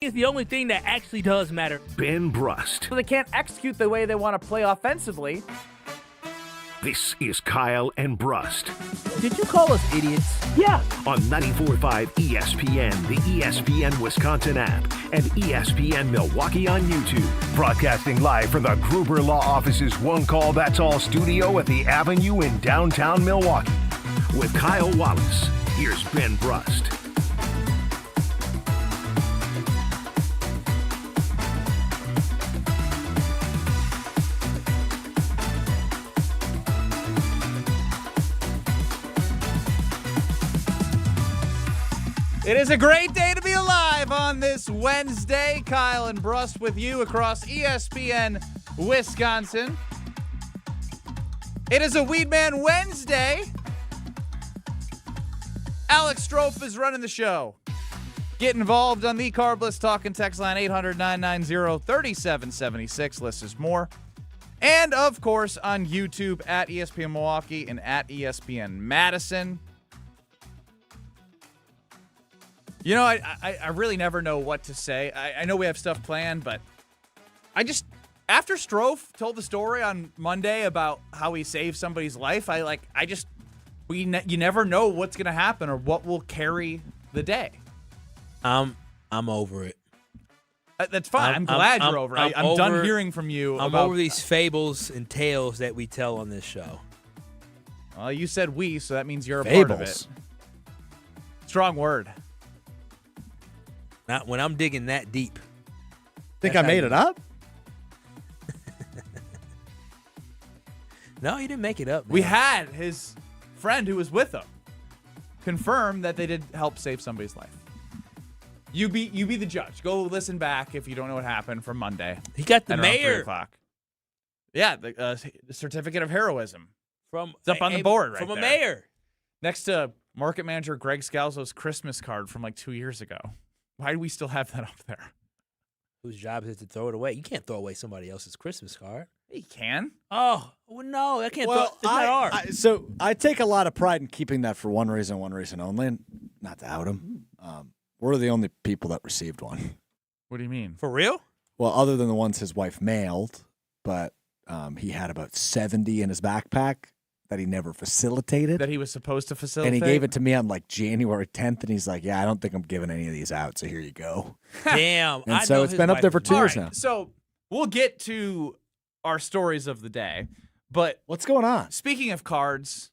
is the only thing that actually does matter. Ben Brust. So they can't execute the way they want to play offensively. This is Kyle and Brust. Did you call us idiots? Yeah. On 94.5 ESPN, the ESPN Wisconsin app, and ESPN Milwaukee on YouTube. Broadcasting live from the Gruber Law Office's One Call That's All studio at the Avenue in downtown Milwaukee. With Kyle Wallace, here's Ben Brust. It is a great day to be alive on this Wednesday. Kyle and Brust with you across ESPN Wisconsin. It is a Weedman Wednesday. Alex Strofe is running the show. Get involved on the Carbless Talk and Text line 800-990-3776. List is more. And, of course, on YouTube at ESPN Milwaukee and at ESPN Madison. You know, I really never know what to say. I know we have stuff planned, but after Strofe told the story on Monday about how he saved somebody's life, you never know what's going to happen or what will carry the day. I'm over it. That's fine. I'm glad you're over it. I'm done hearing from you. I'm over these fables and tales that we tell on this show. Well, you said we, so that means you're a part of it. Strong word. Not when I'm digging that deep. Think I made it up? No, you didn't make it up, man. We had his friend who was with him confirm that they did help save somebody's life. You be the judge. Go listen back if you don't know what happened from Monday. He got the at around 3 mayor. o'clock. Yeah, the certificate of heroism. It's up on the board right from a there. mayor. Next to market manager Greg Scalzo's Christmas card from like 2 years ago. Why do we still have that up there? Whose job is it to throw it away? You can't throw away somebody else's Christmas card. He can. Oh, well, no, I can't Well, throw it. It's not ours. So I take a lot of pride in keeping that for one reason only, and not to out him. We're the only people that received one. What do you mean? For real? Well, other than the ones his wife mailed, but he had about 70 in his backpack that he never facilitated. That he was supposed to facilitate? And he gave it to me on like January 10th, and he's like, yeah, I don't think I'm giving any of these out, so here you go. Damn. And so it's been up there for 2 years now. So we'll get to our stories of the day, but What's going on? speaking of cards,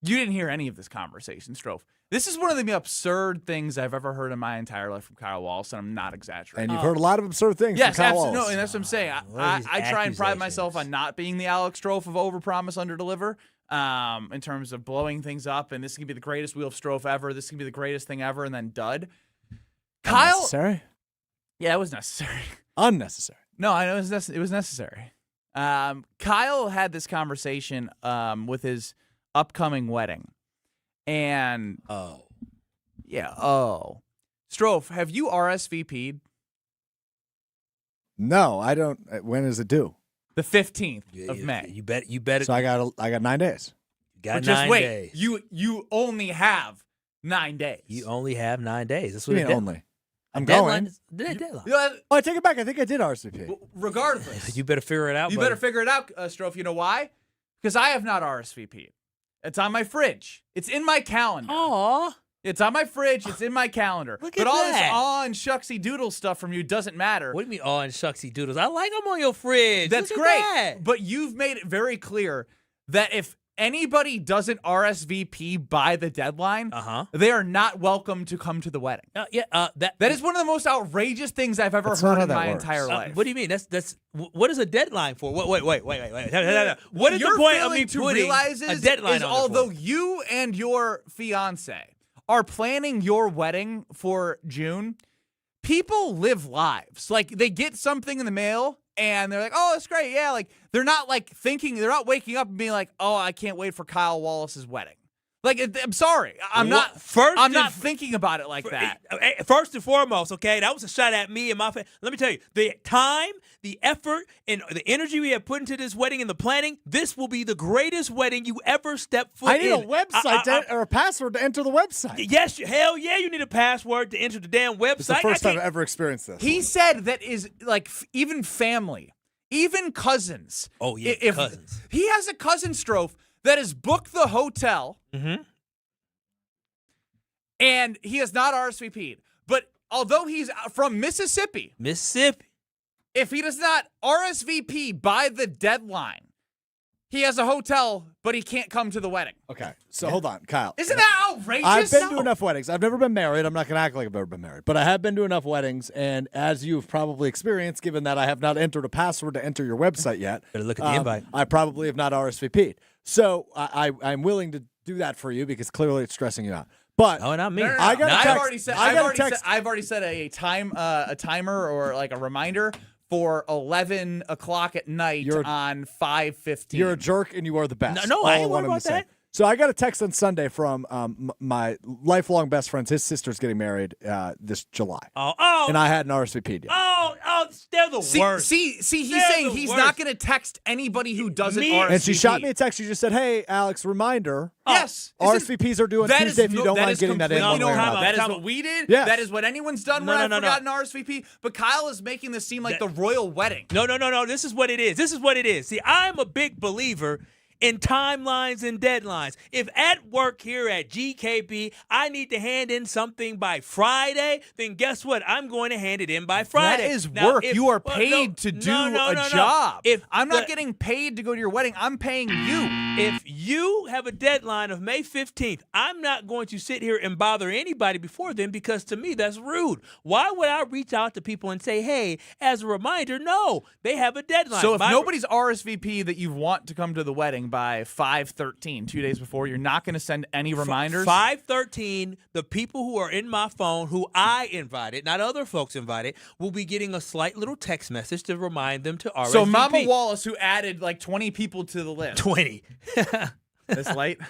you didn't hear any of this conversation, Strofe. This is one of the absurd things I've ever heard in my entire life from Kyle Wallace, and I'm not exaggerating. And you've heard a lot of absurd things Yes, from Kyle absolutely. No, Wallace. and that's what I'm saying. What are these I try and pride myself accusations? on not being the Alex Strofe of overpromise, underdeliver, in terms of blowing things up, and this can be the greatest wheel of Strofe ever. This can be the greatest thing ever, and then dud. Kyle, Unnecessary? yeah, it was necessary. Unnecessary. No, I know it was necessary. Kyle had this conversation with his upcoming wedding, and Strofe, have you RSVP'd? No, I don't. When is it due? The 15th of May. You bet. So I got 9 days. You got But just 9 wait, days. you only have 9 days. You only have 9 days. That's What what do it you mean only? I'm going. Deadline. Oh, I take it back. I think I did RSVP. Regardless, You better figure it out. you buddy. better figure it out, Strofe. You know why? Because I have not RSVP'd. It's on my fridge. It's in my calendar. Aw. It's on my fridge. It's in my calendar. Look but at all that. this awe and shucksy doodle stuff from you doesn't matter. What do you mean, aw and shucksy doodles? I like them on your fridge. That's Look at great. that. But you've made it very clear that if anybody doesn't RSVP by the deadline, they are not welcome to come to the wedding. That is one of the most outrageous things I've ever That's not heard how in that my works. entire life. What do you mean? What is a deadline for? Wait. What is You're the point of failing me to putting realize a deadline is on although it for? you and your fiance are planning your wedding for June, people live lives. Like, they get something in the mail and they're like, oh, that's great. Yeah. Like, they're not like thinking, they're not waking up and being like, oh, I can't wait for Kyle Wallace's wedding. I'm sorry. I'm not thinking about it like that. First and foremost, okay, that was a shot at me and my family. Let me tell you, the time, the effort, and the energy we have put into this wedding and the planning, this will be the greatest wedding you ever step foot in. I need a website or a password to enter the website. Yes, hell yeah, you need a password to enter the damn website. It's the first time I've ever experienced this. He said that is like even family, even cousins. Oh, yeah, if cousins. He has a cousin, Strofe, that has booked the hotel, and he has not RSVP'd. But although he's from Mississippi, if he does not RSVP by the deadline, he has a hotel, but he can't come to the wedding. Okay, so hold on, Kyle. Isn't that outrageous? I've been to enough weddings. I've never been married. I'm not going to act like I've ever been married. But I have been to enough weddings, and as you've probably experienced, given that I have not entered a password to enter your website yet, better look at the invite. I probably have not RSVP'd. So I'm willing to do that for you because clearly it's stressing you out. But not me. No. I got a text. I've already set a timer or like a reminder for 11 o'clock at night on 5:15. You're a jerk and you are the best. No, I ain't worried about that. So I got a text on Sunday from my lifelong best friend's. His sister's getting married this July. Oh. And I hadn't RSVP'd yet. Oh, they're the worst. See, he's saying he's not going to text anybody who doesn't RSVP. And she shot me a text. She just said, "Hey, Alex, reminder. Yes. RSVPs are due on Tuesday if you don't mind getting that in. That is what we did. Yes. That is what anyone's done when I've forgotten RSVP. But Kyle is making this seem like the royal wedding. No. This is what it is. See, I'm a big believer in timelines and deadlines. If at work here at GKB, I need to hand in something by Friday, then guess what? I'm going to hand it in by Friday. That is work. You are paid to do a job. If I'm not getting paid to go to your wedding, I'm paying you. If you have a deadline of May 15th, I'm not going to sit here and bother anybody before then because to me that's rude. Why would I reach out to people and say, hey, as a reminder, no, they have a deadline. So if nobody's RSVP that you want to come to the wedding by 5:13, 2 days before, you're not going to send any reminders? 5:13, the people who are in my phone, who I invited, not other folks invited, will be getting a slight little text message to remind them to RSVP. So Mama Wallace, who added like 20 people to the list. 20. This late?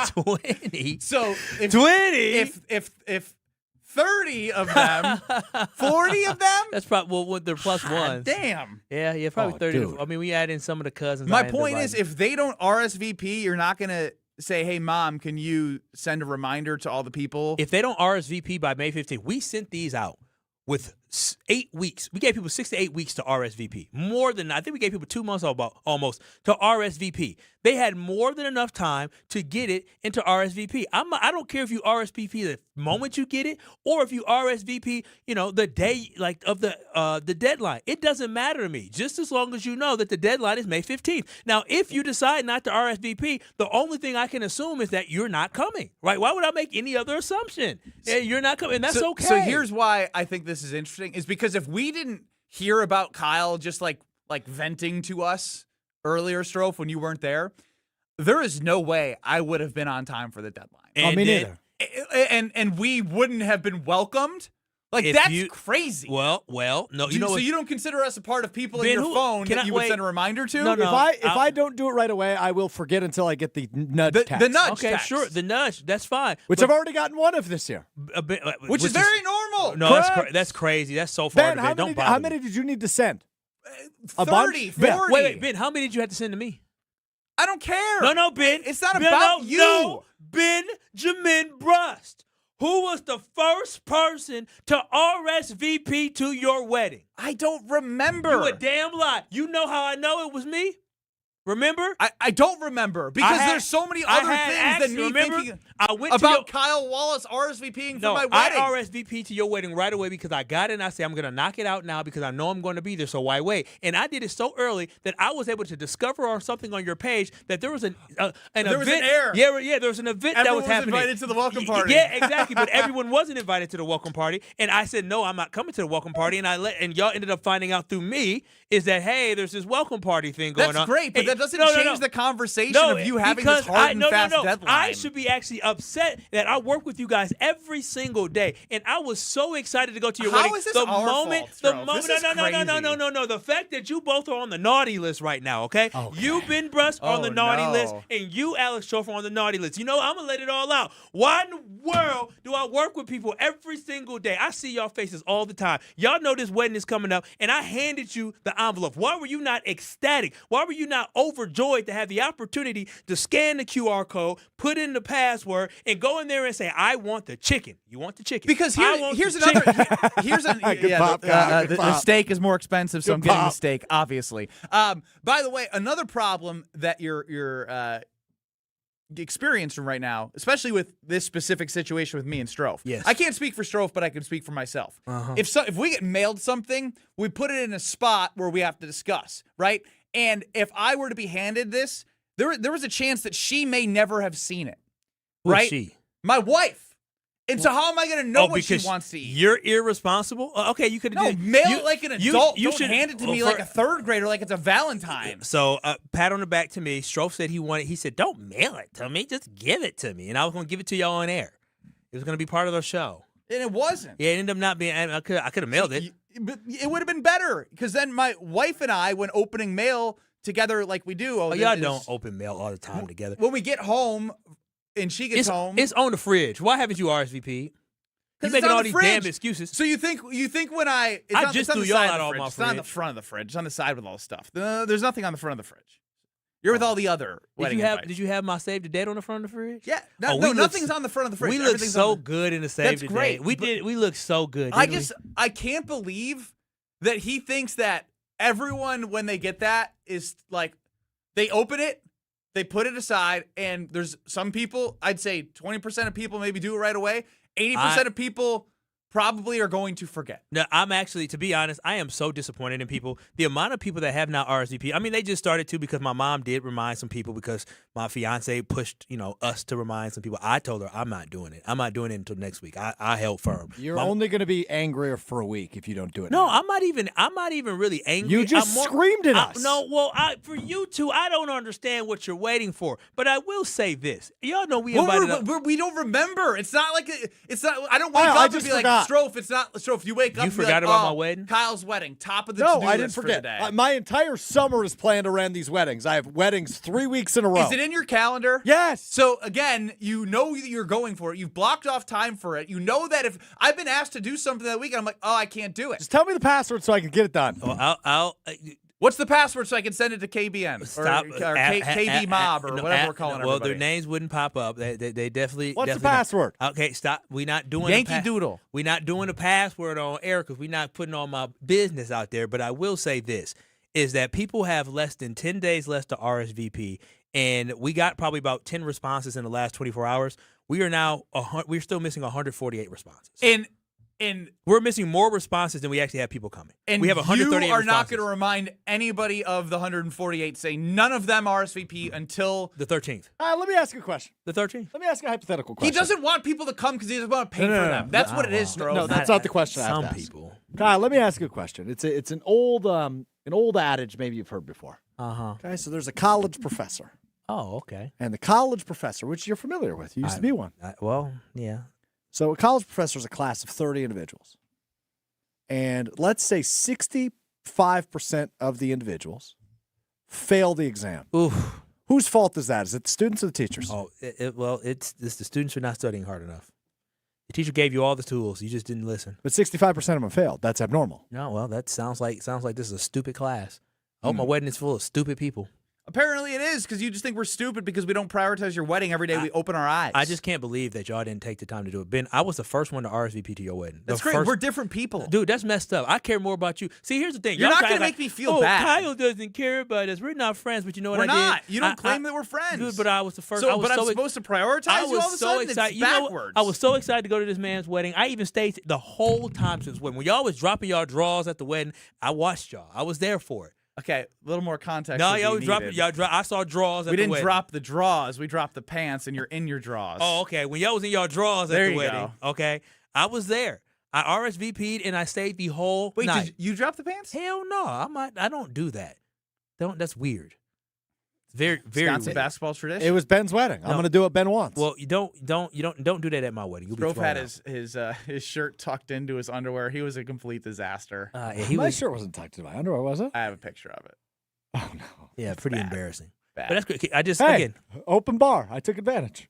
20. So if 20. If 30 of them, 40 of them? That's probably well, they're plus ones. Damn. Yeah, probably 30. Dude. I mean, we add in some of the cousins. My point is, if they don't RSVP, you're not going to say, hey, Mom, can you send a reminder to all the people? If they don't RSVP by May 15th, we sent these out with 8 weeks. We gave people 6 to 8 weeks to RSVP. More than, I think we gave people 2 months almost to RSVP. They had more than enough time to get it into RSVP. I don't care if you RSVP the moment you get it or if you RSVP, the day of the deadline. It doesn't matter to me, just as long as you know that the deadline is May 15th. Now, if you decide not to RSVP, the only thing I can assume is that you're not coming, right? Why would I make any other assumption? Yeah, you're not coming, and that's okay. So here's why I think this is interesting, is because if we didn't hear about Kyle just like venting to us earlier, Strofe, when you weren't there, there is no way I would have been on time for the deadline. And me neither. And we wouldn't have been welcomed. Like, that's crazy. Well, no. So you don't consider us a part of people in your phone that you would send a reminder to? No. If I don't do it right away, I will forget until I get the nudge text. The nudge okay, text. sure. The nudge, that's fine. Which I've already gotten one of this year. Which is very normal. No, that's crazy. That's so far. Ben, how many did you need to send? 30, 40. Wait, Ben, how many did you have to send to me? I don't care. No, Ben. It's not about you. No, Benjamin Brust, who was the first person to RSVP to your wedding. I don't remember. You a damn lie. You know how I know it was me? Remember? I don't remember because there's so many other things than me thinking about Kyle Wallace RSVPing for my wedding. I RSVP'd to your wedding right away because I got it and I said, I'm going to knock it out now because I know I'm going to be there, so why wait? And I did it so early that I was able to discover on something on your page that there was an event. There was an error. Yeah, there was an event that was happening. Everyone was invited to the welcome party. Yeah, exactly, but everyone wasn't invited to the welcome party. And I said, no, I'm not coming to the welcome party. And y'all ended up finding out through me is that, hey, there's this welcome party thing going on. That's great, but that doesn't change the conversation of you having this hard and fast deadline. I should be actually upset that I work with you guys every single day, and I was so excited to go to your wedding. How is this our fault, No. The fact that you both are on the naughty list right now, okay? You, Ben Brust, on the naughty list, and you, Alex Schefter, on the naughty list. You know, I'm going to let it all out. Why in the world do I work with people every single day? I see y'all faces all the time. Y'all know this wedding is coming up, and I handed you the envelope. Why were you not ecstatic? Why were you not overjoyed to have the opportunity to scan the QR code, put in the password, and go in there and say, I want the chicken? You want the chicken? Because here's another. The steak is more expensive, so I'm getting the steak, obviously. By the way, another problem that you're experiencing right now, especially with this specific situation with me and Strofe. Yes. I can't speak for Strofe, but I can speak for myself. If we get mailed something, we put it in a spot where we have to discuss, right? And if I were to be handed this, there was a chance that she may never have seen it, right? Who's she? My wife. And so how am I going to know what she wants to eat? You're irresponsible? Okay, you could have mail it like an adult. You should hand it to me for, like a third grader, like it's a Valentine. So, pat on the back to me. Strofe said he said, don't mail it to me, just give it to me. And I was going to give it to y'all on air. It was going to be part of the show. And it wasn't. Yeah, it ended up not being. I could have mailed it. But it would have been better, because then my wife and I, when opening mail together like we do. Y'all don't open mail all the time together. When we get home and she gets home. It's on the fridge. Why haven't you RSVP'd? You're making all these damn excuses. So you think when I just threw y'all out of my fridge. It's not on the front of the fridge. It's on the side with all the stuff. There's nothing on the front of the fridge. You're with all the other wedding invites. Did you have my save the date on the front of the fridge? Yeah. Nothing's on the front of the fridge. We look so good in the save the date. That's great. We look so good. I can't believe that he thinks that everyone, when they get that, is like, they open it, they put it aside, and there's some people, I'd say 20% of people maybe do it right away. 80% of people probably are going to forget. No, I'm actually, to be honest, I am so disappointed in people. The amount of people that have not RSVP. I mean, they just started to, because my mom did remind some people, because my fiance pushed, us to remind some people. I told her I'm not doing it. I'm not doing it until next week. I held firm. You're only going to be angrier for a week if you don't do it. No, now. I'm not even really angry. You just screamed at us. For you two, I don't understand what you're waiting for. But I will say this. Y'all know we invited we don't remember. It's not like I don't wake up and be like, Strofe, it's not Strofe. You wake up. You forgot about my wedding? Kyle's wedding, top of the No, to-do I didn't list forget. for today. My entire summer is planned around these weddings. I have weddings 3 weeks in a row. Is it in your calendar? Yes. So again, you know that you're going for it. You've blocked off time for it. You know that if I've been asked to do something that weekend, I'm like, I can't do it. Just tell me the password so I can get it done. Well, What's the password so I can send it to KBN or KB Mob or whatever we're calling it? Well, their names wouldn't pop up. They definitely. What's definitely the password? Okay, stop. We're not doing Yankee Doodle. We're not doing the password on air because we're not putting all my business out there. But I will say this: is that people have less than 10 days left to RSVP, and we got probably about 10 responses in the last 24 hours. We're still missing 148 responses. And we're missing more responses than we actually have people coming. And we have 138 you are responses. not going to remind anybody of the 148 saying none of them RSVP until the 13th. Let me ask you a question. The 13th. Let me ask you a hypothetical question. He doesn't want people to come because he doesn't want to pay for them. That's what it is, Strofe. No, that's not the question I have to ask. Some people. Kyle, let me ask you a question. It's an old adage maybe you've heard before. Okay, so there's a college professor. Oh, okay. And the college professor, which you're familiar with, you used to be one. Yeah. So a college professor is a class of 30 individuals. And let's say 65% of the individuals fail the exam. Oof. Whose fault is that? Is it the students or the teachers? Oh, it's the students are not studying hard enough. The teacher gave you all the tools. You just didn't listen. But 65% of them failed. That's abnormal. No, well, that sounds like this is a stupid class. I hope my wedding is full of stupid people. Apparently it is, because you just think we're stupid because we don't prioritize your wedding every day. We open our eyes. I just can't believe that y'all didn't take the time to do it. Ben, I was the first one to RSVP to your wedding. That's great. We're different people. Dude, that's messed up. I care more about you. See, here's the thing. You're not going to make me feel bad. Kyle doesn't care about us. We're not friends, but you know what I did? We're not. You don't claim that we're friends. Dude, but I was the first. I'm supposed to prioritize you all of a sudden? It's backwards. I was so excited to go to this man's wedding. I even stayed the whole time since when y'all was dropping y'all draws at the wedding, I watched y'all. I was there for it. Okay, a little more context. No, y'all was dropping. I saw draws at the wedding. We didn't drop the draws. We dropped the pants, and you're in your draws. Oh, okay. When y'all was in y'all draws at the wedding, okay, I was there. I RSVP'd and I stayed the whole night. Did you drop the pants? Hell no. I don't do that. That's weird. Very, very Wisconsin rare. basketball tradition. It was Ben's wedding. I'm No. going to do what Ben wants. Well, you don't do that at my wedding. You'll be Strofe thrown had out. his shirt tucked into his underwear. He was a complete disaster. My shirt wasn't tucked in my underwear, was it? I have a picture of it. Oh, no. Yeah, pretty bad. embarrassing. Bad. But that's good. I just Hey, again, open bar. I took advantage.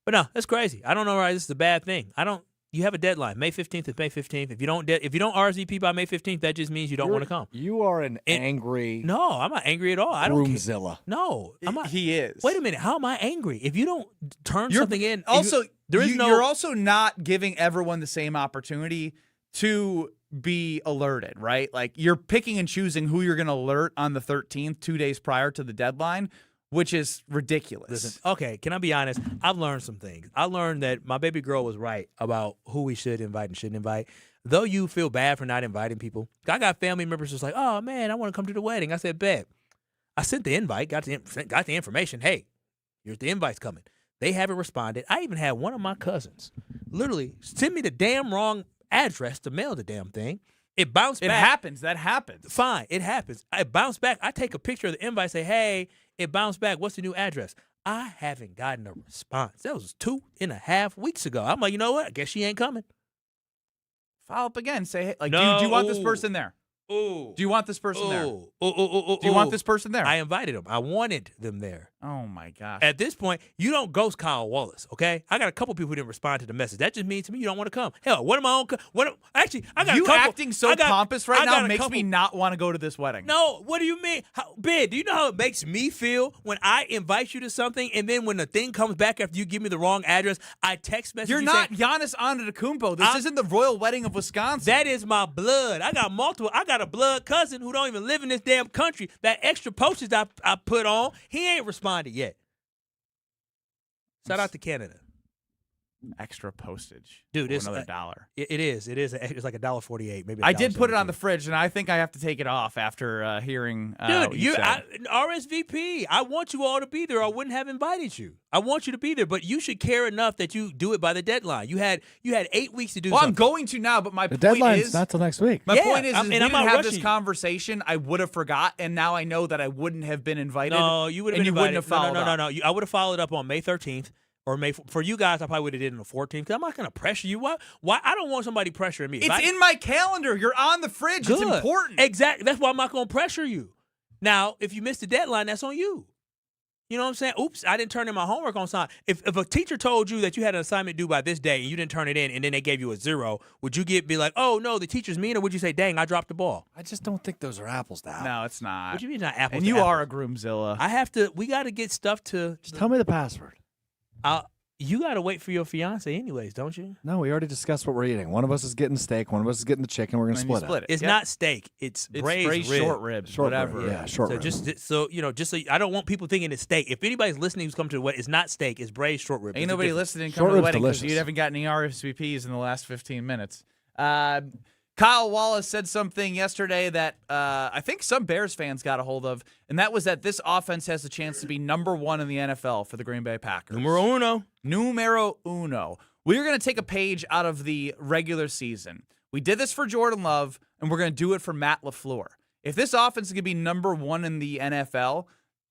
but no, that's crazy. I don't know why this is a bad thing. You have a deadline. May 15th is May 15th. If you don't RSVP by May 15th, that just means you don't want to come. You are an angry No, I'm not angry at all. I don't care. Groomzilla. No, I'm not. He is. Wait a minute. How am I angry? If you don't turn something in, Also, you're also not giving everyone the same opportunity to be alerted, right? Like you're picking and choosing who you're going to alert on the 13th, 2 days prior to the deadline, which is ridiculous. Listen, okay, can I be honest? I've learned some things. I learned that my baby girl was right about who we should invite and shouldn't invite. Though you feel bad for not inviting people, I got family members just like, oh, man, I want to come to the wedding. I said, bet. I sent the invite, got the information. Hey, here's the invite's coming. They haven't responded. I even had one of my cousins literally send me the damn wrong address to mail the damn thing. It bounced back. It happens. That happens. Fine, it happens. It bounced back. I take a picture of the invite, say, hey, it bounced back. What's the new address? I haven't gotten a response. That was 2.5 weeks ago. I'm like, you know what? I guess she ain't coming. Follow up again. Say, hey, like, No. do you want this person there? Ooh. Do you want this person there? Ooh. Do you want this person there? I invited them. I wanted them there. Oh, my gosh. At this point, you don't ghost Kyle Wallace, okay? I got a couple people who didn't respond to the message. That just means to me you don't want to come. Hell, one of my own actually, I got you a couple. acting so pompous right I now got a makes couple- me not want to go to this wedding. No, what do you mean? Ben, do you know how it makes me feel when I invite you to something and then when the thing comes back after you give me the wrong address, I text message You're you not saying, Giannis Antetokounmpo. This isn't the royal wedding of Wisconsin. that is my blood. I got multiple. I got a blood cousin who don't even live in this damn country. That extra postage I put on, he ain't responded yet. Shout out to Canada. Extra postage. Dude, Ooh, it's another $1. It is. It's like $1.48. Maybe. I did put it on $1.72. the fridge, and I think I have to take it off after hearing. Dude, what you said. RSVP. I want you all to be there. I wouldn't have invited you. I want you to be there, but you should care enough that you do it by the deadline. You had 8 weeks to do Well, something. I'm going to now, but my The point deadline's is not till next week. My Yeah, point is, I'm we not didn't have rushing this you. conversation. I would have forgot, and now I know that I wouldn't have been invited. No, you would have and been you invited. wouldn't have followed no. up. I would have followed up on May 13th or May. For you guys, I probably would have did it on the 14th. 'Cause I'm not going to pressure you. Why? I don't want somebody pressuring me. It's in my calendar. You're on the fridge. Good. It's important. Exactly. That's why I'm not going to pressure you. Now, if you miss the deadline, that's on you. You know what I'm saying? Oops, I didn't turn in my homework on time. If a teacher told you that you had an assignment due by this day and you didn't turn it in and then they gave you a 0, would you be like, oh, no, the teacher's mean, or would you say, dang, I dropped the ball? I just don't think those are apples to apples. No, it's not. What do you mean not apples And to you apples? are a groomzilla. We got to get stuff to, Just tell me the password. you got to wait for your fiance anyways, don't you? No, we already discussed what we're eating. One of us is getting steak. One of us is getting the chicken. We're going to And you split it. It's Yep. not steak. It's braised rib. short ribs, Short whatever. rib, yeah, short So rib. just so I don't want people thinking it's steak. If anybody's listening who's come to the wedding, it's not steak. It's braised short rib. Ain't It's a nobody difference. listening Short come to the rib's wedding because delicious. you haven't gotten any RSVPs in the last 15 minutes. Kyle Wallace said something yesterday that I think some Bears fans got a hold of, and that was that this offense has a chance to be number 1 in the NFL for the Green Bay Packers. Numero uno. We're going to take a page out of the regular season. We did this for Jordan Love, and we're going to do it for Matt LaFleur. If this offense is going to be number 1 in the NFL,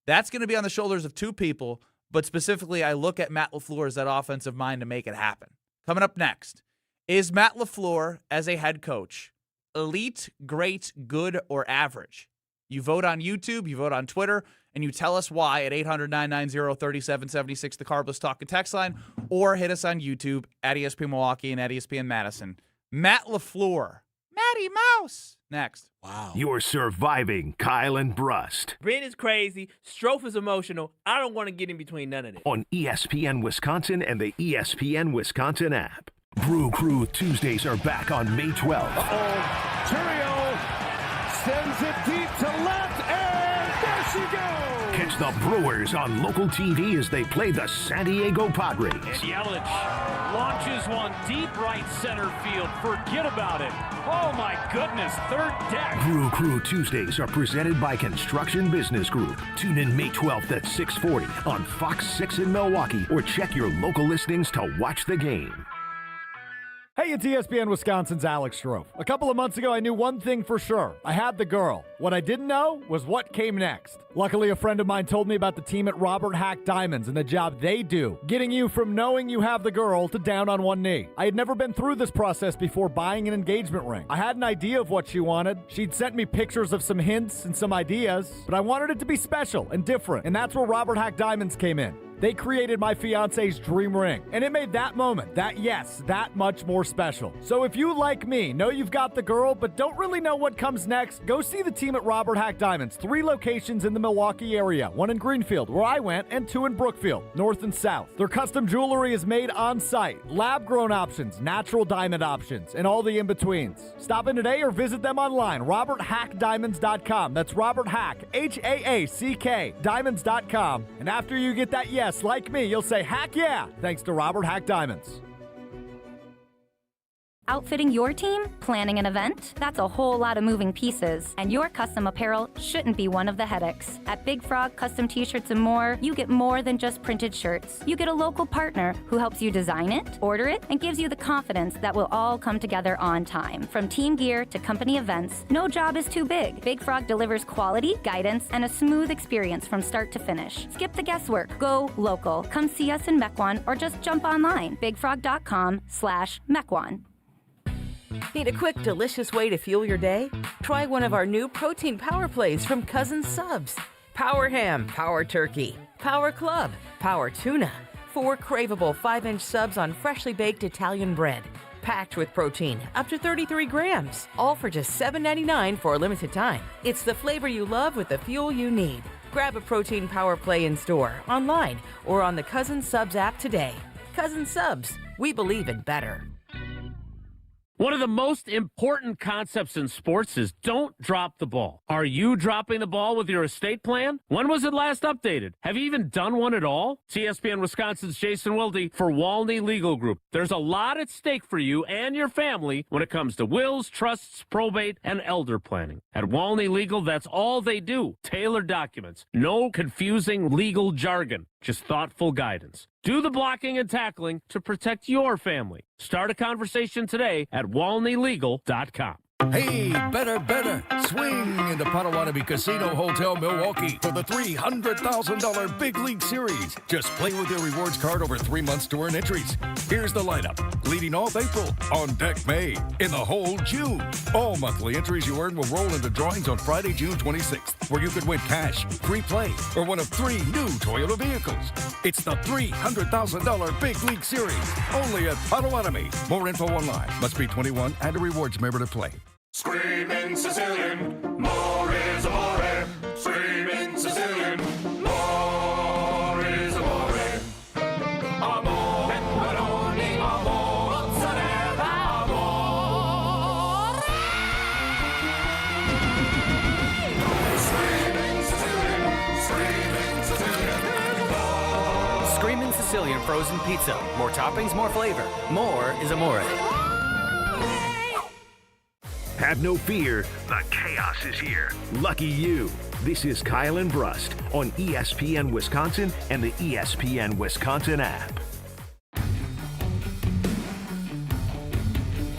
that's going to be on the shoulders of 2 people, but specifically I look at Matt LaFleur as that offensive mind to make it happen. Coming up next, is Matt LaFleur as a head coach elite, great, good, or average? You vote on YouTube, you vote on Twitter, and you tell us why at 800-990-3776, the Carbless Talk and Text line, or hit us on YouTube at ESPN Milwaukee and at ESPN Madison. Matt LaFleur, Matty Mouse, next. Wow. You're surviving Kyle and Brust Ben is crazy. Strofe is emotional. I don't want to get in between none of this. on ESPN Wisconsin and the ESPN Wisconsin app. Brew Crew Tuesdays are back on May 12th. Churio sends it deep to left, and there she goes. Catch the Brewers on local TV as they play the San Diego Padres. Yelich launches one deep right center field. Forget about it. Oh my goodness, third deck. Brew Crew Tuesdays are presented by Construction Business Group. Tune in May 12th at 6:40 on Fox 6 in Milwaukee or check your local listings to watch the game. Hey, it's ESPN Wisconsin's Alex Strofe. A couple of months ago, I knew one thing for sure. I had the girl. What I didn't know was what came next. Luckily, a friend of mine told me about the team at Robert Hack Diamonds and the job they do, getting you from knowing you have the girl to down on one knee. I had never been through this process before buying an engagement ring. I had an idea of what she wanted. She'd sent me pictures of some hints and some ideas, but I wanted it to be special and different, and that's where Robert Hack Diamonds came in. They created my fiance's dream ring, and it made that moment, that yes, that much more special. So if you, like me, know you've got the girl but don't really know what comes next, go see the team at Robert Hack Diamonds. 3 locations in the Milwaukee area, 1 in Greenfield, where I went, and 2 in Brookfield, north and south. Their custom jewelry is made on site, lab-grown options, natural diamond options, and all the in-betweens. Stop in today or visit them online, roberthackdiamonds.com. That's Robert Hack, H-A-A-C-K, diamonds.com. And after you get that yes, like me, you'll say, heck yeah, thanks to Robert Hack Diamonds. Outfitting your team? Planning an event? That's a whole lot of moving pieces, and your custom apparel shouldn't be one of the headaches. At Big Frog Custom T-Shirts and more, you get more than just printed shirts. You get a local partner who helps you design it, order it, and gives you the confidence that will all come together on time. From team gear to company events, no job is too big. Big Frog delivers quality, guidance, and a smooth experience from start to finish. Skip the guesswork. Go local. Come see us in Mequon or just jump online. bigfrog.com/Mequon. Need a quick, delicious way to fuel your day? Try one of our new protein power plays from Cousin Subs. Power ham, power turkey, power club, power tuna. 4 craveable 5-inch subs on freshly baked Italian bread. Packed with protein, up to 33 grams. All for just $7.99 for a limited time. It's the flavor you love with the fuel you need. Grab a protein power play in store, online, or on the Cousin Subs app today. Cousin Subs, we believe in better. One of the most important concepts in sports is don't drop the ball. Are you dropping the ball with your estate plan? When was it last updated? Have you even done one at all? It's ESPN Wisconsin's Jason Wilde for Walney Legal Group. There's a lot at stake for you and your family when it comes to wills, trusts, probate, and elder planning. At Walney Legal, that's all they do. Tailored documents. No confusing legal jargon. Just thoughtful guidance. Do the blocking and tackling to protect your family. Start a conversation today at walneylegal.com. Hey, better. Swing into Potawatomi Casino Hotel Milwaukee for the $300,000 Big League Series. Just play with your rewards card over 3 months to earn entries. Here's the lineup. Leading off April, on deck May, in the hole June. All monthly entries you earn will roll into drawings on Friday, June 26th, where you could win cash, free play, or one of 3 new Toyota vehicles. It's the $300,000 Big League Series, only at Potawatomi. More info online. Must be 21 and a rewards member to play. Screaming Sicilian, more is amore. Screaming Sicilian, more is amore. Amore, pepperoni, amore, mozzarella, amore. Screaming Sicilian, Screaming Sicilian frozen pizza. More toppings, more flavor. More is amore. Have no fear, the chaos is here. Lucky you. This is Kyle and Brust on ESPN Wisconsin and the ESPN Wisconsin app.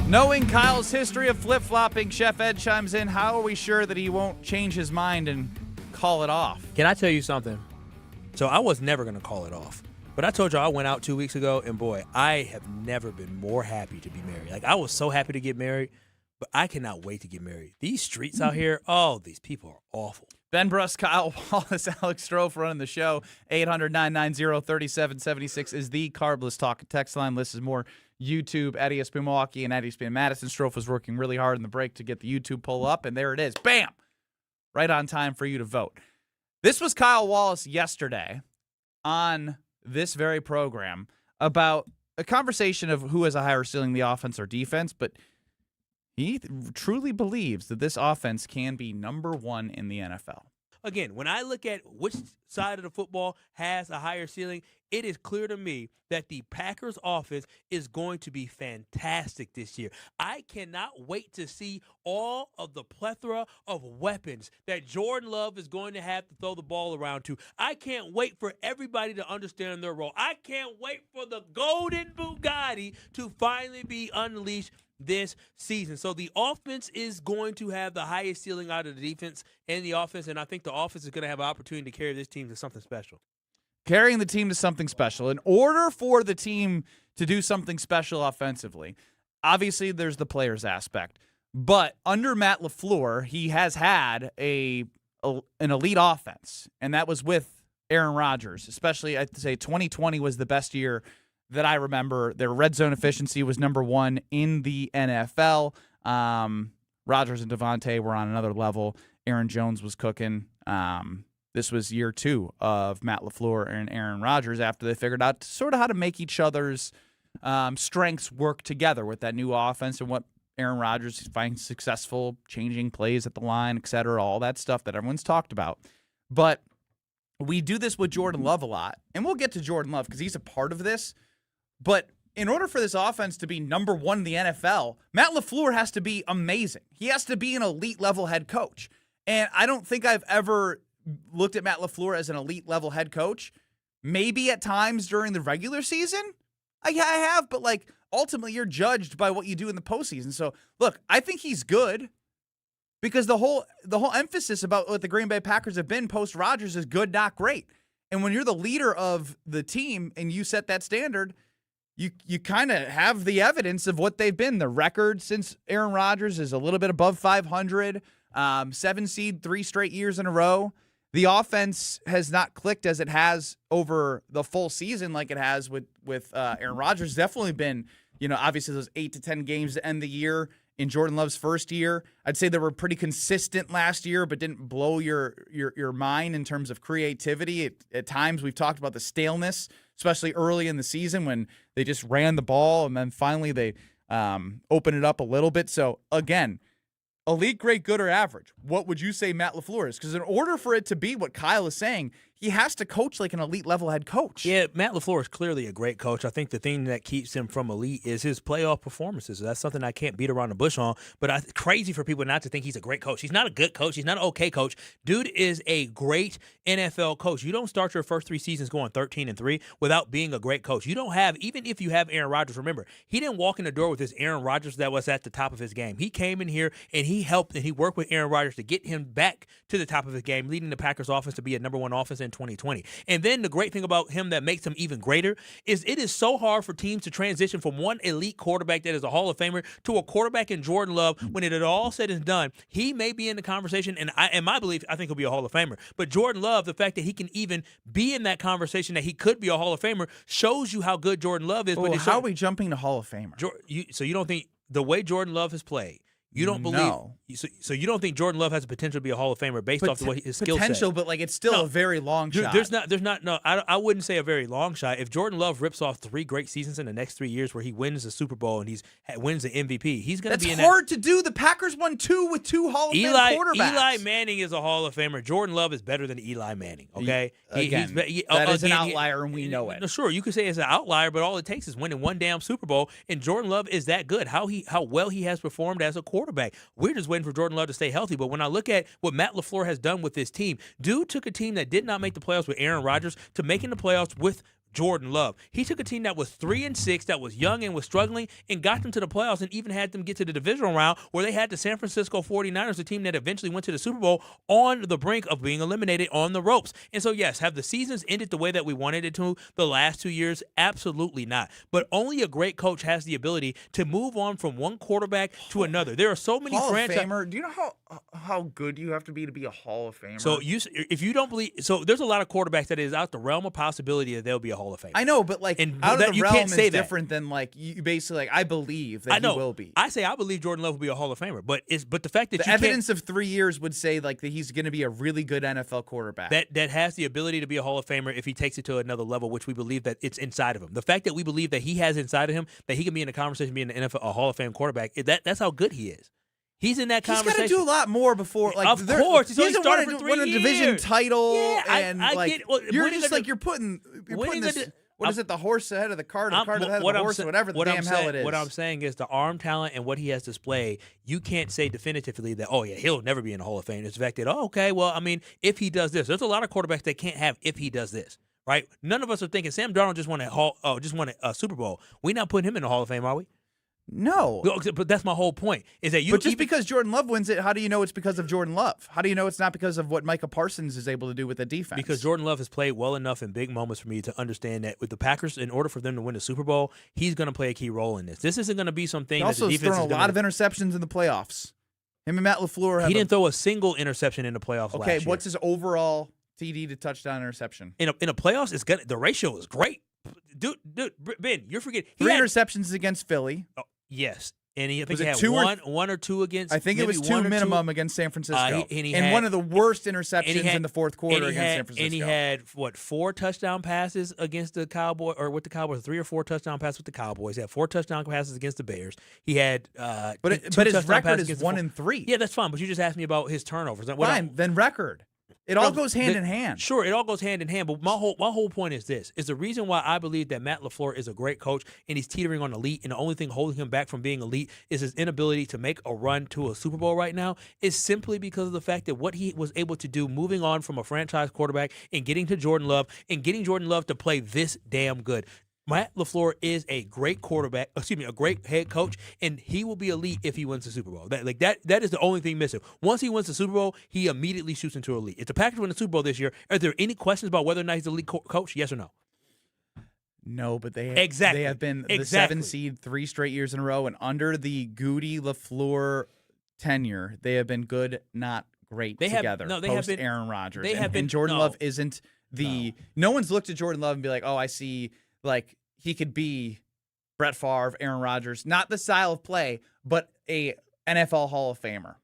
Knowing Kyle's history of flip-flopping, Chef Ed chimes in. How are we sure that he won't change his mind and call it off? Can I tell you something? So I was never going to call it off. But I told you I went out 2 weeks ago, and boy, I have never been more happy to be married. Like, I was so happy to get married. But I cannot wait to get married. These streets out here, these people are awful. Ben Brust, Kyle Wallace, Alex Strofe running the show. 800-990-3776 is the Carbless Talk text line. List is more YouTube at ESPN Milwaukee and at ESPN Madison. Strofe was working really hard in the break to get the YouTube poll up, and there it is. Bam! Right on time for you to vote. This was Kyle Wallace yesterday on this very program about a conversation of who has a higher ceiling, the offense or defense, but he truly believes that this offense can be number 1 in the NFL. again, when I look at which side of the football has a higher ceiling, it is clear to me that the Packers offense is going to be fantastic this year. I cannot wait to see all of the plethora of weapons that Jordan Love is going to have to throw the ball around to. I can't wait for everybody to understand their role. I can't wait for the golden Bugatti to finally be unleashed this season. So the offense is going to have the highest ceiling out of the defense and the offense, and I think the offense is going to have an opportunity to carry this team to something special. Carrying the team to something special. In order for the team to do something special offensively, obviously there's the players aspect. But under Matt LaFleur, he has had an elite offense, and that was with Aaron Rodgers. Especially, I'd say 2020 was the best year that I remember. Their red zone efficiency was number 1 in the NFL. Rodgers and Devontae were on another level. Aaron Jones was cooking. This was year 2 of Matt LaFleur and Aaron Rodgers after they figured out sort of how to make each other's strengths work together with that new offense and what Aaron Rodgers finds successful, changing plays at the line, et cetera, all that stuff that everyone's talked about. But we do this with Jordan Love a lot, and we'll get to Jordan Love because he's a part of this. But in order for this offense to be number 1 in the NFL, Matt LaFleur has to be amazing. He has to be an elite-level head coach. And I don't think I've ever looked at Matt LaFleur as an elite-level head coach. Maybe at times during the regular season, I have, but like ultimately you're judged by what you do in the postseason. So look, I think he's good because the whole emphasis about what the Green Bay Packers have been post Rodgers is good, not great. And when you're the leader of the team and you set that standard, you kind of have the evidence of what they've been. The record since Aaron Rodgers is a little bit above 500, 7 seed 3 straight years in a row. The offense has not clicked as it has over the full season like it has with Aaron Rodgers. Definitely been, obviously those 8 to 10 games to end the year in Jordan Love's first year. I'd say they were pretty consistent last year, but didn't blow your mind in terms of creativity. At times we've talked about the staleness, especially early in the season when they just ran the ball and then finally they opened it up a little bit. So again, elite, great, good, or average. What would you say Matt LaFleur is? Because in order for it to be what Kyle is saying, he has to coach like an elite-level head coach. Yeah, Matt LaFleur is clearly a great coach. I think the thing that keeps him from elite is his playoff performances. That's something I can't beat around the bush on, but it's crazy for people not to think he's a great coach. He's not a good coach. He's not an okay coach. Dude is a great NFL coach. You don't start your first 3 seasons going 13-3 without being a great coach. You don't have, even if you have Aaron Rodgers, remember, he didn't walk in the door with this Aaron Rodgers that was at the top of his game. He came in here and he helped and he worked with Aaron Rodgers to get him back to the top of his game, leading the Packers offense to be a number 1 offense in 2020. And then the great thing about him that makes him even greater is it is so hard for teams to transition from one elite quarterback that is a Hall of Famer to a quarterback in Jordan Love. When it is all said and done, he may be in the conversation, and in my belief, I think he'll be a Hall of Famer. But Jordan Love, the fact that he can even be in that conversation that he could be a Hall of Famer shows you how good Jordan Love is. Well, but how are we jumping to Hall of Famer? So you don't think the way Jordan Love has played, you don't believe? No. So you don't think Jordan Love has the potential to be a Hall of Famer based off the way his skill set? Potential, but like it's still a very long shot. I wouldn't say a very long shot. If Jordan Love rips off 3 great seasons in the next 3 years where he wins the Super Bowl and wins the MVP, he's going to be in that. That's hard to do. The Packers won 2 with 2 Hall of Fame quarterbacks. Eli Manning is a Hall of Famer. Jordan Love is better than Eli Manning, okay? That is an outlier, and we know it. No, sure, you could say it's an outlier, but all it takes is winning 1 damn Super Bowl, and Jordan Love is that good. How well he has performed as a quarterback. We're just waiting for Jordan Love to stay healthy. But when I look at what Matt LaFleur has done with this team, dude took a team that did not make the playoffs with Aaron Rodgers to making the playoffs with Jordan Love. He took a team that was 3-6, that was young and was struggling, and got them to the playoffs and even had them get to the divisional round where they had the San Francisco 49ers, a team that eventually went to the Super Bowl, on the brink of being eliminated on the ropes. And so, yes, have the seasons ended the way that we wanted it to the last 2 years? Absolutely not. But only a great coach has the ability to move on from one quarterback to another. There are so many franchises. Do you know how good you have to be a Hall of Famer? So if you don't believe, so there's a lot of quarterbacks that is out the realm of possibility that they'll be a Hall of Famer. I know, but like out of the you realm can't say is that. different than like you basically like I believe that he will be. I say I believe Jordan Love will be a Hall of Famer, but the fact that the evidence of 3 years would say like that he's going to be a really good NFL quarterback that has the ability to be a Hall of Famer if he takes it to another level, which we believe that it's inside of him. The fact that we believe that he has inside of him that he can be in a conversation being an NFL a Hall of Fame quarterback, that's how good he is. He's in that He's conversation. got to do a lot more before. Like, of course, he's only started for 3 won a division years. title, Yeah, and I like get, well, you're just like you're putting this. What is it? The horse ahead of the cart, or the cart ahead of the horse, or whatever the damn hell it is. What I'm saying is the arm talent and what he has displayed, you can't say definitively that, oh, yeah, he'll never be in the Hall of Fame. It's the fact that, oh, okay, well, I mean, if he does this. There's a lot of quarterbacks that can't have if he does this, right? None of us are thinking Sam Darnold just won a Super Bowl. We're not putting him in the Hall of Fame, are we? No. But that's my whole point. Is that But just because Jordan Love wins it, how do you know it's because of Jordan Love? How do you know it's not because of what Micah Parsons is able to do with the defense? Because Jordan Love has played well enough in big moments for me to understand that with the Packers, in order for them to win the Super Bowl, he's going to play a key role in this. This isn't going to be something that the defense is going to... Also thrown a lot of interceptions in the playoffs. Him and Matt LaFleur have... He didn't throw a single interception in the playoffs last year. Okay, what's his overall TD to touchdown interception? In a playoffs, the ratio is great. Dude, Ben, you're forgetting. Three interceptions against Philly. Oh, yes. And I think Was he it had one or two against. I think it was two minimum against San Francisco. And one of the worst interceptions in the fourth quarter against San Francisco. And he had, 4 touchdown passes against the Cowboys, or with the Cowboys, 3 or 4 touchdown passes with the Cowboys. He had 4 touchdown passes against the Bears. He had But his record is 1-3. Yeah, that's fine. But you just asked me about his turnovers. Fine, then record. It all goes hand in hand. Sure, it all goes hand in hand. But my whole point is this: is the reason why I believe that Matt LaFleur is a great coach and he's teetering on elite, and the only thing holding him back from being elite is his inability to make a run to a Super Bowl right now, is simply because of the fact that what he was able to do moving on from a franchise quarterback and getting to Jordan Love and getting Jordan Love to play this damn good. Matt LaFleur is a great a great head coach, and he will be elite if he wins the Super Bowl. That is the only thing missing. Once he wins the Super Bowl, he immediately shoots into elite. If the Packers win the Super Bowl this year, are there any questions about whether or not he's the elite coach? Yes or no? No, but they have been the 7 seed 3 straight years in a row, and under the Goody LaFleur tenure, they have been good, not great together. They have been Aaron Rodgers. They have been. And Jordan Love isn't the. No one's looked at Jordan Love and be like, oh, I see. Like, he could be Brett Favre, Aaron Rodgers, not the style of play, but a NFL Hall of Famer.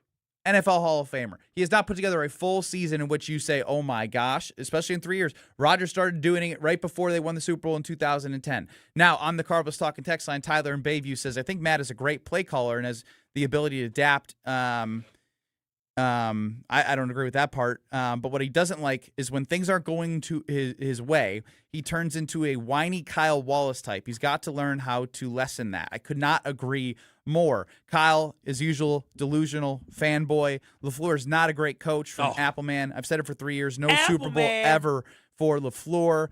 NFL Hall of Famer. He has not put together a full season in which you say, oh my gosh, especially in 3 years. Rodgers started doing it right before they won the Super Bowl in 2010. Now, on the Cardinals Talking text line, Tyler in Bayview says, I think Matt is a great play caller and has the ability to adapt. I don't agree with that part. But what he doesn't like is when things aren't going to his way, he turns into a whiny Kyle Wallace type. He's got to learn how to lessen that. I could not agree more. Kyle, as usual, delusional fanboy. LaFleur is not a great coach from Appleman. I've said it for 3 years. No Super Bowl ever for LaFleur.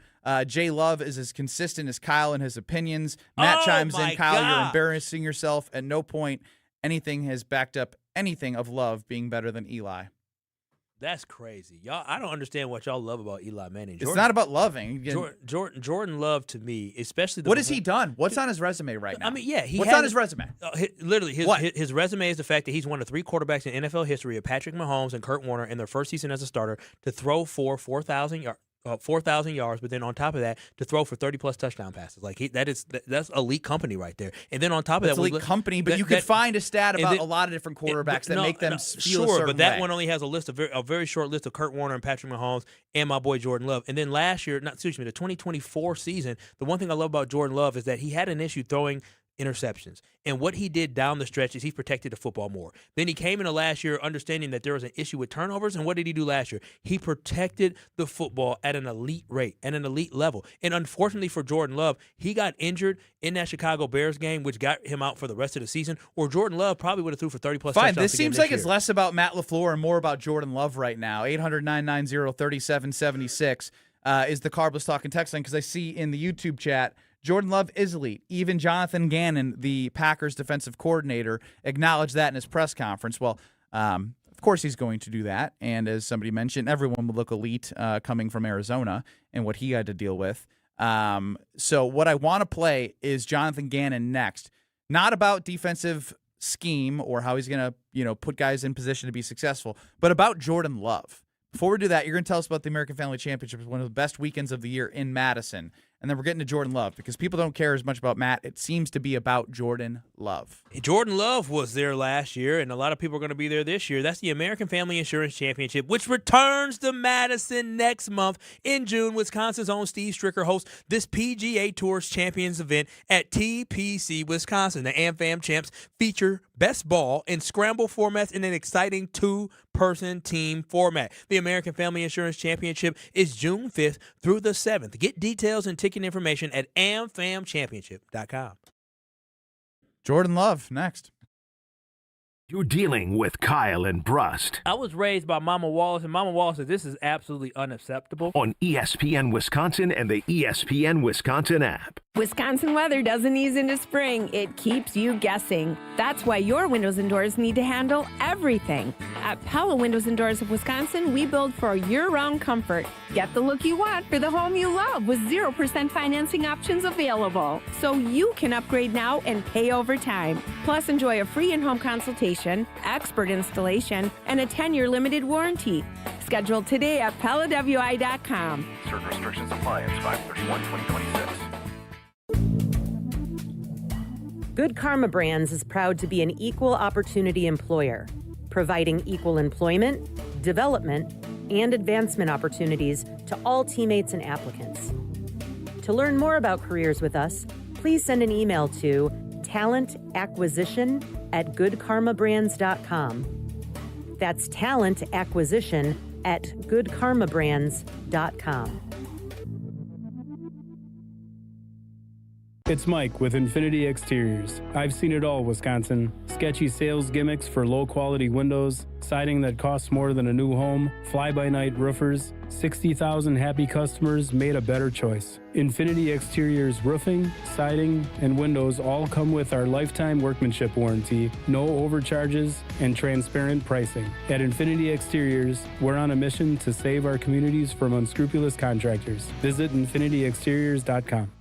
Jay Love is as consistent as Kyle in his opinions. Matt chimes in, Kyle, you're embarrassing yourself. At no point anything has backed up anything of Love being better than Eli. That's crazy. Y'all, I don't understand what y'all love about Eli Manning. It's not about loving. Jordan Love, to me, especially what has he done? What's on his resume right now? I mean, yeah. What's on his resume? Literally, his resume is the fact that he's one of 3 quarterbacks in NFL history of Patrick Mahomes and Kurt Warner in their first season as a starter to throw for 4,000 yards, but then on top of that, to throw for 30-plus touchdown passes. That's elite company right there. And then on top of that, elite company, but you could find a stat about a lot of different quarterbacks that make them feel a certain but that way. one only has a very short list of Kurt Warner and Patrick Mahomes and my boy Jordan Love. And then the 2024 season, the one thing I love about Jordan Love is that he had an issue throwing interceptions. And what he did down the stretch is he protected the football more. Then he came into last year understanding that there was an issue with turnovers. And what did he do last year? He protected the football at an elite rate, at an elite level. And unfortunately for Jordan Love, he got injured in that Chicago Bears game, which got him out for the rest of the season, or Jordan Love probably would have threw for 30-plus touchdowns. Fine, this seems like it's less about Matt LaFleur and more about Jordan Love right now. 800-990-3776 is the Carbless Talking text line, because I see in the YouTube chat, Jordan Love is elite. Even Jonathan Gannon, the Packers defensive coordinator, acknowledged that in his press conference. Well, of course he's going to do that. And as somebody mentioned, everyone would look elite coming from Arizona and what he had to deal with. So what I want to play is Jonathan Gannon next. Not about defensive scheme or how he's going to, put guys in position to be successful, but about Jordan Love. Before we do that, you're going to tell us about the American Family Championship, one of the best weekends of the year in Madison. And then we're getting to Jordan Love, because people don't care as much about Matt. It seems to be about Jordan Love. Jordan Love was there last year, and a lot of people are going to be there this year. That's the American Family Insurance Championship, which returns to Madison next month in June. Wisconsin's own Steve Stricker hosts this PGA Tour's Champions event at TPC Wisconsin. The AmFam Champs feature best ball in scramble formats in an exciting two-person team format. The American Family Insurance Championship is June 5th through the 7th. Get details and ticket information at amfamchampionship.com. Jordan Love, next. You're dealing with Kyle and Brust I was raised by Mama Wallace, and Mama Wallace said this is absolutely unacceptable. on ESPN Wisconsin and the ESPN Wisconsin app. Wisconsin weather doesn't ease into spring. It keeps you guessing. That's why your windows and doors need to handle everything. At Pella Windows and Doors of Wisconsin, we build for year-round comfort. Get the look you want for the home you love with 0% financing options available. So you can upgrade now and pay over time. Plus, enjoy a free in-home consultation, expert installation, and a 10-year limited warranty. Schedule today at PellaWI.com. Certain restrictions apply. It's 5/31/2026. Good Karma Brands is proud to be an equal opportunity employer, providing equal employment, development, and advancement opportunities to all teammates and applicants. To learn more about careers with us, please send an email to talentacquisition@goodkarmabrands.com. That's talentacquisition@goodkarmabrands.com. It's Mike with Infinity Exteriors. I've seen it all, Wisconsin. Sketchy sales gimmicks for low-quality windows, siding that costs more than a new home, fly-by-night roofers. 60,000 happy customers made a better choice. Infinity Exteriors roofing, siding, and windows all come with our lifetime workmanship warranty, no overcharges, and transparent pricing. At Infinity Exteriors, we're on a mission to save our communities from unscrupulous contractors. Visit infinityexteriors.com.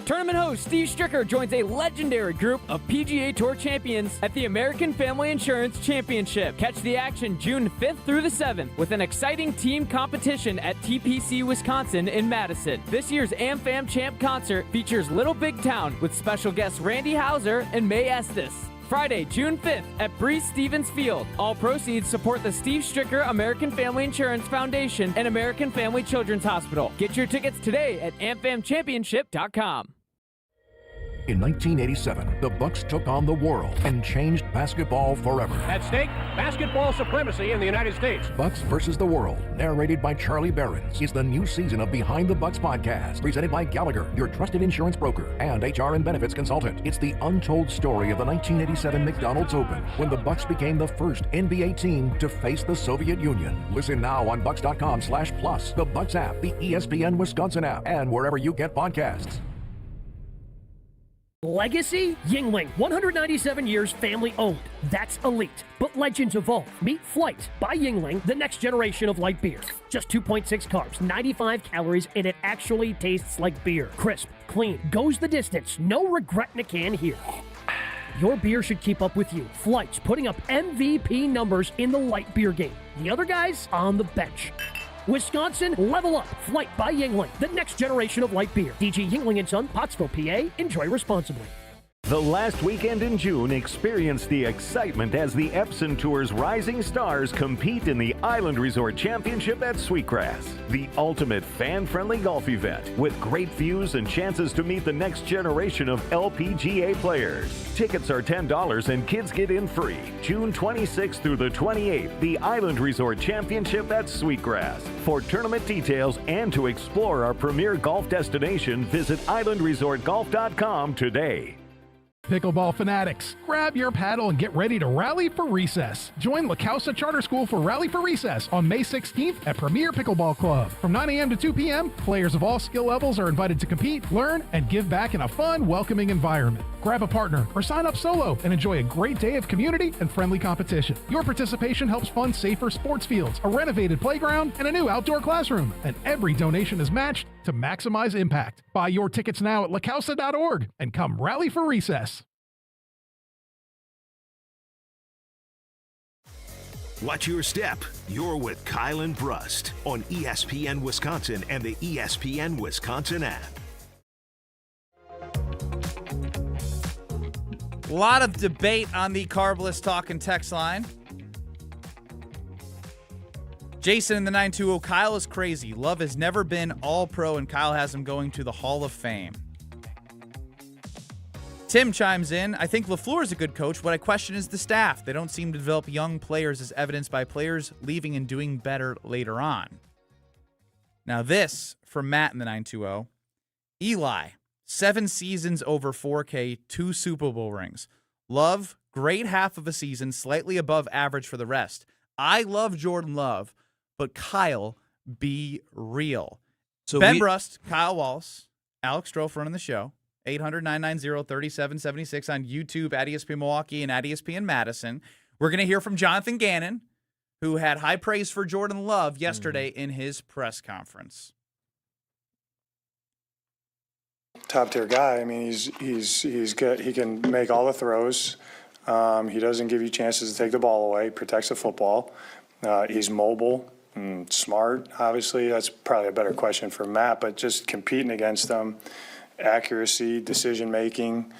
Tournament host Steve Stricker joins a legendary group of PGA Tour champions at the American Family Insurance Championship. Catch the action June 5th through the 7th with an exciting team competition at TPC Wisconsin in Madison. This year's AmFam Champ concert features Little Big Town with special guests Randy Hauser and May Estes. Friday, June 5th at Breeze Stevens Field. All proceeds support the Steve Stricker American Family Insurance Foundation and American Family Children's Hospital. Get your tickets today at amfamchampionship.com. In 1987, the Bucks took on the world and changed basketball forever. At stake, basketball supremacy in the United States. Bucks versus the World, narrated by Charlie Behrens, is the new season of Behind the Bucks podcast, presented by Gallagher, your trusted insurance broker and HR and benefits consultant. It's the untold story of the 1987 McDonald's Open, when the Bucks became the first NBA team to face the Soviet Union. Listen now on bucks.com/plus, the Bucks app, the ESPN Wisconsin app, and wherever you get podcasts. Legacy? Yuengling, 197 years family owned. That's elite. But legends evolve. Meet Flight by Yuengling, the next generation of light beer. Just 2.6 carbs, 95 calories, and it actually tastes like beer. Crisp, clean, goes the distance. No regret in a can here. Your beer should keep up with you. Flight's putting up MVP numbers in the light beer game. The other guys on the bench. Wisconsin, level up. Flight by Yuengling, the next generation of light beer. DG Yuengling & Son, Pottsville, PA. Enjoy responsibly. The last weekend in June, experience the excitement as the Epson Tour's rising stars compete in the Island Resort Championship at Sweetgrass, the ultimate fan-friendly golf event with great views and chances to meet the next generation of LPGA players. Tickets are $10 and kids get in free. June 26th through the 28th, the Island Resort Championship at Sweetgrass. For tournament details and to explore our premier golf destination, visit islandresortgolf.com today. Pickleball fanatics, grab your paddle and get ready to rally for recess. Join La Causa Charter School for Rally for Recess on May 16th at Premier Pickleball Club. From 9 a.m. to 2 p.m., players of all skill levels are invited to compete, learn, and give back in a fun, welcoming environment. Grab a partner or sign up solo and enjoy a great day of community and friendly competition. Your participation helps fund safer sports fields, a renovated playground, and a new outdoor classroom. And every donation is matched to maximize impact. Buy your tickets now at lacausa.org and come rally for recess. Watch your step. You're with Kyle and Brust on ESPN Wisconsin and the ESPN Wisconsin app. A lot of debate on the Carbless Talk and text line. Jason in the 920, Kyle is crazy. Love has never been all pro, and Kyle has him going to the Hall of Fame. Tim chimes in, I think LaFleur is a good coach. What I question is the staff. They don't seem to develop young players as evidenced by players leaving and doing better later on. Now this from Matt in the 920. Eli, 7 seasons over 4K, 2 Super Bowl rings. Love, great half of a season, slightly above average for the rest. I love Jordan Love, but Kyle, be real. So Ben Brust, Kyle Wallace, Alex Strofe running the show. 800-990-3776 on YouTube at ESPN Milwaukee and at ESPN Madison. We're going to hear from Jonathan Gannon, who had high praise for Jordan Love yesterday in his press conference. Top tier guy. I mean, he's good. He can make all the throws. He doesn't give you chances to take the ball away. Protects the football. He's mobile and smart. Obviously, that's probably a better question for Matt. But just competing against them, accuracy, decision making.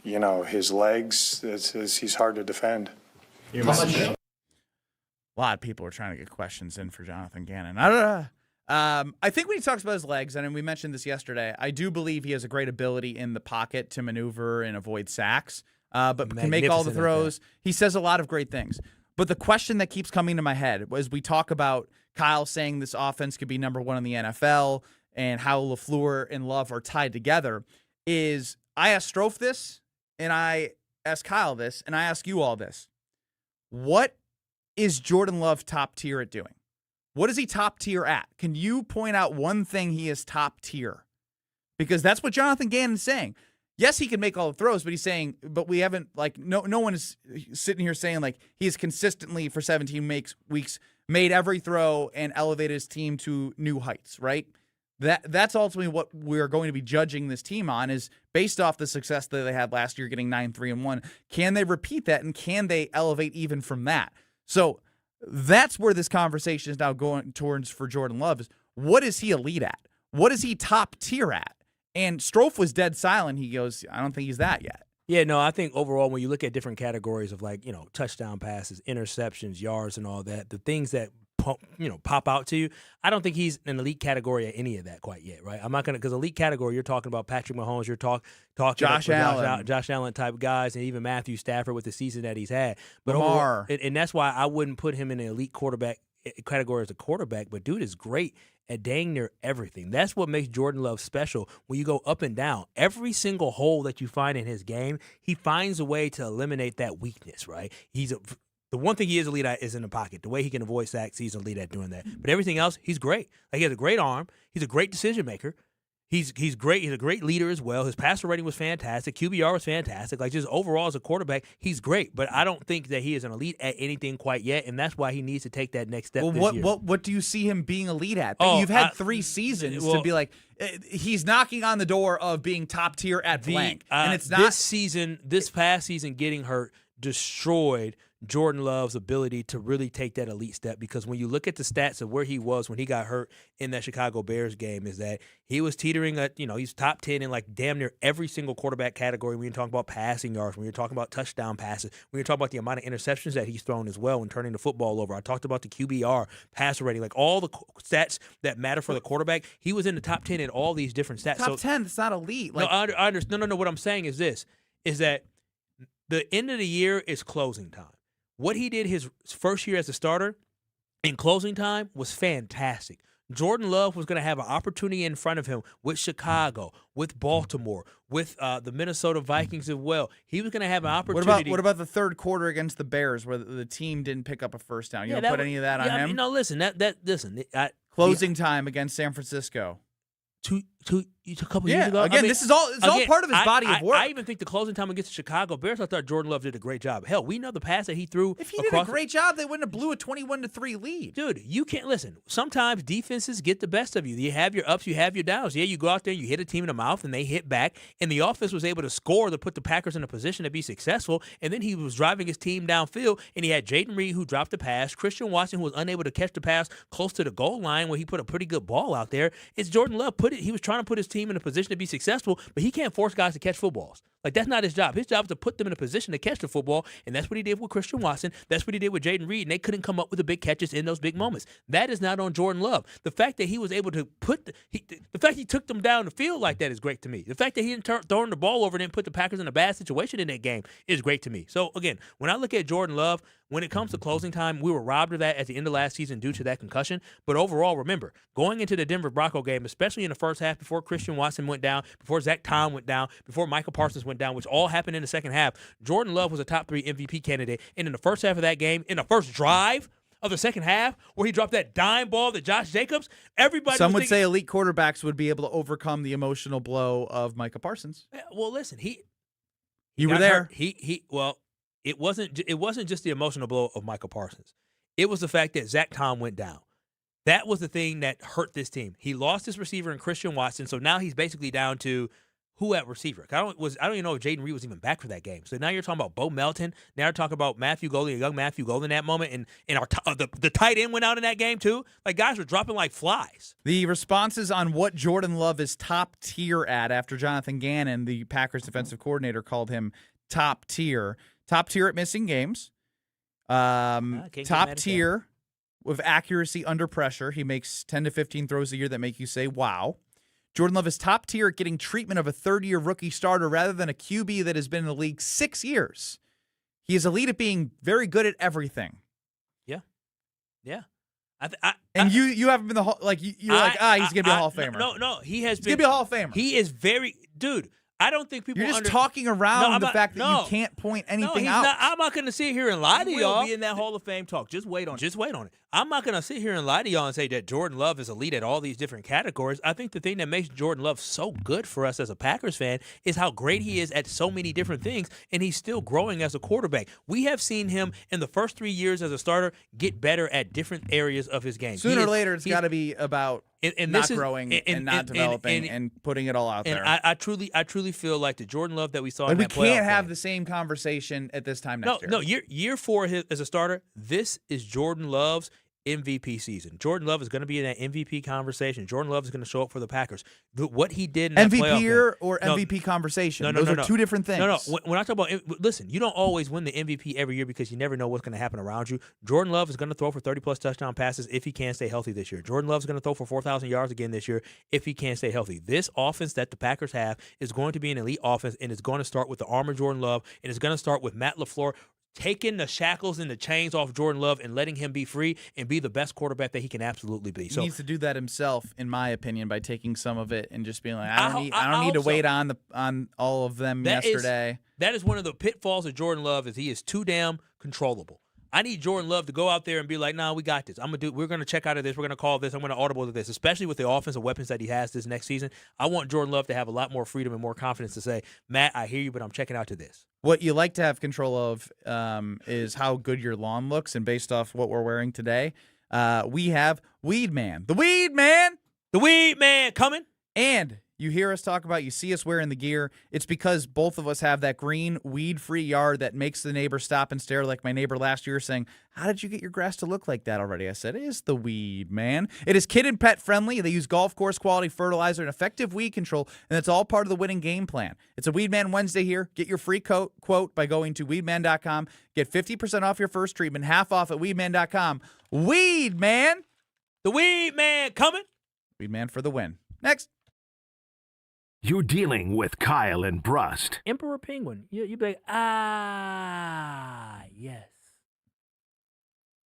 His legs. He's hard to defend. A lot of people are trying to get questions in for Jonathan Gannon. I think when he talks about his legs, and we mentioned this yesterday, I do believe he has a great ability in the pocket to maneuver and avoid sacks, but can make all the throws. He says a lot of great things. But the question that keeps coming to my head as we talk about Kyle saying this offense could be number 1 in the NFL and how LaFleur and Love are tied together is I asked Strofe this, and I asked Kyle this, and I ask you all this. What is Jordan Love top tier at doing? What is he top tier at? Can you point out one thing he is top tier? Because that's what Jonathan Gannon is saying. Yes, he can make all the throws, but he's saying, but we haven't, no one is sitting here saying, he's consistently for 17 weeks made every throw and elevated his team to new heights, right? That's ultimately what we're going to be judging this team on is based off the success that they had last year, getting 9-3-1. Can they repeat that, and can they elevate even from that? So that's where this conversation is now going towards for Jordan Love is what is he elite at? What is he top tier at? And Strofe was dead silent. He goes, I don't think he's that yet. Yeah, no, I think overall when you look at different categories of touchdown passes, interceptions, yards, and all that, the things that pop out to you, I don't think he's an elite category at any of that quite yet, right? I'm not going to, because elite category, you're talking about Patrick Mahomes, you're talking Josh Allen. Josh Allen type guys, and even Matthew Stafford with the season that he's had. But Lamar. And that's why I wouldn't put him in an elite quarterback category as a quarterback, but dude is great at dang near everything. That's what makes Jordan Love special when you go up and down. Every single hole that you find in his game, he finds a way to eliminate that weakness, right? The one thing he is elite at is in the pocket. The way he can avoid sacks, he's elite at doing that. But everything else, he's great. He has a great arm. He's a great decision maker. He's great. He's a great leader as well. His passer rating was fantastic. QBR was fantastic. Just overall as a quarterback, he's great. But I don't think that he is an elite at anything quite yet, and that's why he needs to take that next step. Well, what do you see him being elite at? You've had 3 seasons to be he's knocking on the door of being top tier at blank, and it's not this past season getting hurt destroyed Jordan Love's ability to really take that elite step, because when you look at the stats of where he was when he got hurt in that Chicago Bears game, is that he was teetering at, he's top 10 in damn near every single quarterback category. When you're talking about passing yards, when you're talking about touchdown passes, when you're talking about the amount of interceptions that he's thrown as well and turning the football over. I talked about the QBR, passer rating, all the stats that matter for the quarterback. He was in the top 10 in all these different stats. Top 10, it's not elite. No, I understand. No. What I'm saying is this, is that the end of the year is closing time. What he did his first year as a starter in closing time was fantastic. Jordan Love was going to have an opportunity in front of him with Chicago, with Baltimore, with the Minnesota Vikings as well. He was going to have an opportunity. What about the third quarter against the Bears where the team didn't pick up a first down? You don't put any of that on him? No, listen. Closing time against San Francisco. A couple years ago. Again, this is all part of his body of work. I even think the closing time against the Chicago Bears, I thought Jordan Love did a great job. Hell, we know the pass that he threw. If he did a great job, they wouldn't have blew a 21-3 lead. Dude, you can't listen. Sometimes defenses get the best of you. You have your ups, you have your downs. Yeah, you go out there, you hit a team in the mouth, and they hit back. And the offense was able to score to put the Packers in a position to be successful. And then he was driving his team downfield, and he had Jaden Reed who dropped the pass, Christian Watson who was unable to catch the pass close to the goal line where he put a pretty good ball out there. It's Jordan Love he was trying trying to put his team in a position to be successful, but he can't force guys to catch footballs. Like, that's not his job. His job is to put them in a position to catch the football, and that's what he did with Christian Watson. That's what he did with Jaden Reed, and they couldn't come up with the big catches in those big moments. That is not on Jordan Love. The fact that he was able to the fact he took them down the field like that is great to me. The fact that he didn't throw the ball over and didn't put the Packers in a bad situation in that game is great to me. So, again, when I look at Jordan Love, when it comes to closing time, we were robbed of that at the end of last season due to that concussion. But overall, remember, going into the Denver Bronco game, especially in the first half before Christian Watson went down, before Zach Tom went down, before Michael Parsons went down, which all happened in the second half, Jordan Love was a top 3 MVP candidate. And in the first half of that game, in the first drive of the second half, where he dropped that dime ball to Josh Jacobs, everybody Some would say elite quarterbacks would be able to overcome the emotional blow of Micah Parsons. Well, listen, you were there. It wasn't just the emotional blow of Michael Parsons. It was the fact that Zach Tom went down. That was the thing that hurt this team. He lost his receiver in Christian Watson, so now he's basically down to who at receiver. I don't even know if Jaden Reed was even back for that game. So now you're talking about Bo Melton. Now you're talking about Matthew Golden, young Matthew Golden in that moment, and the tight end went out in that game too. Like, guys were dropping like flies. The responses on what Jordan Love is top tier at after Jonathan Gannon, the Packers defensive coordinator, called him top tier. Top tier at missing games. Top tier with accuracy under pressure. He makes 10 to 15 throws a year that make you say, wow. Jordan Love is top tier at getting treatment of a third-year rookie starter rather than a QB that has been in the league 6 years. He is elite at being very good at everything. Yeah. Yeah. You haven't been the Hall, like you're he's gonna be a Hall of Famer. No, he has he's been. Gonna be a Hall of Famer. He is very dude. I don't think people. You're just talking around the fact that you can't point anything out. I'm not going to sit here and lie to y'all. He'll be in that Hall of Fame talk. Just wait on it. Just wait on it. I'm not going to sit here and lie to y'all and say that Jordan Love is elite at all these different categories. I think the thing that makes Jordan Love so good for us as a Packers fan is how great he is at so many different things, and he's still growing as a quarterback. We have seen him in the first 3 years as a starter get better at different areas of his game. Sooner or later, it's got to be about not growing and not developing and putting it all out there. And I truly feel like the Jordan Love that we saw in we that playoff can't have game, the same conversation at this time next year. No, year 4 as a starter, this is Jordan Love's MVP season. Jordan Love is going to be in that MVP conversation. Jordan Love is going to show up for the Packers. What he did in that playoff game, or MVP conversation? Those are two different things. No. When I talk about, listen, you don't always win the MVP every year because you never know what's going to happen around you. Jordan Love is going to throw for 30-plus touchdown passes if he can stay healthy this year. Jordan Love is going to throw for 4,000 yards again this year if he can stay healthy. This offense that the Packers have is going to be an elite offense, and it's going to start with the arm of Jordan Love, and it's going to start with Matt LaFleur taking the shackles and the chains off Jordan Love and letting him be free and be the best quarterback that he can absolutely be. He needs to do that himself, in my opinion, by taking some of it and just being like, I don't need to wait on all of them yesterday. That is one of the pitfalls of Jordan Love, is he is too damn controllable. I need Jordan Love to go out there and be like, nah, we got this. We're gonna check out of this. We're gonna call this. I'm gonna audible to this, especially with the offensive weapons that he has this next season. I want Jordan Love to have a lot more freedom and more confidence to say, Matt, I hear you, but I'm checking out to this. What you like to have control of is how good your lawn looks, and based off what we're wearing today, we have Weed Man. The Weed Man coming. And you hear us talk about, you see us wearing the gear, it's because both of us have that green, weed-free yard that makes the neighbor stop and stare, like my neighbor last year saying, how did you get your grass to look like that already? I said, it is the Weed Man. It is kid and pet friendly. They use golf course quality fertilizer and effective weed control, and it's all part of the winning game plan. It's a Weed Man Wednesday here. Get your free quote by going to weedman.com. Get 50% off your first treatment, half off at weedman.com. Weed Man. The Weed Man coming. Weed Man for the win. Next. You're dealing with Kyle and Brust. Emperor Penguin. You'd be like, yes.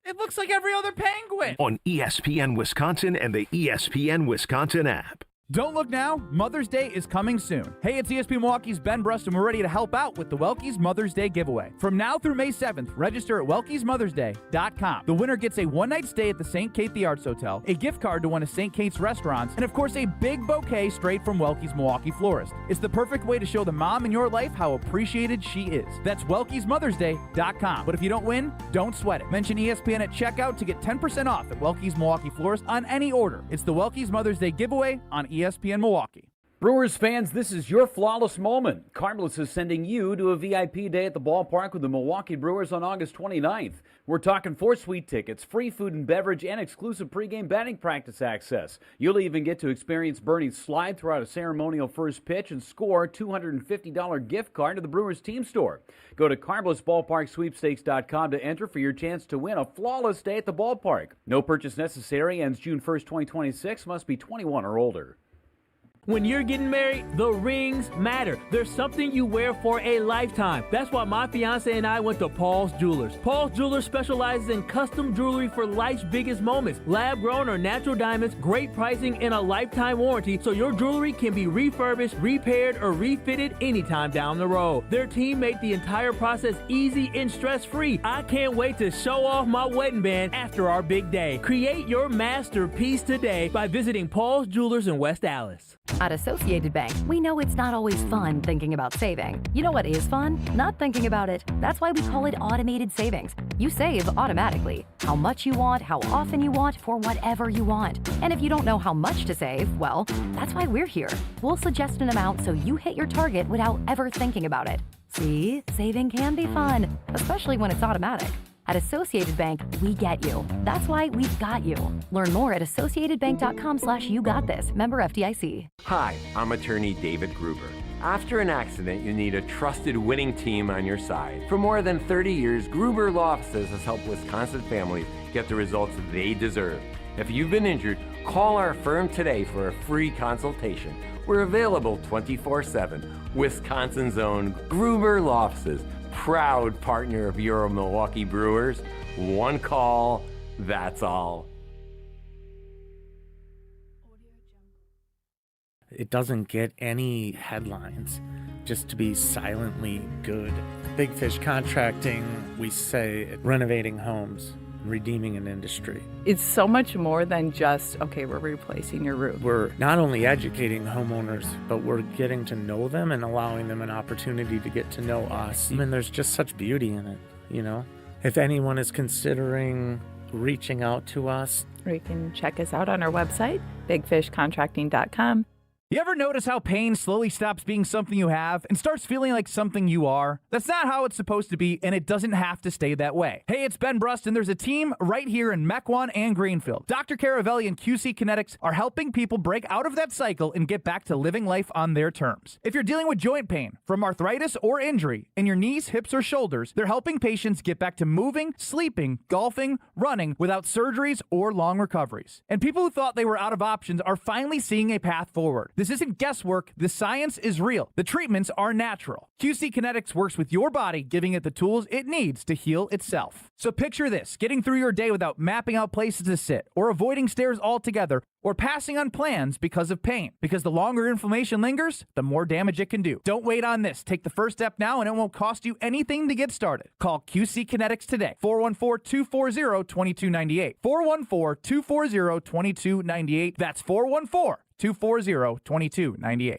It looks like every other penguin. On ESPN Wisconsin and the ESPN Wisconsin app. Don't look now. Mother's Day is coming soon. Hey, it's ESPN Milwaukee's Ben Brust, and we're ready to help out with the Welky's Mother's Day giveaway. From now through May 7th, register at welkysmothersday.com. The winner gets a one-night stay at the St. Kate the Arts Hotel, a gift card to one of St. Kate's restaurants, and of course, a big bouquet straight from Welky's Milwaukee florist. It's the perfect way to show the mom in your life how appreciated she is. That's welkysmothersday.com. But if you don't win, don't sweat it. Mention ESPN at checkout to get 10% off at Welky's Milwaukee florist on any order. It's the Welky's Mother's Day giveaway on ESPN Milwaukee. Brewers fans, this is your flawless moment. Carmeless is sending you to a VIP day at the ballpark with the Milwaukee Brewers on August 29th. We're talking 4 sweet tickets, free food and beverage, and exclusive pregame batting practice access. You'll even get to experience Bernie slide throughout a ceremonial first pitch and score a $250 gift card to the Brewers team store. Go to CarmelessBallparkSweepstakes.com to enter for your chance to win a flawless day at the ballpark. No purchase necessary. Ends June 1st, 2026. Must be 21 or older. When you're getting married, the rings matter. There's something you wear for a lifetime. That's why my fiance and I went to Paul's Jewelers. Paul's Jewelers specializes in custom jewelry for life's biggest moments. Lab-grown or natural diamonds, great pricing, and a lifetime warranty, so your jewelry can be refurbished, repaired, or refitted anytime down the road. Their team made the entire process easy and stress-free. I can't wait to show off my wedding band after our big day. Create your masterpiece today by visiting Paul's Jewelers in West Allis. At Associated Bank, we know it's not always fun thinking about saving. You know what is fun? Not thinking about it. That's why we call it automated savings. You save automatically. How much you want, how often you want, for whatever you want. And if you don't know how much to save, well, that's why we're here. We'll suggest an amount so you hit your target without ever thinking about it. See, saving can be fun, especially when it's automatic. At Associated Bank, we get you. That's why we've got you. Learn more at associatedbank.com/YouGotThis. Member FDIC. Hi, I'm attorney David Gruber. After an accident, you need a trusted winning team on your side. For more than 30 years, Gruber Law Offices has helped Wisconsin families get the results they deserve. If you've been injured, call our firm today for a free consultation. We're available 24/7. Wisconsin's own Gruber Law Offices. Proud partner of your Milwaukee Brewers. One call, that's all. It doesn't get any headlines just to be silently good. Big Fish Contracting, we say renovating homes, redeeming an industry. It's so much more than just, okay, we're replacing your roof. We're not only educating homeowners, but we're getting to know them and allowing them an opportunity to get to know us. I mean, there's just such beauty in it, you know? If anyone is considering reaching out to us, or you can check us out on our website, bigfishcontracting.com. You ever notice how pain slowly stops being something you have and starts feeling like something you are? That's not how it's supposed to be, and it doesn't have to stay that way. Hey, it's Ben Brust, and there's a team right here in Mequon and Greenfield. Dr. Caravelli and QC Kinetics are helping people break out of that cycle and get back to living life on their terms. If you're dealing with joint pain from arthritis or injury in your knees, hips, or shoulders, they're helping patients get back to moving, sleeping, golfing, running without surgeries or long recoveries. And people who thought they were out of options are finally seeing a path forward. This isn't guesswork. The science is real. The treatments are natural. QC Kinetics works with your body, giving it the tools it needs to heal itself. So picture this, getting through your day without mapping out places to sit, or avoiding stairs altogether, or passing on plans because of pain. Because the longer inflammation lingers, the more damage it can do. Don't wait on this. Take the first step now, and it won't cost you anything to get started. Call QC Kinetics today. 414-240-2298. 414-240-2298. That's 414-240-2298.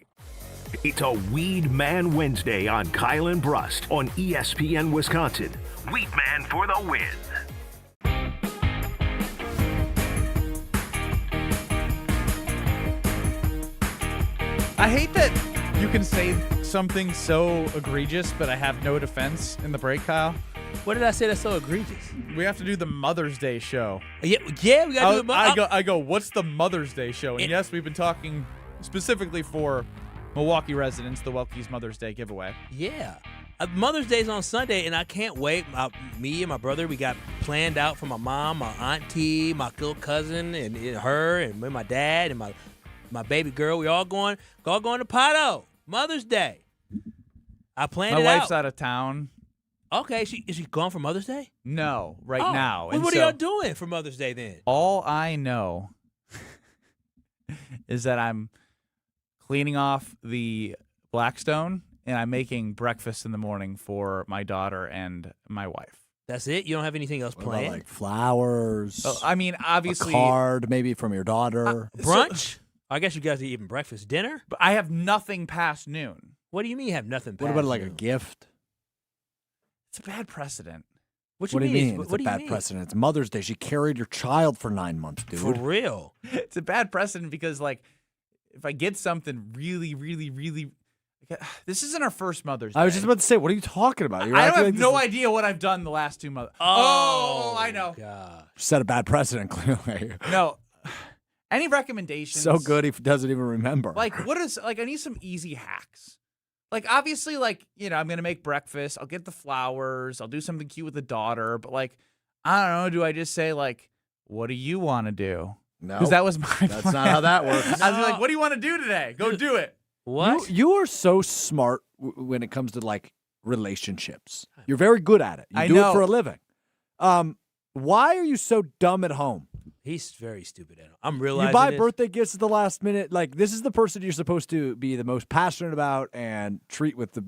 It's a Weed Man Wednesday on Kyle and Brust on ESPN Wisconsin. Weed Man for the win. I hate that you can say something so egregious, but I have no defense in the break, Kyle. What did I say that's so egregious? We have to do the Mother's Day show. Yeah, we got to do the I go, what's the Mother's Day show? And yes, we've been talking specifically for Milwaukee residents, the Welky's Mother's Day giveaway. Yeah. Mother's Day's on Sunday, and I can't wait. Me and my brother, we got planned out for my mom, my auntie, my little cousin, and her, and my dad, and my baby girl. We all going to Pato. Mother's Day. I planned it out. My wife's out of town. Okay, is she gone for Mother's Day? No, now. Well, what are y'all doing for Mother's Day then? All I know is that I'm cleaning off the Blackstone, and I'm making breakfast in the morning for my daughter and my wife. That's it? You don't have anything else planned? Like flowers? I mean, obviously. A card maybe from your daughter. Brunch? I guess you guys are eating breakfast. Dinner? But I have nothing past noon. What do you mean you have nothing past What about like noon? a gift? It's a bad precedent. What do you mean? It's a bad precedent. It's Mother's Day. She carried your child for 9 months, dude. For real? It's a bad precedent because, like, if I get something really, really, really, this isn't our first Mother's Day. I was just about to say, what are you talking about? I have no idea what I've done the last 2 months. Oh, I know. God. Set a bad precedent, clearly. No. Any recommendations? So good he doesn't even remember. Like, I need some easy hacks. Like, obviously, like, I'm going to make breakfast. I'll get the flowers. I'll do something cute with the daughter. But, like, I don't know. Do I just say, like, what do you want to do? No. Because that was my That's plan. not how that works. I was like, what do you want to do today? Go do it. What? You are so smart when it comes to, like, relationships. You're very good at it. You do it for a living. Why are you so dumb at home? He's very stupid at it. I'm realizing you buy this. birthday gifts at the last minute. Like, this is the person you're supposed to be the most passionate about and treat with the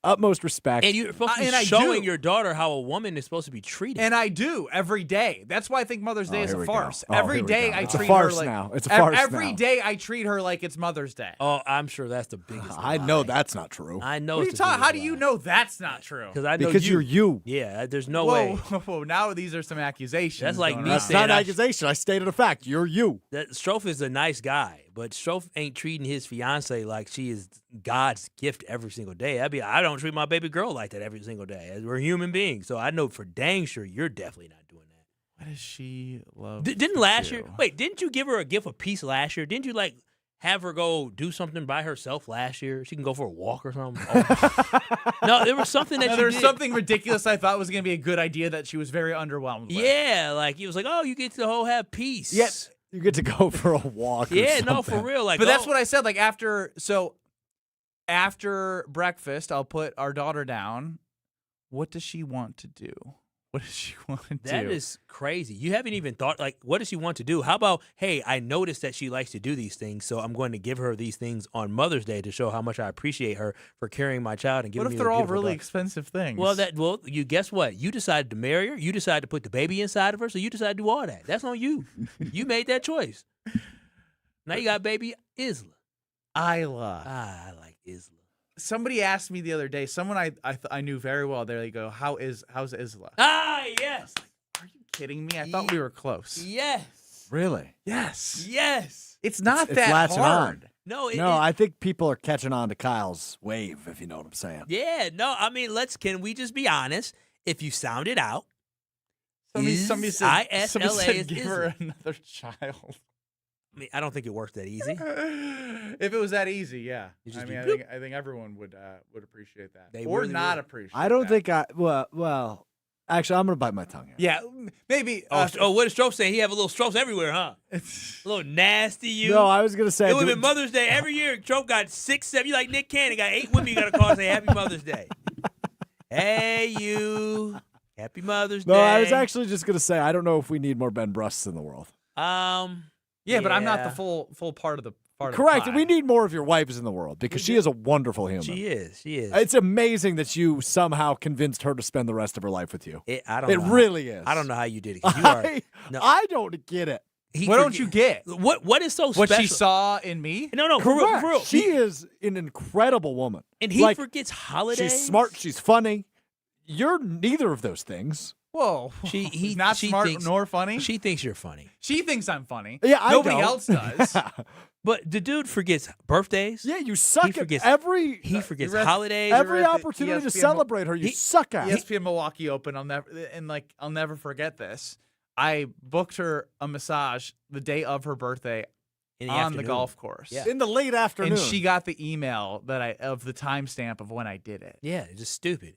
utmost respect. And you're supposed to be and I showing do. your daughter how a woman is supposed to be treated. And I do every day. That's why I think Mother's Day is here a we farce. go. Oh, Every here we day go. I It's a treat farce her like now. It's a farce every now. day I treat her like it's Mother's Day. Oh, I'm sure that's the biggest I lie. know that's not true. I know. What are you it's the talking? How do biggest you lie. know that's not true? Because I know Because you're you. Yeah, there's no whoa, way. whoa, now these are some accusations. That's like going me around. That's not an saying accusation. I stated a fact. You're you. That Strofe is a nice guy, but Strofe ain't treating his fiance like she is God's gift every single day. I don't treat my baby girl like that every single day. We're human beings, so I know for dang sure you're definitely not doing that. What does she love? Didn't to last do? year? Wait, didn't you give her a gift of peace last year? Didn't you like have her go do something by herself last year? She can go for a walk or something. Oh. No, there was something that There you was did. something ridiculous I thought was going to be a good idea that she was very underwhelmed with. Yeah, like he was like, oh, you get to have peace. Yet you get to go for a walk. or Yeah, no, something. for real. Like, But that's oh. what I said. Like after breakfast, I'll put our daughter down. What does she want to do? What does she want to do? That is crazy. You haven't even thought, like, what does she want to do? How about, hey, I noticed that she likes to do these things, so I'm going to give her these things on Mother's Day to show how much I appreciate her for carrying my child and giving What me if a they're all beautiful really daughter. expensive things? Well, you guess what? You decided to marry her. You decided to put the baby inside of her, so you decided to do all that. That's on you. You made that choice. Now you got baby Isla. Isla. I like Isla. Somebody asked me the other day. Someone I knew very well. There they go. How's Isla? Ah, yes. Are you kidding me? I thought we were close. Yes. Really? Yes. Yes. It's not It's that latching hard. No, I think people are catching on to Kyle's wave, if you know what I'm saying. Yeah, no, I mean, can we just be honest? If you sound it out, Somebody said, ISLA is give her another child. I mean, I don't think it works that easy. If it was that easy, yeah. You just I mean, do I think everyone would appreciate that, They or really not would. appreciate. I don't that. think well, actually, I'm going to bite my tongue here. Yeah, maybe. What is Strofe saying? He have a little Strofes everywhere, huh? A little nasty you. No, I was going to say. It would have been Mother's Day every year. Strofe got 6, 7. You like Nick Cannon, got 8 women you got to call and say Happy Mother's Day. Hey, you. Happy Mother's Day. No, I was actually just going to say, I don't know if we need more Ben Brusts in the world. Yeah, but I'm not the full part of the part. Correct. Of the pie. We need more of your wives in the world because she is a wonderful human. She is. It's amazing that you somehow convinced her to spend the rest of her life with you. It really is. I don't know how you did it. 'Cause you are, no. I don't get it. What don't you get? What is so What special? she saw in me? No, for real, Correct. for real. She is an incredible woman. And he forgets holidays. She's smart. She's funny. You're neither of those things. Whoa, He's not she smart thinks, nor funny. She thinks you're funny. She thinks I'm funny. Yeah, I Nobody don't. else does. But the dude forgets birthdays. Yeah, you suck He at forgets every. He forgets You're at- holidays. Every You're at the opportunity to ESPN celebrate her, you suck at. ESPN Milwaukee Open. I'll never forget this. I booked her a massage the day of her birthday In the on the afternoon. golf course. Yeah. In the late afternoon. And she got the email of the timestamp of when I did it. Yeah, it's just stupid.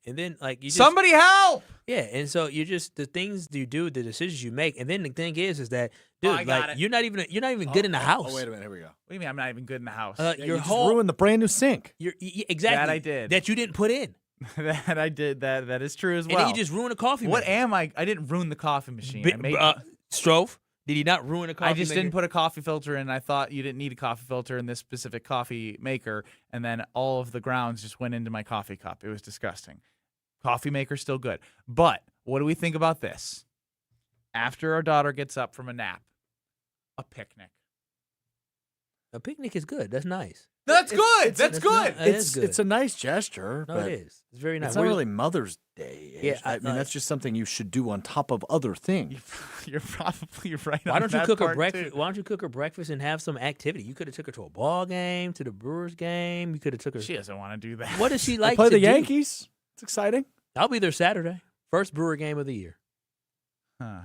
And then like you just, Somebody help! Yeah, and so you just the things you do, the decisions you make, and then the thing is that dude, I got like it. you're not even good in the house. Oh, wait a minute. Here we go. What do you mean I'm not even good in the house? Yeah, Your you just whole ruined the brand new sink. exactly That I did. that you didn't put in, that I did. That is true as well. and then you just ruined a coffee. What maker. am I? I didn't ruin the coffee machine. I made Strofe? Did he not ruin a coffee? I just maker? didn't put a coffee filter in. I thought you didn't need a coffee filter in this specific coffee maker, and then all of the grounds just went into my coffee cup. It was disgusting. Coffee maker's still good. But what do we think about this? After our daughter gets up from a nap, a picnic. A picnic is good. That's nice. That's good. That's good. It's a nice gesture. No, but it is. It's very nice. It's not really Mother's Day. Yeah, I mean, that's just something you should do on top of other things. You're probably right. Why on don't you that cook her part, breakfast? too. Why don't you cook her breakfast and have some activity? You could have took her to a ball game, to the Brewers game. You could have took her. She doesn't want to do that. What does she They like play to the do? Yankees. It's exciting. I'll be there Saturday. First Brewer game of the year. Huh.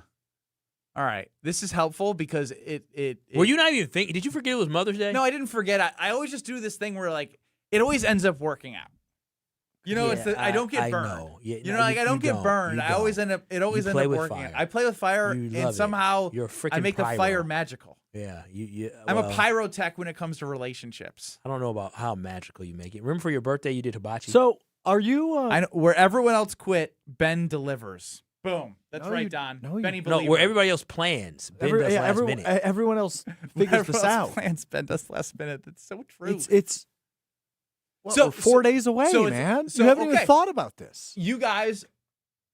All right. This is helpful because it Were you not even thinking? Did you forget it was Mother's Day? No, I didn't forget. I always just do this thing where like it always ends up working out. You know, Yeah, I don't get I burned. know. Yeah, you no, know, like you- I don't you get don't. burned. You I always don't. end up. It always You ends play up with working. fire. I play with fire, You and love it. somehow You're a freaking I make the pyro. fire magical. Yeah, I'm a well, pyrotech when it comes to relationships. I don't know about how magical you make it. Remember for your birthday you did hibachi. So are you? I know, where everyone else quit, Ben delivers. Boom. That's No, right, you- Don. no, you- Benny no, believer. where everybody else plans, Ben does last minute. Everyone else figures Everyone this else out. plans, Ben does last minute. That's so true. It's we're 4 days away, so it's- man. so, you haven't okay. even thought about this. You guys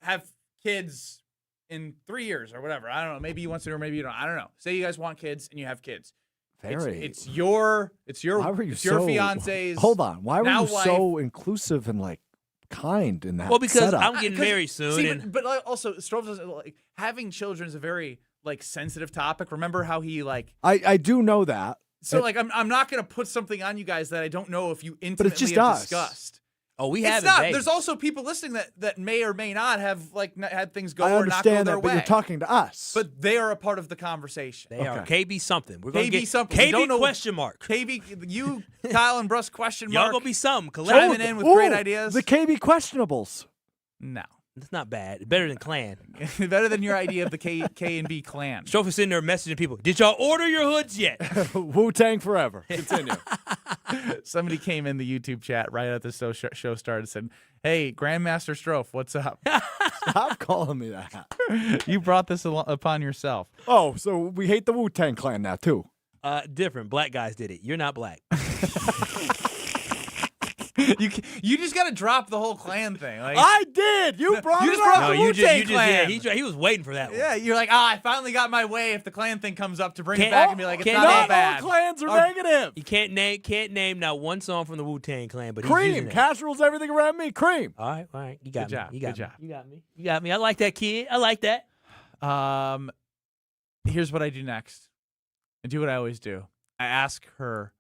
have kids in 3 years or whatever. I don't know. Maybe you want to, or maybe you don't. I don't know. Say you guys want kids and you have kids. Very. It's your Why were you it's your so- fiance's. Hold on. Why were now you wife. so inclusive and like kind in that? Well, because setup? I'm getting married soon. See, and but like, also, Strove doesn't like having children is a very like sensitive topic. Remember how he like. I do know that. So like I'm not gonna put something on you guys that I don't know if you intimately just have us. discussed. Oh, we It's haven't. not. babies. There's also people listening that may or may not have like had things go I or not go understand their that, way. but you're talking to us. But they are a part of the conversation. They are KB something. We're gonna KB get something. We KB don't know- question mark. KB, you, Kyle, and Brust question Y'all mark. gonna be something. Chiming in with great ideas. The KB questionables. No, It's not bad. Better than Clan. better than your idea of the K and B clan. Strofe is sitting there messaging people. Did y'all order your hoods yet? Wu-Tang forever. Continue. Somebody came in the YouTube chat right at the show started and said, "Hey, Grandmaster Strofe, what's up?" Stop calling me that. You brought this upon yourself. Oh, so we hate the Wu-Tang Clan now too. Different. Black guys did it. You're not black. You just got to drop the whole clan thing. Like, I did. You brought you it just brought up. the Wu-Tang clan. He was waiting for that one. Yeah, you're like, I finally got my way. If the clan thing comes up, to bring it back and be like, it's not all Not bad. all clans are negative. You can't name now one song from the Wu-Tang Clan, but he's using Cream. it. Casseroles, everything around me. Cream. All right. You got Good me. job, You got good me. job. You got me. You got me. I like that kid. I like that. Here's what I do next. I do what I always do. I ask her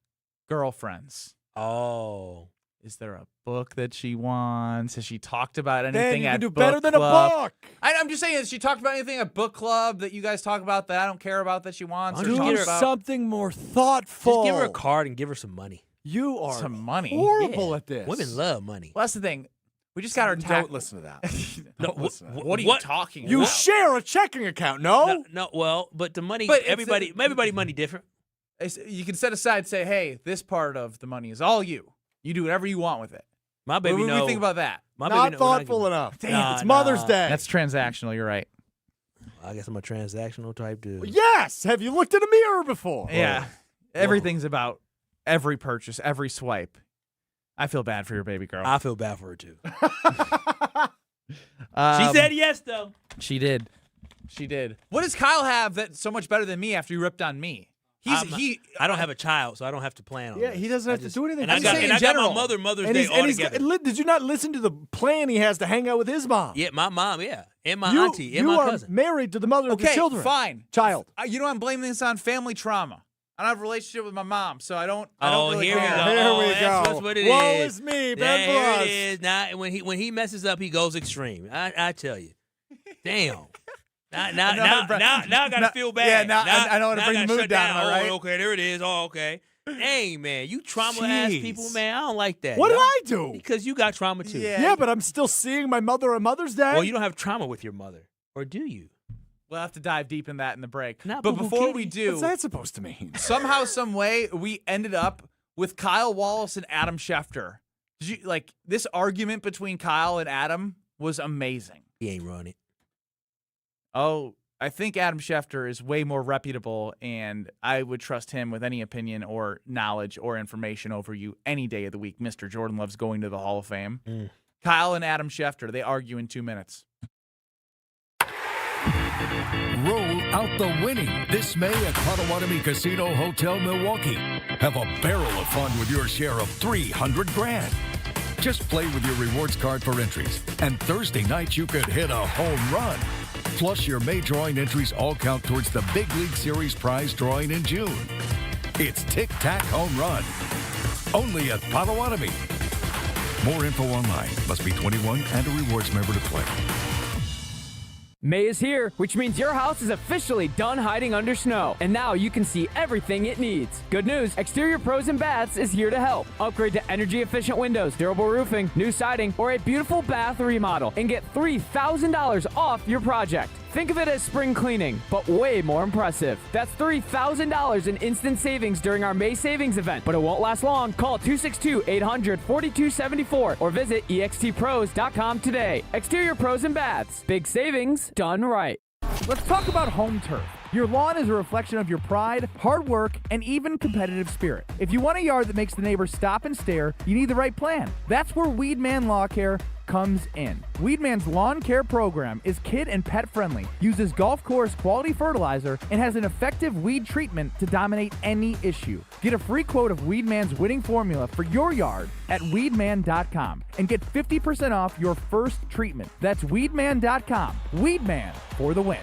girlfriends. Oh. Is there a book that she wants? Has she talked about Dan, anything you at can do book better than a club? book. I'm just saying, has she talked about anything at book club that you guys talk about that I don't care about that she wants? Why Or don't you talk get her about? Something more thoughtful. Just give her a card and give her some money. You are Some money. horrible Yeah. at this. Women love money. Well, that's the thing. We just got her Don't listen to that. No, listen to that. What are you talking You about? share a checking account, no? No, well, but the money, But it's everybody money different. You can set aside, say, hey, this part of the money is all you. You do whatever you want with it. My baby What do know. you think about that? My Not baby thoughtful enough. Damn, Nah, it's Mother's nah. Day. That's transactional. You're right. I guess I'm a transactional type dude. Yes. Have you looked in a mirror before? Yeah. Everything's about every purchase, every swipe. I feel bad for your baby girl. I feel bad for her too. She said yes though. She did. She did. What does Kyle have that's so much better than me after you ripped on me? I don't have a child, so I don't have to plan on Yeah, this. he doesn't have to do anything. And I I'm got, saying and in I got my general. Mother's And Day he's, all and he's together. did you not listen to the plan he has to hang out with his mom? Yeah, my mom, yeah. And my you, auntie, and you my are cousin. married to the mother of the Okay, children. fine. Child. You know, I'm blaming this on family trauma. I don't have a relationship with my mom, so I don't Oh, really here we care. go. Here Oh, we that's go. what it Woe is. is me, Ben There Brust. it is. Now, when he messes up, he goes extreme. I tell you. Damn. Now I gotta feel bad. Yeah, now I know how to now bring I the gotta mood shut down, am I right? Oh, okay, there it is. Oh, okay. Hey, man, you trauma-ass Jeez. people, man. I don't like that. What did yo. I do? Because you got trauma, too. Yeah, but I'm still seeing my mother on Mother's Day. Well, you don't have trauma with your mother. Or do you? We'll have to dive deep in that in the break. Not but boo-boo before kitty. we do, What's that supposed to mean? somehow, some way, we ended up with Kyle Wallace and Adam Schefter. Did you like this argument between Kyle and Adam was amazing. He ain't run it. Oh, I think Adam Schefter is way more reputable, and I would trust him with any opinion or knowledge or information over you any day of the week. Mr. Jordan loves going to the Hall of Fame. Kyle and Adam Schefter, they argue in 2 minutes. Roll out the winning this May at Potawatomi Casino Hotel Milwaukee. Have a barrel of fun with your share of $300,000. Just play with your rewards card for entries, and Thursday night you could hit a home run. Plus, your May drawing entries all count towards the Big League Series prize drawing in June. It's Tic Tac Home Run, only at Potawatomi. More info online. Must be 21 and a rewards member to play. May is here, which means your house is officially done hiding under snow, and now you can see everything it needs. Good news, Exterior Pros and Baths is here to help. Upgrade to energy-efficient windows, durable roofing, new siding, or a beautiful bath remodel, and get $3,000 off your project. Think of it as spring cleaning, but way more impressive. That's $3,000 in instant savings during our May savings event, but it won't last long. Call 262-800-4274 or visit extpros.com today. Exterior Pros and Baths. Big savings done right. Let's talk about home turf. Your lawn is a reflection of your pride, hard work, and even competitive spirit. If you want a yard that makes the neighbors stop and stare, you need the right plan. That's where Weedman Lawn Care comes in. Weedman's lawn care program is kid and pet friendly, uses golf course quality fertilizer, and has an effective weed treatment to dominate any issue. Get a free quote of Weedman's winning formula for your yard at weedman.com and get 50% off your first treatment. That's weedman.com. Weedman for the win.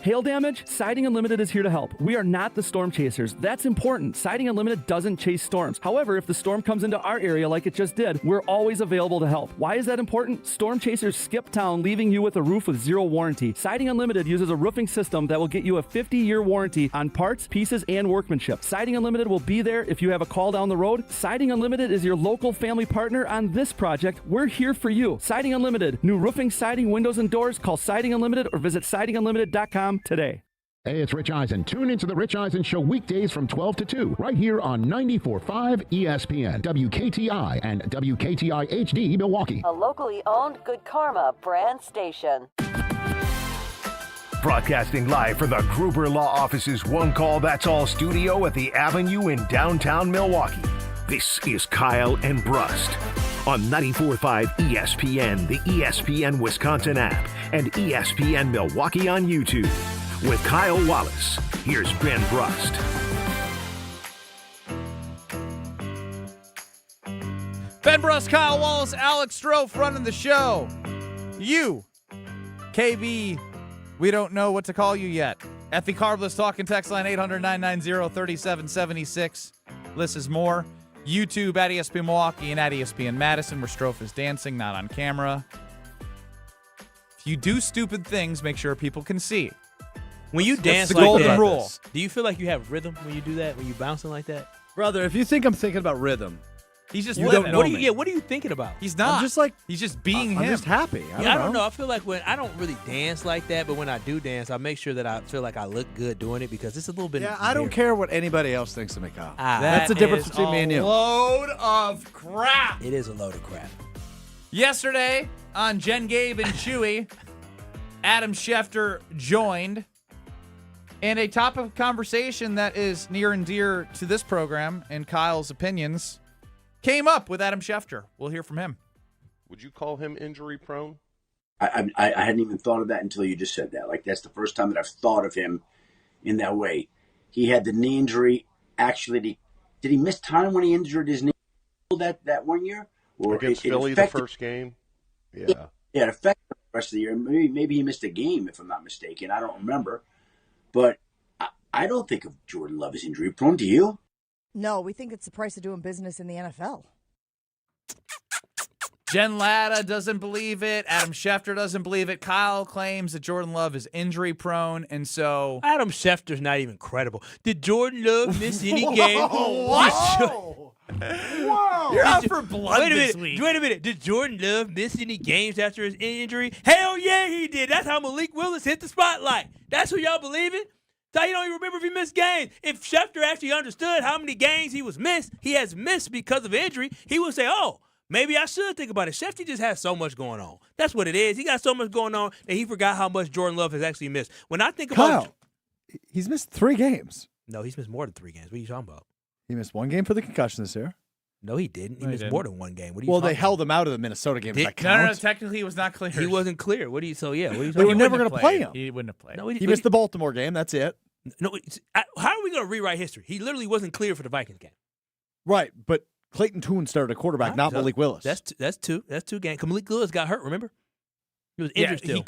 Hail damage? Siding Unlimited is here to help. We are not the storm chasers. That's important. Siding Unlimited doesn't chase storms. However, if the storm comes into our area like it just did, we're always available to help. Why is that important? Storm chasers skip town, leaving you with a roof with zero warranty. Siding Unlimited uses a roofing system that will get you a 50-year warranty on parts, pieces, and workmanship. Siding Unlimited will be there if you have a call down the road. Siding Unlimited is your local family partner on this project. We're here for you. Siding Unlimited. New roofing, siding, windows, and doors. Call Siding Unlimited or visit sidingunlimited.com today. Hey, it's Rich Eisen. Tune into the Rich Eisen Show weekdays from 12 to 2, right here on 94.5 ESPN, WKTI, and WKTI HD Milwaukee. A locally owned Good Karma brand station. Broadcasting live from the Gruber Law Office's One Call That's All studio at the Avenue in downtown Milwaukee. This is Kyle and Brust on 94.5 ESPN, the ESPN Wisconsin app, and ESPN Milwaukee on YouTube. With Kyle Wallace, here's Ben Brust. Ben Brust, Kyle Wallace, Alex Strofe running the show. You, KB, we don't know what to call you yet. At the Carbless Talking text line 800-990-3776. Lists is more. YouTube at ESPN Milwaukee and at ESPN Madison, where Strofe is dancing, not on camera. If you do stupid things, make sure people can see. When you dance the like golden that, rule. do you feel like you have rhythm when you do that? When you bouncing like that? Brother, if you think I'm thinking about rhythm, he's just you living. don't know What are you, me. yeah, what are you thinking about? He's not. I'm just like he's just being him. I'm just happy. I don't know. I feel like when I don't really dance like that, but when I do dance, I make sure that I feel like I look good doing it because it's a little bit. Yeah, I don't care what anybody else thinks of me, Kyle. That's the difference between me and you. Load of crap. It is a load of crap. Yesterday on Jen, Gabe, and Chewy, Adam Schefter joined. And a topic of conversation that is near and dear to this program and Kyle's opinions came up with Adam Schefter. We'll hear from him. Would you call him injury prone? I hadn't even thought of that until you just said that. Like, that's the first time that I've thought of him in that way. He had the knee injury. Actually, did he miss time when he injured his knee that 1 year? Or against Philly, the first game? Yeah. It affected the rest of the year. Maybe he missed a game, if I'm not mistaken. I don't remember. But I don't think of Jordan Love as injury prone. Do you? No, we think it's the price of doing business in the NFL. Jen Latta doesn't believe it. Adam Schefter doesn't believe it. Kyle claims that Jordan Love is injury prone, and so Adam Schefter's not even credible. Did Jordan Love miss any game? Whoa! Whoa! You're out for blood this week. Wait a minute. Did Jordan Love miss any games after his injury? Hell yeah, he did. That's how Malik Willis hit the spotlight. That's who y'all believe in? So you don't even remember if he missed games. If Schefter actually understood how many games he has missed because of injury, he would say, oh, maybe I should think about it. Schefter just has so much going on. That's what it is. He got so much going on that he forgot how much Jordan Love has actually missed. When I think about Kyle, he's missed 3 games. No, he's missed more than 3 games. What are you talking about? He missed 1 game for the concussion this year. No, he didn't. He missed more than one game. What are you Well, they talking held him out of the Minnesota game. Does that count? No, technically he was not clear. He wasn't clear. What are you? So yeah, what are you They talking were about? never going to play him. He wouldn't have played. No, He missed the Baltimore game. That's it. No, how are we going to rewrite history? He literally wasn't clear for the Vikings game. Right, but Clayton Tune started a quarterback, not Malik Willis. That's two games. Malik Willis got hurt. Remember, he was injured still.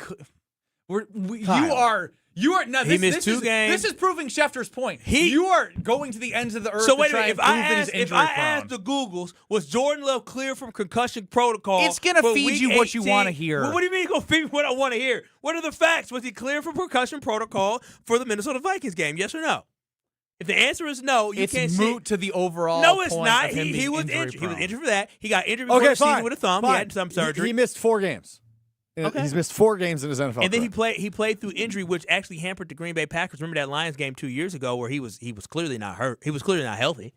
You are now. He missed two games. This is proving Schefter's point. You are going to the ends of the earth. So to wait a try minute. and If I ask the Googles, was Jordan Love clear from concussion protocol? It's gonna for feed week you what you 18? want to hear. Well, what do you mean it's gonna feed me what I want to hear? What are the facts? Was he clear from concussion protocol for the Minnesota Vikings game? Yes or no? If the answer is no, you can't it's say moot to the overall. No, it's point not. Of him He being was injured. He was injured for that. He got injured before the season with a thumb. Fine. He had some surgery. He missed 4 games. Okay. He's missed 4 games in his NFL And then career. he played through injury, which actually hampered the Green Bay Packers. Remember that Lions game 2 years ago where he was clearly not hurt. He was clearly not healthy.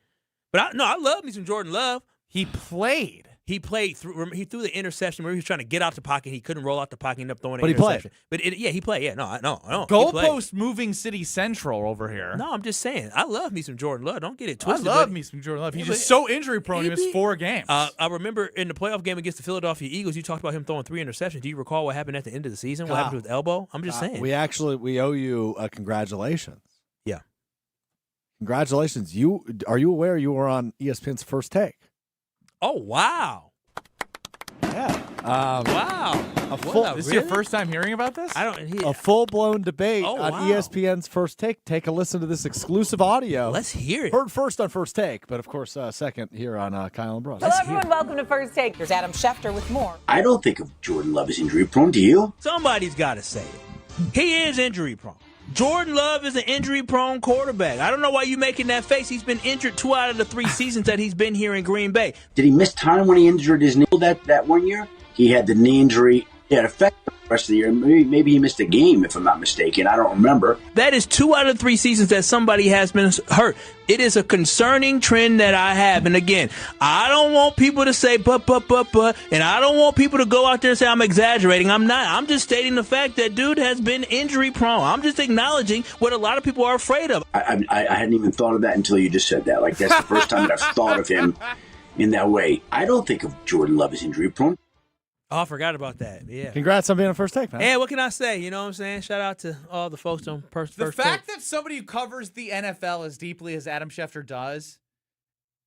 But I love me some Jordan Love. He played. He through. He threw the interception where he was trying to get out the pocket. He couldn't roll out the pocket. He ended up throwing an interception. But he played. Yeah, no. Goalpost moving City Central over here. No, I'm just saying. I love me some Jordan Love. Don't get it twisted. I love me some Jordan Love. He's just so injury prone. He missed 4 games. I remember in the playoff game against the Philadelphia Eagles, you talked about him throwing 3 interceptions. Do you recall what happened at the end of the season? What happened to his elbow? I'm just saying. We owe you a congratulations. Yeah. Congratulations. Are you aware you were on ESPN's First Take? Oh, wow. Yeah. Wow. This is your first time hearing about this? A full-blown debate on wow. ESPN's First Take. Take a listen to this exclusive audio. Let's hear it. Heard first on First Take, but of course second here on Kyle and Brust. Hello, everyone. Welcome to First Take. Here's Adam Schefter with more. I don't think of Jordan Love as injury prone. Do you? Somebody's got to say it. He is injury prone. Jordan Love is an injury-prone quarterback. I don't know why you're making that face. He's been injured 2 out of the 3 seasons that he's been here in Green Bay. Did he miss time when he injured his knee that one year? He had the knee injury. It affected the rest of the year. Maybe he missed a game, if I'm not mistaken. I don't remember. That is 2 out of 3 seasons that somebody has been hurt. It is a concerning trend that I have. And again, I don't want people to say, but, and I don't want people to go out there and say I'm exaggerating. I'm not. I'm just stating the fact that dude has been injury prone. I'm just acknowledging what a lot of people are afraid of. I hadn't even thought of that until you just said that. Like, that's the first time that I've thought of him in that way. I don't think of Jordan Love as injury prone. Oh, I forgot about that. Yeah. Congrats on being on First Take, man. Yeah, what can I say? You know what I'm saying? Shout out to all the folks on First Take. The fact that somebody who covers the NFL as deeply as Adam Schefter does,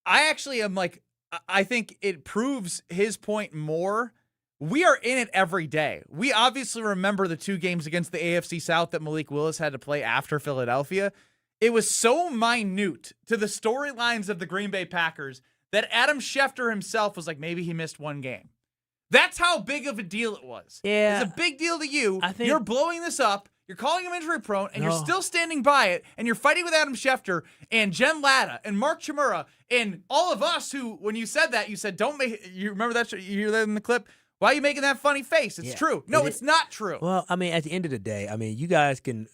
I actually am like, I think it proves his point more. We are in it every day. We obviously remember the 2 games against the AFC South that Malik Willis had to play after Philadelphia. It was so minute to the storylines of the Green Bay Packers that Adam Schefter himself was like, maybe he missed 1 game. That's how big of a deal it was. Yeah. It's a big deal to you. You're blowing this up. You're calling him injury prone, and you're still standing by it, and you're fighting with Adam Schefter and Jen Latta and Mark Chmura and all of us who, when you said that, you said, don't make, you remember that, you hear that in the clip? Why are you making that funny face? It's true. No, it's not true. Well, I mean, at the end of the day, I mean, you guys can,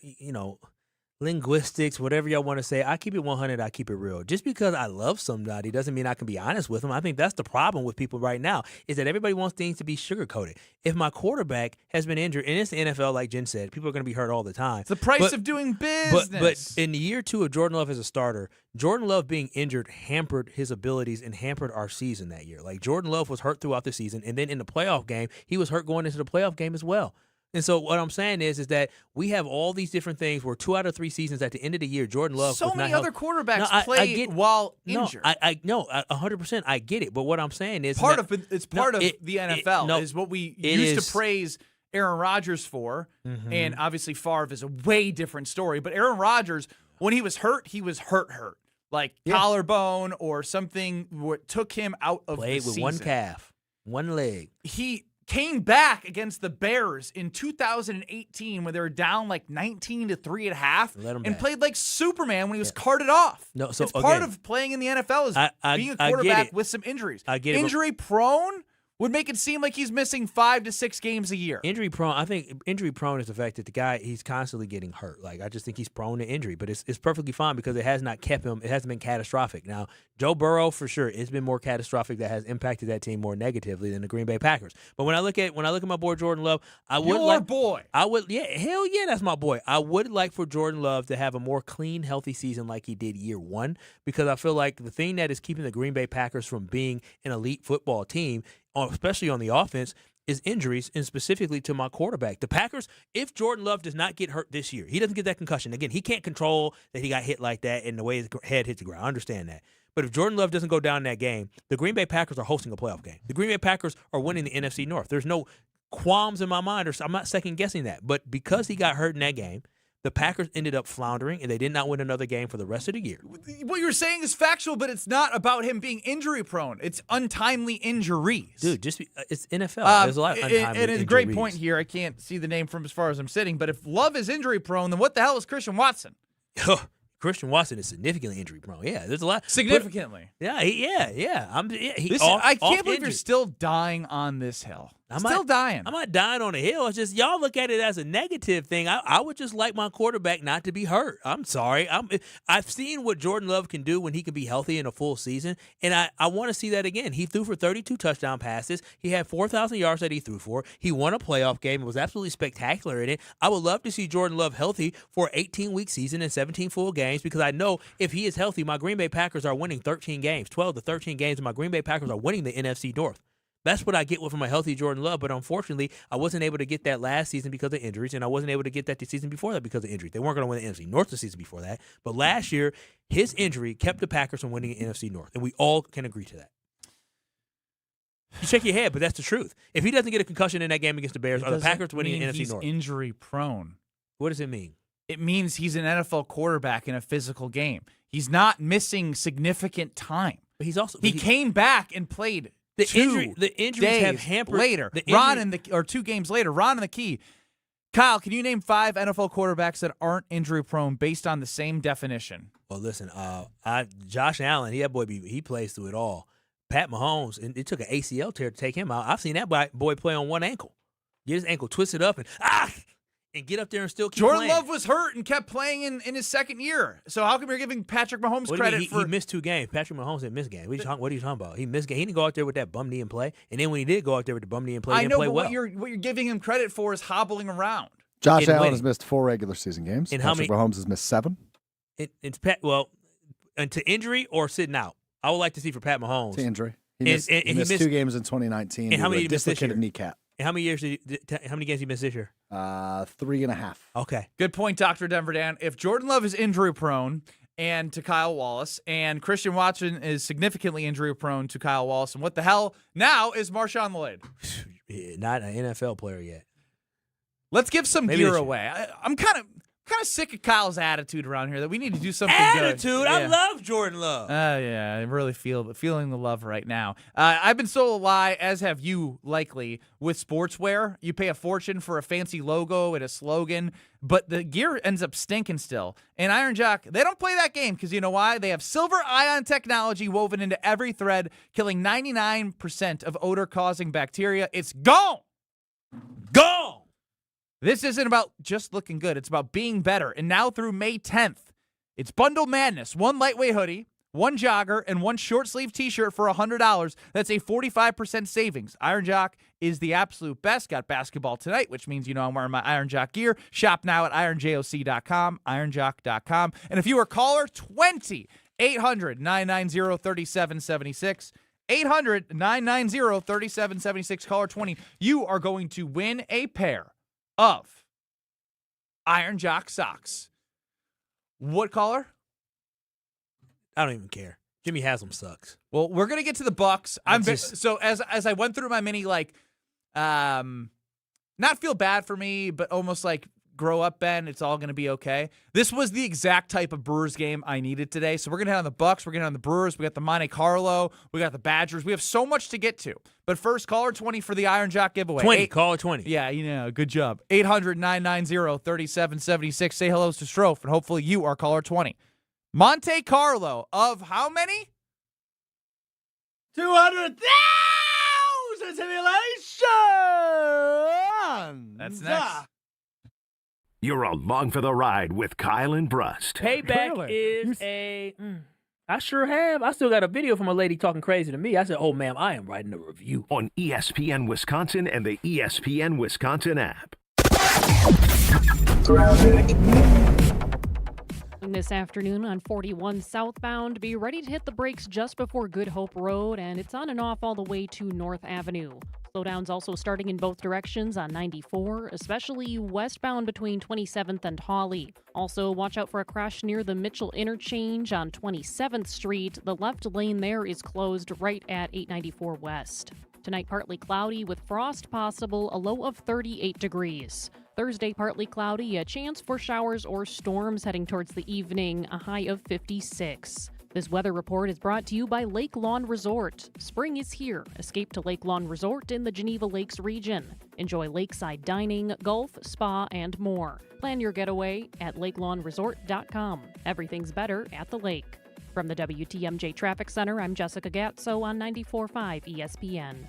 linguistics, whatever y'all want to say, I keep it 100, I keep it real. Just because I love somebody doesn't mean I can be honest with them. I think that's the problem with people right now, is that everybody wants things to be sugar-coated. If my quarterback has been injured, and it's the NFL, like Jen said, people are going to be hurt all the time. It's the price of doing business. But in the year 2 of Jordan Love as a starter, Jordan Love being injured hampered his abilities and hampered our season that year. Like, Jordan Love was hurt throughout the season, and then in the playoff game, he was hurt going into the playoff game as well. And so what I'm saying is that we have all these different things where 2 out of 3 seasons at the end of the year, Jordan Love so was many not other quarterbacks I play while injured. I 100%. I get it. But what I'm saying is it's part of the NFL is what we used to praise Aaron Rodgers for. Mm-hmm. And obviously Favre is a way different story. But Aaron Rodgers, when he was hurt, hurt. Like collarbone or something what took him out of Played the with season. 1 calf, 1 leg. He came back against the Bears in 2018 when they were down like 19 to 3.5 and played like Superman when he was carted off. No, so it's part of playing in the NFL is being a quarterback with some injuries. I get it. Injury prone would make it seem like he's missing 5 to 6 games a year. Injury prone. I think injury prone is the fact that the guy, he's constantly getting hurt. Like, I just think he's prone to injury, but it's perfectly fine because it has not kept him. It hasn't been catastrophic. Now, Joe Burrow, for sure, it's been more catastrophic. That has impacted that team more negatively than the Green Bay Packers. But when I look at my boy Jordan Love, hell yeah, that's my boy. I would like for Jordan Love to have a more clean, healthy season like he did year one, because I feel like the thing that is keeping the Green Bay Packers from being an elite football team, especially on the offense, is injuries, and specifically to my quarterback. The Packers, if Jordan Love does not get hurt this year, he doesn't get that concussion. Again, he can't control that he got hit like that and the way his head hits the ground. I understand that. But if Jordan Love doesn't go down in that game, the Green Bay Packers are hosting a playoff game. The Green Bay Packers are winning the NFC North. There's no qualms in my mind, or I'm not second-guessing that. But because he got hurt in that game, the Packers ended up floundering, and they did not win another game for the rest of the year. What you're saying is factual, but it's not about him being injury-prone. It's untimely injuries. Dude, it's NFL. There's a lot of untimely injuries. And it's a great point here. I can't see the name from as far as I'm sitting, but if Love is injury-prone, then what the hell is Christian Watson? Christian Watson is significantly injury prone. Yeah, there's a lot. Significantly. Yeah. I can't believe you're still dying on this hill. I'm dying. I'm not dying on a hill. It's just y'all look at it as a negative thing. I would just like my quarterback not to be hurt. I'm sorry. I've seen what Jordan Love can do when he can be healthy in a full season, and I want to see that again. He threw for 32 touchdown passes. He had 4,000 yards that he threw for. He won a playoff game. It was absolutely spectacular in it. I would love to see Jordan Love healthy for an 18-week season and 17 full games, because I know if he is healthy, my Green Bay Packers are winning 13 games, 12 to 13 games, and my Green Bay Packers are winning the NFC North. That's what I get from a healthy Jordan Love, but unfortunately, I wasn't able to get that last season because of injuries, and I wasn't able to get that the season before that because of injuries. They weren't going to win the NFC North the season before that, but last year, his injury kept the Packers from winning the NFC North, and we all can agree to that. You shake your head, but that's the truth. If he doesn't get a concussion in that game against the Bears, are the Packers winning the NFC North? He's injury prone. What does it mean? It means he's an NFL quarterback in a physical game. He's not missing significant time. But he came back and played. The injuries have hampered later. 2 games later, Ron and the key. Kyle, can you name 5 NFL quarterbacks that aren't injury prone based on the same definition? Well, listen, Josh Allen, he plays through it all. Pat Mahomes, and it took an ACL tear to take him out. I've seen that boy play on one ankle. Get his ankle twisted up and get up there and still keep Jordan playing. Love was hurt and kept playing in his second year. So how come you're giving Patrick Mahomes credit for... He missed 2 games. Patrick Mahomes didn't miss games. What are you talking about? He missed games. He didn't go out there with that bum knee and play. And then when he did go out there with the bum knee and play, he didn't play well. What you're giving him credit for is hobbling around. Josh Allen has missed 4 regular season games. And Patrick Mahomes has missed 7. And to injury or sitting out. I would like to see for Pat Mahomes. To injury. He missed 2 games in 2019. And how many did he miss this year? Kneecap. And how many games did he miss this year? 3.5. Okay. Good point, Dr. Denver Dan. If Jordan Love is injury prone and to Kyle Wallace, and Christian Watson is significantly injury prone to Kyle Wallace, and what the hell now is Marshawn Lloyd? Not an NFL player yet. Let's give some gear away. I'm kind of sick of Kyle's attitude around here that we need to do something good. Yeah. I love Jordan Love. Yeah, I really feeling the love right now. I've been sold a lie, as have you likely, with sportswear. You pay a fortune for a fancy logo and a slogan, but the gear ends up stinking still. And Iron Jock, they don't play that game because you know why? They have silver ion technology woven into every thread, killing 99% of odor-causing bacteria. It's gone! Gone! This isn't about just looking good. It's about being better. And now through May 10th, it's Bundle Madness. 1 lightweight hoodie, 1 jogger, and 1 short-sleeve T-shirt for $100. That's a 45% savings. Iron Jock is the absolute best. Got basketball tonight, which means you know I'm wearing my Iron Jock gear. Shop now at ironjoc.com, ironjock.com. And if you are caller 20, 800-990-3776, 800-990-3776, caller 20, you are going to win a pair of Iron Jock socks. What caller? I don't even care. Jimmy Haslam sucks. Well, we're gonna get to the Bucks. So as I went through my mini, not feel bad for me, but almost like grow up, Ben. It's all gonna be okay. This was the exact type of Brewers game I needed today. So we're gonna hit on the Bucks. We're gonna hit on the Brewers. We got the Monte Carlo. We got the Badgers. We have so much to get to. But first, caller 20 for the Iron Jock giveaway. Caller 20. Yeah, good job. 800-990-3776. Say hello to Strofe, and hopefully you are caller 20. Monte Carlo of how many? 200,000! Boston Simulation! That's next. You're along for the ride with Kyle and Brust. Payback is I sure have. I still got a video from a lady talking crazy to me. I said, "Oh, ma'am, I am writing a review." On ESPN Wisconsin and the ESPN Wisconsin app. This afternoon on 41 southbound, be ready to hit the brakes just before Good Hope Road, and it's on and off all the way to North Avenue. Slowdowns also starting in both directions on 94, especially westbound between 27th and Hawley. Also, watch out for a crash near the Mitchell interchange on 27th Street. The left lane there is closed right at 894 West. Tonight, partly cloudy with frost possible, a low of 38 degrees. Thursday, partly cloudy, a chance for showers or storms heading towards the evening, a high of 56. This weather report is brought to you by Lake Lawn Resort. Spring is here. Escape to Lake Lawn Resort in the Geneva Lakes region. Enjoy lakeside dining, golf, spa, and more. Plan your getaway at lakelawnresort.com. Everything's better at the lake. From the WTMJ Traffic Center, I'm Jessica Gatso on 94.5 ESPN.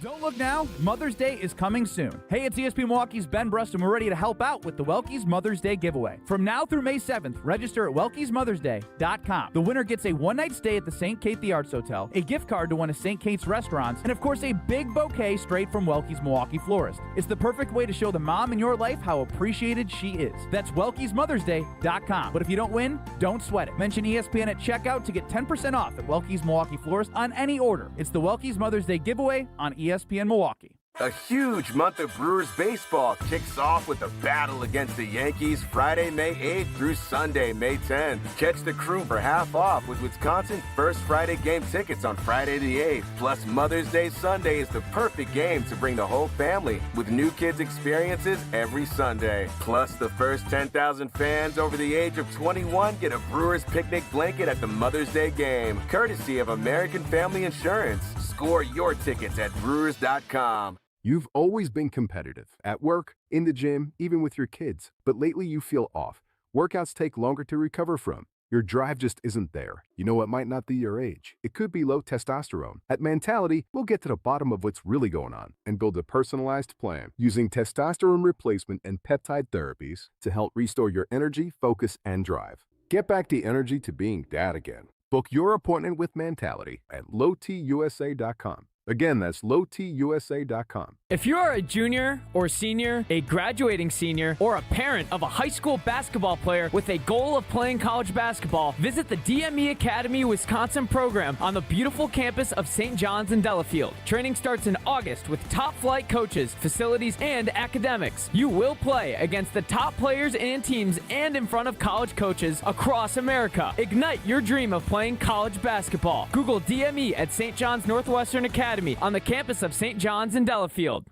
Don't look now. Mother's Day is coming soon. Hey, it's ESPN Milwaukee's Ben Brust, and we're ready to help out with the Welky's Mother's Day giveaway. From now through May 7th, register at welkysmothersday.com. The winner gets a one-night stay at the St. Kate the Arts Hotel, a gift card to one of St. Kate's restaurants, and of course, a big bouquet straight from Welky's Milwaukee florist. It's the perfect way to show the mom in your life how appreciated she is. That's welkysmothersday.com. But if you don't win, don't sweat it. Mention ESPN at checkout to get 10% off at Welky's Milwaukee florist on any order. It's the Welky's Mother's Day giveaway on ESPN Milwaukee. A huge month of Brewers baseball kicks off with a battle against the Yankees Friday, May 8th through Sunday, May 10th. Catch the Crew for half off with Wisconsin's first Friday game tickets on Friday the 8th. Plus, Mother's Day Sunday is the perfect game to bring the whole family with new kids experiences every Sunday. Plus, the first 10,000 fans over the age of 21 get a Brewers picnic blanket at the Mother's Day game, courtesy of American Family Insurance. Score your tickets at brewers.com. You've always been competitive at work, in the gym, even with your kids. But lately you feel off. Workouts take longer to recover from. Your drive just isn't there. You know, it might not be your age. It could be low testosterone. At Mentality, we'll get to the bottom of what's really going on and build a personalized plan using testosterone replacement and peptide therapies to help restore your energy, focus, and drive. Get back the energy to being dad again. Book your appointment with Mentality at lowtusa.com. Again, that's lowtusa.com. If you are a junior or senior, a graduating senior, or a parent of a high school basketball player with a goal of playing college basketball, visit the DME Academy Wisconsin program on the beautiful campus of St. John's in Delafield. Training starts in August with top flight coaches, facilities, and academics. You will play against the top players and teams and in front of college coaches across America. Ignite your dream of playing college basketball. Google DME at St. John's Northwestern Academy on the campus of St. John's in Delafield.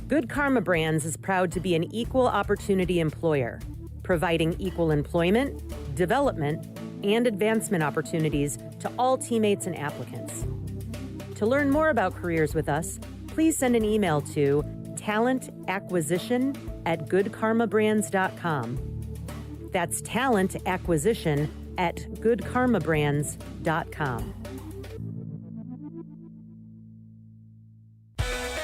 Good Karma Brands is proud to be an equal opportunity employer, providing equal employment, development, and advancement opportunities to all teammates and applicants. To learn more about careers with us, please send an email to talentacquisition@goodkarmabrands.com. That's talentacquisition@goodkarmabrands.com.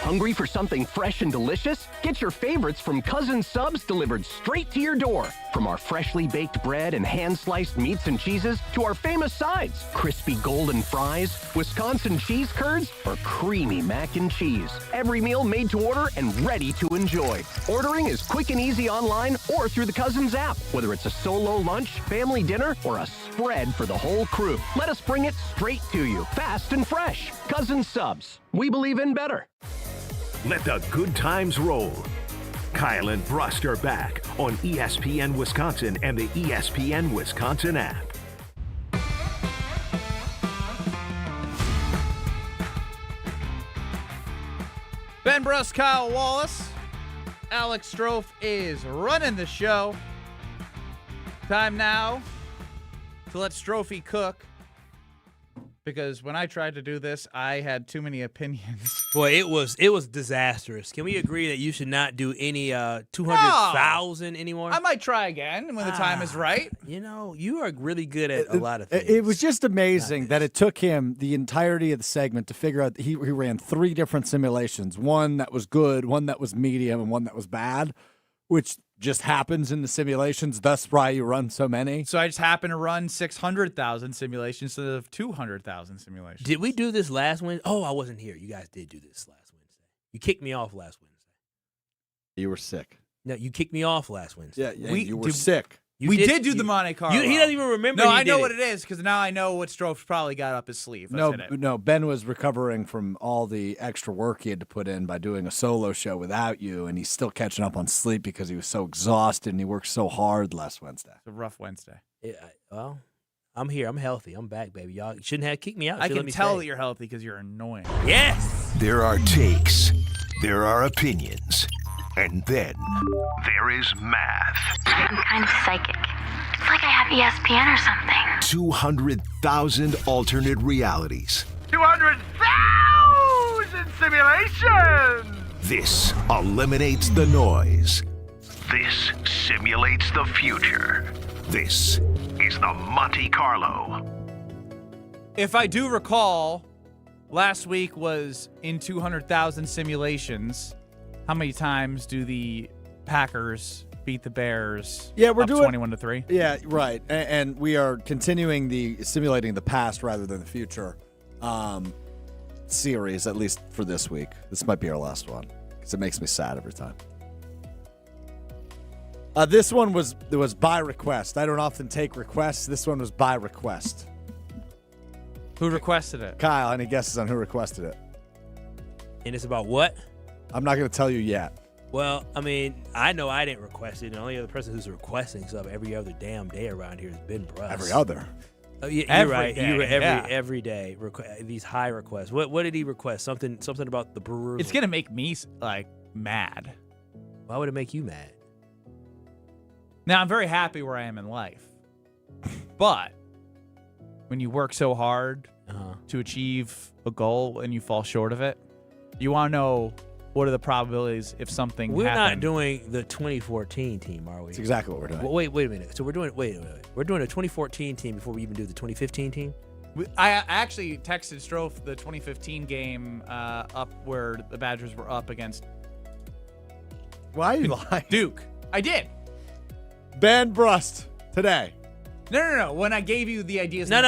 Hungry for something fresh and delicious? Get your favorites from Cousin Subs delivered straight to your door. From our freshly baked bread and hand-sliced meats and cheeses to our famous sides, crispy golden fries, Wisconsin cheese curds, or creamy mac and cheese. Every meal made to order and ready to enjoy. Ordering is quick and easy online or through the Cousins app, whether it's a solo lunch, family dinner, or a spread for the whole crew. Let us bring it straight to you, fast and fresh. Cousin Subs. We believe in better. Let the good times roll. Kyle and Brust are back on ESPN Wisconsin and the ESPN Wisconsin app. Ben Brust, Kyle Wallace. Alex Strofe is running the show. Time now to let Strophe cook. because when I tried to do this, I had too many opinions. Boy, it was disastrous. Can we agree that you should not do any 200,000 anymore? I might try again when the time is right. You know, you are really good at a lot of things. It was just amazing that it took him the entirety of the segment to figure out that he ran 3 different simulations, one that was good, one that was medium, and one that was bad, which just happens in the simulations. That's why you run so many. So I just happened to run 600,000 simulations instead of 200,000 simulations. Did we do this last Wednesday? Oh, I wasn't here. You guys did do this last Wednesday. You kicked me off last Wednesday. You were sick. No, you kicked me off last Wednesday. Yeah, you were sick. We did do the Monte Carlo. He doesn't even remember. No, I know what it is because now I know what Strofe probably got up his sleeve. No, Ben was recovering from all the extra work he had to put in by doing a solo show without you, and he's still catching up on sleep because he was so exhausted and he worked so hard last Wednesday. It's a rough Wednesday. Well, I'm here. I'm healthy. I'm back, baby. Y'all shouldn't have kicked me out. I can tell that you're healthy because you're annoying. Yes. There are takes, there are opinions, and then there is math. I'm kind of psychic. It's like I have ESPN or something. 200,000 alternate realities. 200,000 simulations! This eliminates the noise. This simulates the future. This is the Monte Carlo. If I do recall, last week was in 200,000 simulations. How many times do the Packers beat the Bears? Yeah, we're up doing 21-3. Yeah, right. And we are continuing simulating the past rather than the future series, at least for this week. This might be our last one because it makes me sad every time. This one was by request. I don't often take requests. This one was by request. Who requested it? Kyle. Any guesses on who requested it? And it's about what? I'm not going to tell you yet. Well, I mean, I know I didn't request it. The only other person who's requesting stuff every other damn day around here is Ben Brust. Every other. Oh, yeah, Every you're right. day, Every day. These high requests. What did he request? Something about the Brewers. It's gonna make me mad. Why would it make you mad? Now I'm very happy where I am in life, but when you work so hard to achieve a goal and you fall short of it, you want to know what are the probabilities if something We're happened. not doing the 2014 team, are we? That's exactly what we're doing. Well, wait a minute. So we're doing We're doing a 2014 team before we even do the 2015 team? I actually texted Strofe the 2015 game up where the Badgers were up against. Why are you lying? Duke. I did. Ben Brust today. No. When I gave you the ideas. No.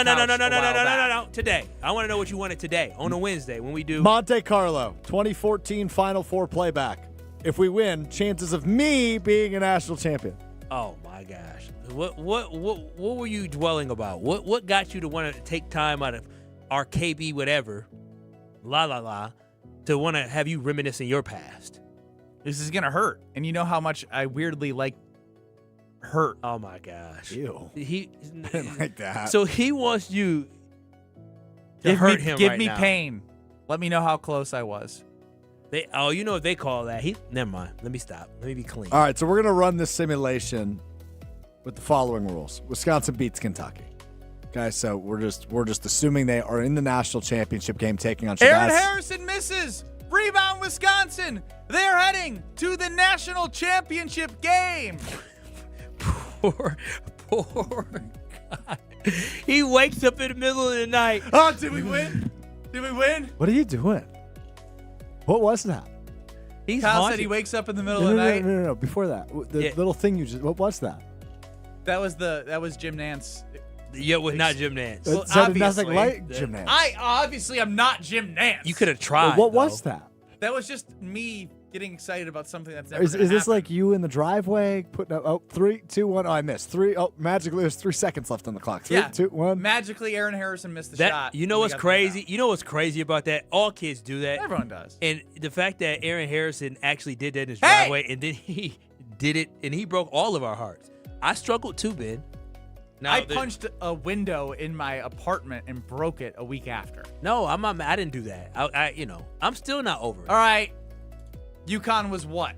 Today. I want to know what you wanted today on a Wednesday when we do Monte Carlo 2014 Final Four playback. If we win, chances of me being a national champion. Oh my gosh. What were you dwelling about? What got you to want to take time out of our KB whatever, to want to have you reminiscing your past? This is gonna hurt, and you know how much I weirdly like hurt. Oh my gosh. Ew. He didn't like that. So he wants you to hurt him. Give right me now. pain. Let me know how close I was. You know what they call that? Never mind. Let me stop. Let me be clean. All right, so we're gonna run this simulation with the following rules. Wisconsin beats Kentucky. Okay, so we're just assuming they are in the national championship game, taking on Shabazz. Aaron Harrison misses. Rebound, Wisconsin. They're heading to the national championship game. Poor guy. He wakes up in the middle of the night. Oh, did we win? Did we win? What are you doing? What was that? Kyle said he wakes up in the middle of the night. No. Before that, the little thing you just. What was that? That was Jim Nance. Yeah, it was not Jim Nance. It sounded nothing like Jim Nance. I obviously am not Jim Nance. You could have tried. What was that? That was just me getting excited about something that's never Is gonna this happen. like you in the driveway putting up 3, 2, 1? Oh, I missed 3. Oh, magically there's 3 seconds left on the clock. 3, 2, 1. Magically, Aaron Harrison missed the shot. You know what's crazy? You know what's crazy about that? All kids do that. Everyone does. And the fact that Aaron Harrison actually did that in his driveway, and then he did it, and he broke all of our hearts. I struggled too, Ben. Now, I punched a window in my apartment and broke it a week after. No, I didn't do that. I'm still not over it. All right. UConn was what?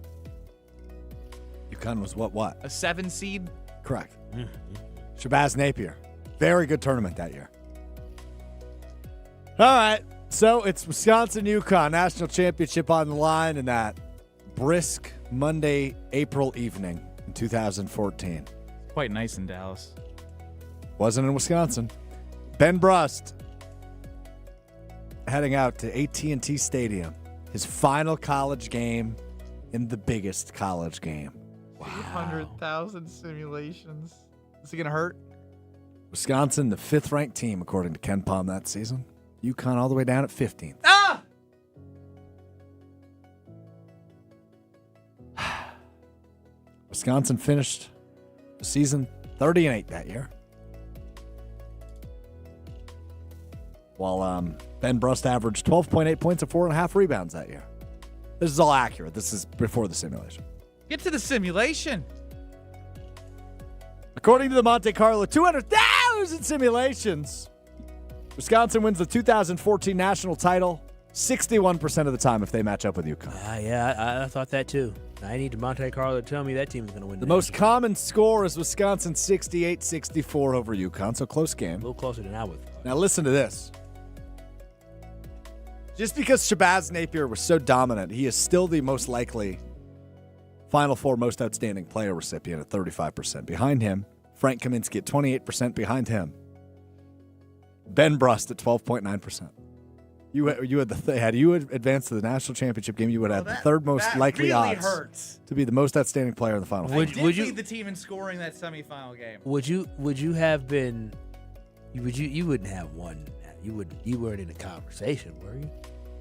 UConn was what? A 7 seed? Correct. Shabazz Napier. Very good tournament that year. All right. So it's Wisconsin-UConn National Championship on the line in that brisk Monday, April evening in 2014. Quite nice in Dallas. Wasn't in Wisconsin. Ben Brust heading out to AT&T Stadium. His final college game in the biggest college game. 100,000 simulations. Is it going to hurt? Wisconsin, the 5th-ranked team, according to Ken Palm that season. UConn all the way down at 15th. Ah! Wisconsin finished the season 30-8 that year. While Ben Brust averaged 12.8 points and 4.5 rebounds that year. This is all accurate. This is before the simulation. Get to the simulation. According to the Monte Carlo 200,000 simulations, Wisconsin wins the 2014 national title 61% of the time if they match up with UConn. I thought that too. I need Monte Carlo to tell me that team's going to win. The most common score is Wisconsin 68-64 over UConn, so close game. A little closer than I would. Now listen to this. Just because Shabazz Napier was so dominant, he is still the most likely Final Four most outstanding player recipient at 35%. Behind him, Frank Kaminsky at 28%. Behind him, Ben Brust at 12.9%. You had you advanced to the national championship game, you would have the third most likely really odds hurts. to be the most outstanding player in the Final Four. Would you lead the team in scoring that semifinal game? Would you have been? You wouldn't have won. You weren't in the conversation, were you?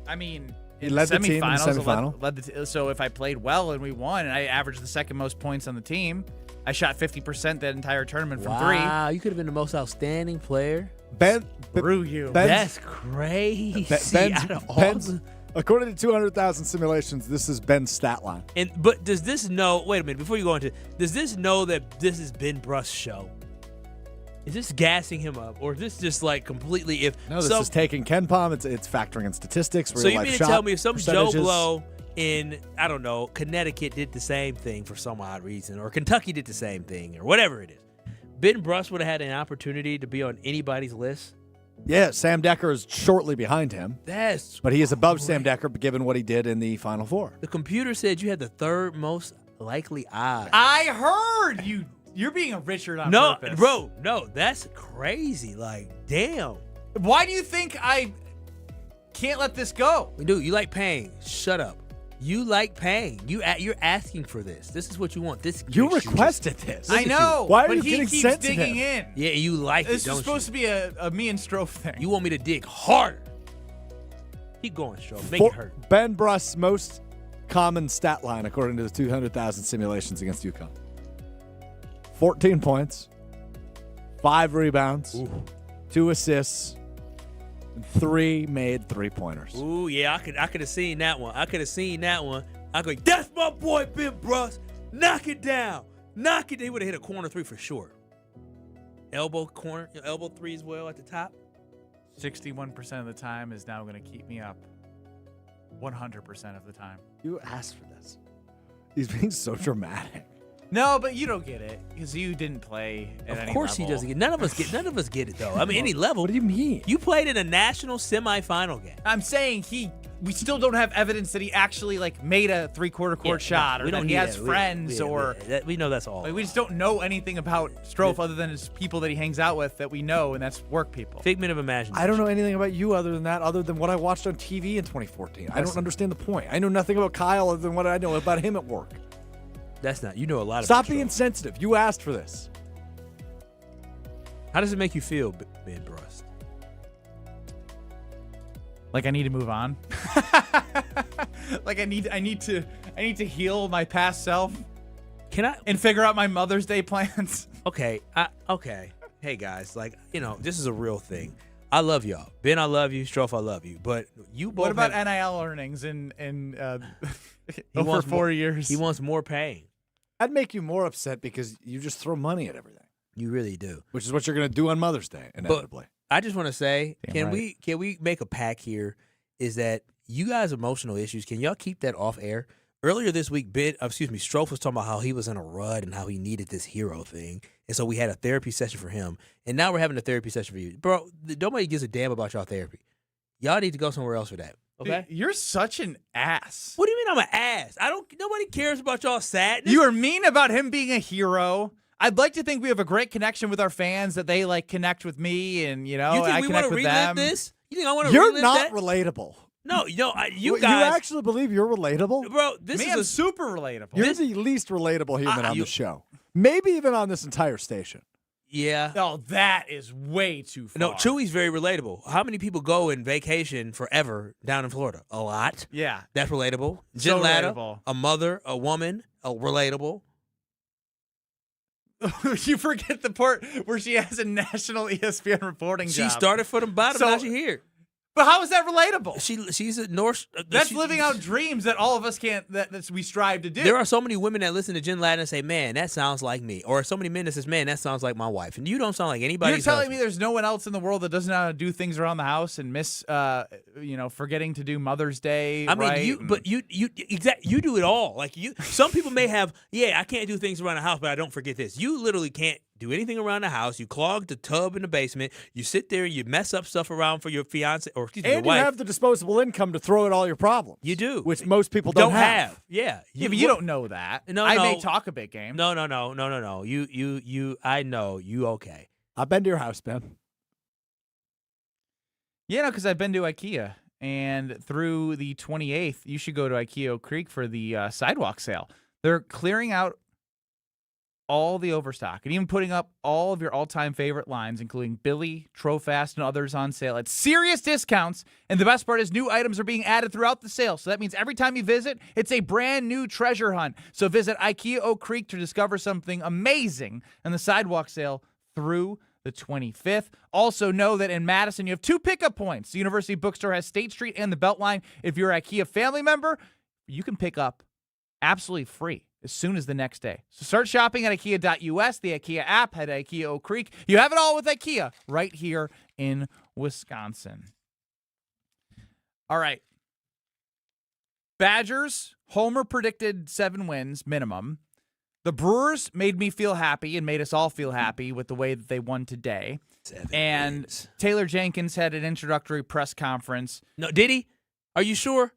I mean, He led the team in the semifinal. So if I played well and we won, and I averaged the second most points on the team, I shot 50% that entire tournament from three. Wow, you could have been the most outstanding player. That's crazy. According to 200,000 simulations, this is Ben's stat line. But does this know? Wait a minute. Before you go into, does this know that this is Ben Brust's show? Is this gassing him up, or is this just like completely? No, this is taking Ken Palm. It's factoring in statistics. So you mean to tell me if some Joe percentages. Blow in, I don't know, Connecticut did the same thing for some odd reason, or Kentucky did the same thing, or whatever it is, Ben Brust would have had an opportunity to be on anybody's list? Yeah, Sam Decker is shortly behind him. But he is above Sam Decker given what he did in the Final Four. The computer said you had the third most likely odds. I heard you. You're being a Richard on purpose. Bro, no, that's crazy. Like, damn. Why do you think I can't let this go? Dude, you like pain. Shut up. You like pain. You're asking for this. This is what you want. You requested this. I know. Why are but you he getting keeps sensitive? digging in. Yeah, you like This it, don't is supposed to be a me and Strofe thing. You want me to dig harder. Keep going, Strofe. Make it hurt. Ben Brust's most common stat line, according to the 200,000 simulations against UConn. 14 points, 5 rebounds, 2 assists, and 3 made three-pointers. Ooh, yeah, I could have seen that one. I go, that's my boy Ben Brust. Knock it down. Knock it. He would have hit a corner three for sure. Elbow three as well at the top. 61% of the time is now going to keep me up. 100% of the time. You asked for this. He's being so dramatic. No, but you don't get it because you didn't play at any level. Of course he doesn't get. None of us get it though. I mean, any level. What do you mean? You played in a national semifinal game. I'm saying we still don't have evidence that he actually made a three-quarter court shot, or that he has friends, we know that's all. We just don't know anything about Strofe other than his people that he hangs out with that we know, and that's work people. Figment of imagination. I don't know anything about you other than what I watched on TV in 2014. I don't understand the point. I know nothing about Kyle other than what I know about him at work. That's not. You know a lot. Stop being sensitive. You asked for this. How does it make you feel, Ben Brust? Like I need to move on. Like I need to heal my past self. Can I and figure out my Mother's Day plans? Okay. Okay. Hey guys, this is a real thing. I love y'all. Ben, I love you. Strofe, I love you. But you both. What about NIL earnings in over 4 years? He wants more pay. I'd make you more upset because you just throw money at everything. You really do. Which is what you're going to do on Mother's Day, inevitably. But I just want to say, Damn can we make a pact here? Is that you guys' emotional issues? Can y'all keep that off air? Earlier this week, Strofe was talking about how he was in a rut and how he needed this hero thing, and so we had a therapy session for him. And now we're having a therapy session for you, bro. Nobody gives a damn about y'all therapy. Y'all need to go somewhere else for that. Okay? Dude, you're such an ass. What do you mean I'm an ass? Nobody cares about y'all sadness. You are mean about him being a hero. I'd like to think we have a great connection with our fans, that they connect with me, and You think I we connect want to with relive them. this? You think I want to You're relive not that? relatable. No, you You guys. actually believe you're relatable? Bro, this I'm is super relatable. You're the least relatable human on the show. Maybe even on this entire station. Yeah. Oh, that is way too far. No, Chewy's very relatable. How many people go and vacation forever down in Florida? A lot. Yeah. That's relatable. So Jen Latta, relatable. a mother, a woman, relatable. You forget the part where she has a national ESPN reporting She job. started from the bottom, now she's here. But how is that relatable? She's a North. That's living out dreams that all of us can't. That we strive to do. There are so many women that listen to Jen Latta and say, "Man, that sounds like me," or so many men that says, "Man, that sounds like my wife," and you don't sound like anybody. You're telling me there's no one else in the world that doesn't know how to do things around the house and miss, forgetting to do Mother's Day. I mean, right? you do it all. Like some people may have, I can't do things around the house, but I don't forget this. You literally can't do anything around the house. You clog the tub in the basement. You sit there and you mess up stuff around for your fiance or your And you wife. have the disposable income to throw at all your problems. You do, which most people don't have. Yeah, but you don't know that. No, I may talk a big game. No. You. I know you. Okay. I've been to your house, Ben. Yeah, because I've been to IKEA, and through the 28th, you should go to IKEA Oak Creek for the sidewalk sale. They're clearing out all the overstock and even putting up all of your all-time favorite lines, including Billy, Trofast, and others on sale at serious discounts. And the best part is new items are being added throughout the sale. So that means every time you visit, it's a brand new treasure hunt. So visit IKEA Oak Creek to discover something amazing in the sidewalk sale through the 25th. Also know that in Madison, you have 2 pickup points. The University Bookstore has State Street and the Beltline. If you're an IKEA family member, you can pick up absolutely free as soon as the next day. So start shopping at IKEA.us, the IKEA app, head to IKEA Oak Creek. You have it all with IKEA right here in Wisconsin. All right. Badgers, Homer predicted 7 wins minimum. The Brewers made me feel happy and made us all feel happy with the way that they won today. 7 and wins. Taylor Jenkins had an introductory press conference. No, did he? Are you sure?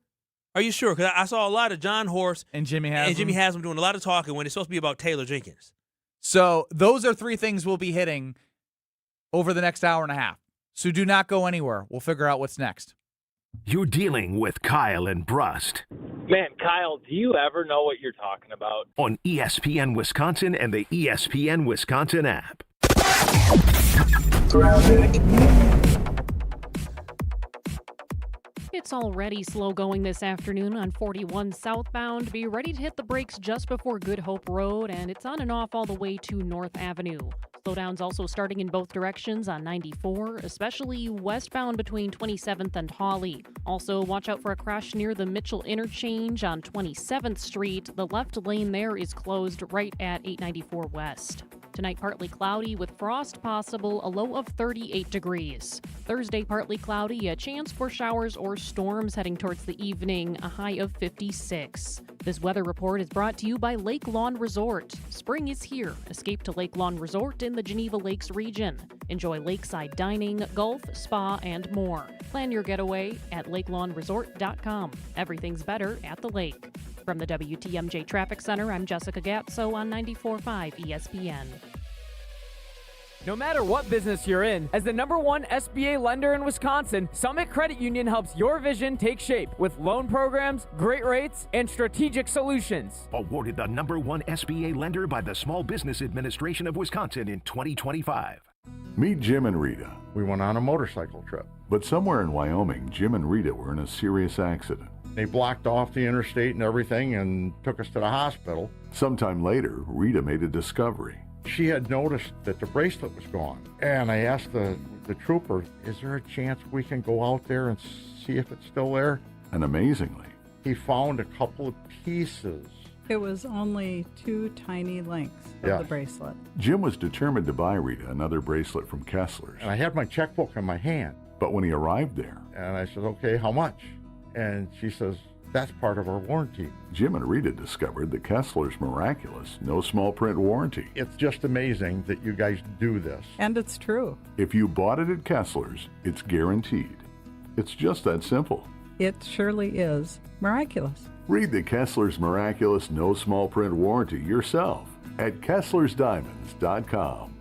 Because I saw a lot of John Horst and Jimmy Haslam doing a lot of talking when it's supposed to be about Taylor Jenkins. So those are 3 things we'll be hitting over the next hour and a half. So do not go anywhere. We'll figure out what's next. You're dealing with Kyle and Brust Man, Kyle, do you ever know what you're talking about? on ESPN Wisconsin and the ESPN Wisconsin app. It's already slow going this afternoon on 41 southbound. Be ready to hit the brakes just before Good Hope Road, and it's on and off all the way to North Avenue. Slowdowns also starting in both directions on 94, especially westbound between 27th and Hawley. Also, watch out for a crash near the Mitchell interchange on 27th Street. The left lane there is closed right at 894 West. Tonight, partly cloudy with frost possible, a low of 38 degrees. Thursday, partly cloudy, a chance for showers or storms heading towards the evening, a high of 56. This weather report is brought to you by Lake Lawn Resort. Spring is here. Escape to Lake Lawn Resort in the Geneva Lakes region. Enjoy lakeside dining, golf, spa, and more. Plan your getaway at lakelawnresort.com. Everything's better at the lake. From the WTMJ Traffic Center, I'm Jessica Gatso on 94.5 ESPN. No matter what business you're in, as the #1 SBA lender in Wisconsin, Summit Credit Union helps your vision take shape with loan programs, great rates, and strategic solutions. Awarded the #1 SBA lender by the Small Business Administration of Wisconsin in 2025. Meet Jim and Rita. We went on a motorcycle trip. But somewhere in Wyoming, Jim and Rita were in a serious accident. They blocked off the interstate and everything and took us to the hospital. Sometime later, Rita made a discovery. She had noticed that the bracelet was gone. And I asked the trooper, is there a chance we can go out there and see if it's still there? And amazingly, he found a couple of pieces. It was only 2 tiny links of the bracelet. Jim was determined to buy Rita another bracelet from Kessler's. And I had my checkbook in my hand. But when he arrived there, and I said, okay, how much? And she says, that's part of our warranty. Jim and Rita discovered that Kessler's miraculous, no small print warranty. It's just amazing that you guys do this. And it's true. If you bought it at Kessler's, it's guaranteed. It's just that simple. It surely is miraculous. Read the Kessler's Miraculous No Small Print Warranty yourself at KesslersDiamonds.com.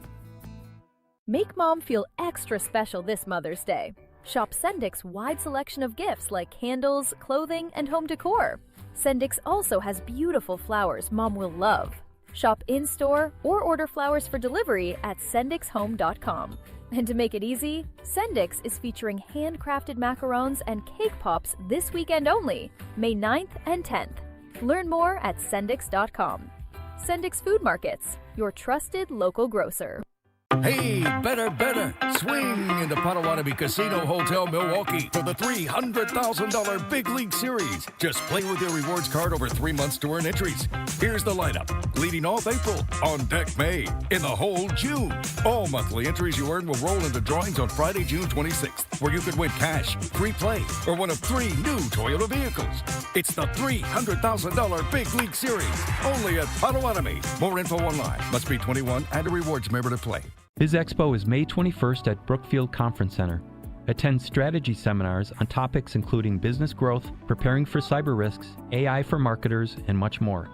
Make mom feel extra special this Mother's Day. Shop Sendik's wide selection of gifts like candles, clothing, and home decor. Sendik's also has beautiful flowers mom will love. Shop in-store or order flowers for delivery at sendikshome.com. And to make it easy, Sendik's is featuring handcrafted macarons and cake pops this weekend only, May 9th and 10th. Learn more at sendix.com. Sendik's Food Markets, your trusted local grocer. Hey, better. Swing into Potawatomi Casino Hotel, Milwaukee for the $300,000 Big League Series. Just play with your rewards card over 3 months to earn entries. Here's the lineup. Leading off April, on deck May, in the hole June. All monthly entries you earn will roll into drawings on Friday, June 26th, where you could win cash, free play, or one of 3 new Toyota vehicles. It's the $300,000 Big League Series, only at Potawatomi. More info online. Must be 21 and a rewards member to play. Biz Expo is May 21st at Brookfield Conference Center. Attend strategy seminars on topics including business growth, preparing for cyber risks, AI for marketers, and much more.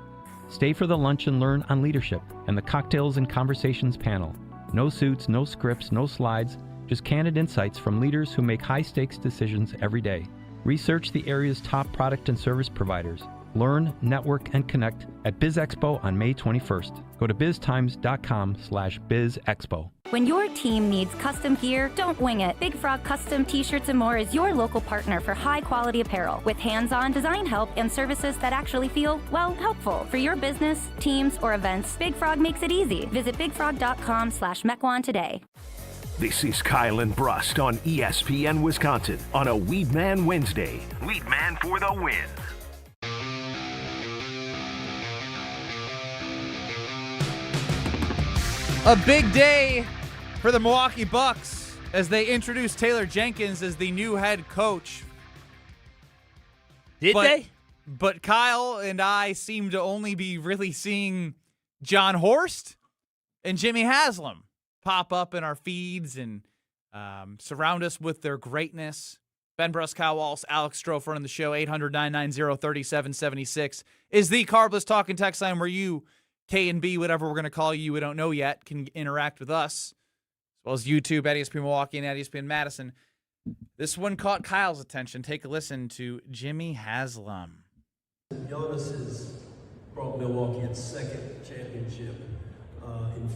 Stay for the lunch and learn on leadership and the cocktails and conversations panel. No suits, no scripts, no slides, just candid insights from leaders who make high-stakes decisions every day. Research the area's top product and service providers. Learn, network, and connect at BizExpo on May 21st. Go to biztimes.com/bizexpo. When your team needs custom gear, don't wing it. Big Frog Custom T-Shirts and more is your local partner for high-quality apparel with hands-on design help and services that actually feel, well, helpful. For your business, teams, or events, Big Frog makes it easy. Visit bigfrog.com/Mequon today. This is Kyle and Brust on ESPN Wisconsin on a Weedman Wednesday. Weedman for the win. A big day for the Milwaukee Bucks as they introduce Taylor Jenkins as the new head coach. Did they? But Kyle and I seem to only be really seeing John Horst and Jimmy Haslam pop up in our feeds and surround us with their greatness. Ben Brust, Kyle Wallace, Alex Stroh running the show. 800-990-3776 is the Carbless Talking text line where you, K and B, whatever we're going to call you, we don't know yet, can interact with us, as well as YouTube at ESPN Milwaukee and at ESPN Madison. This one caught Kyle's attention. Take a listen to Jimmy Haslam. Giannis has brought Milwaukee its second championship in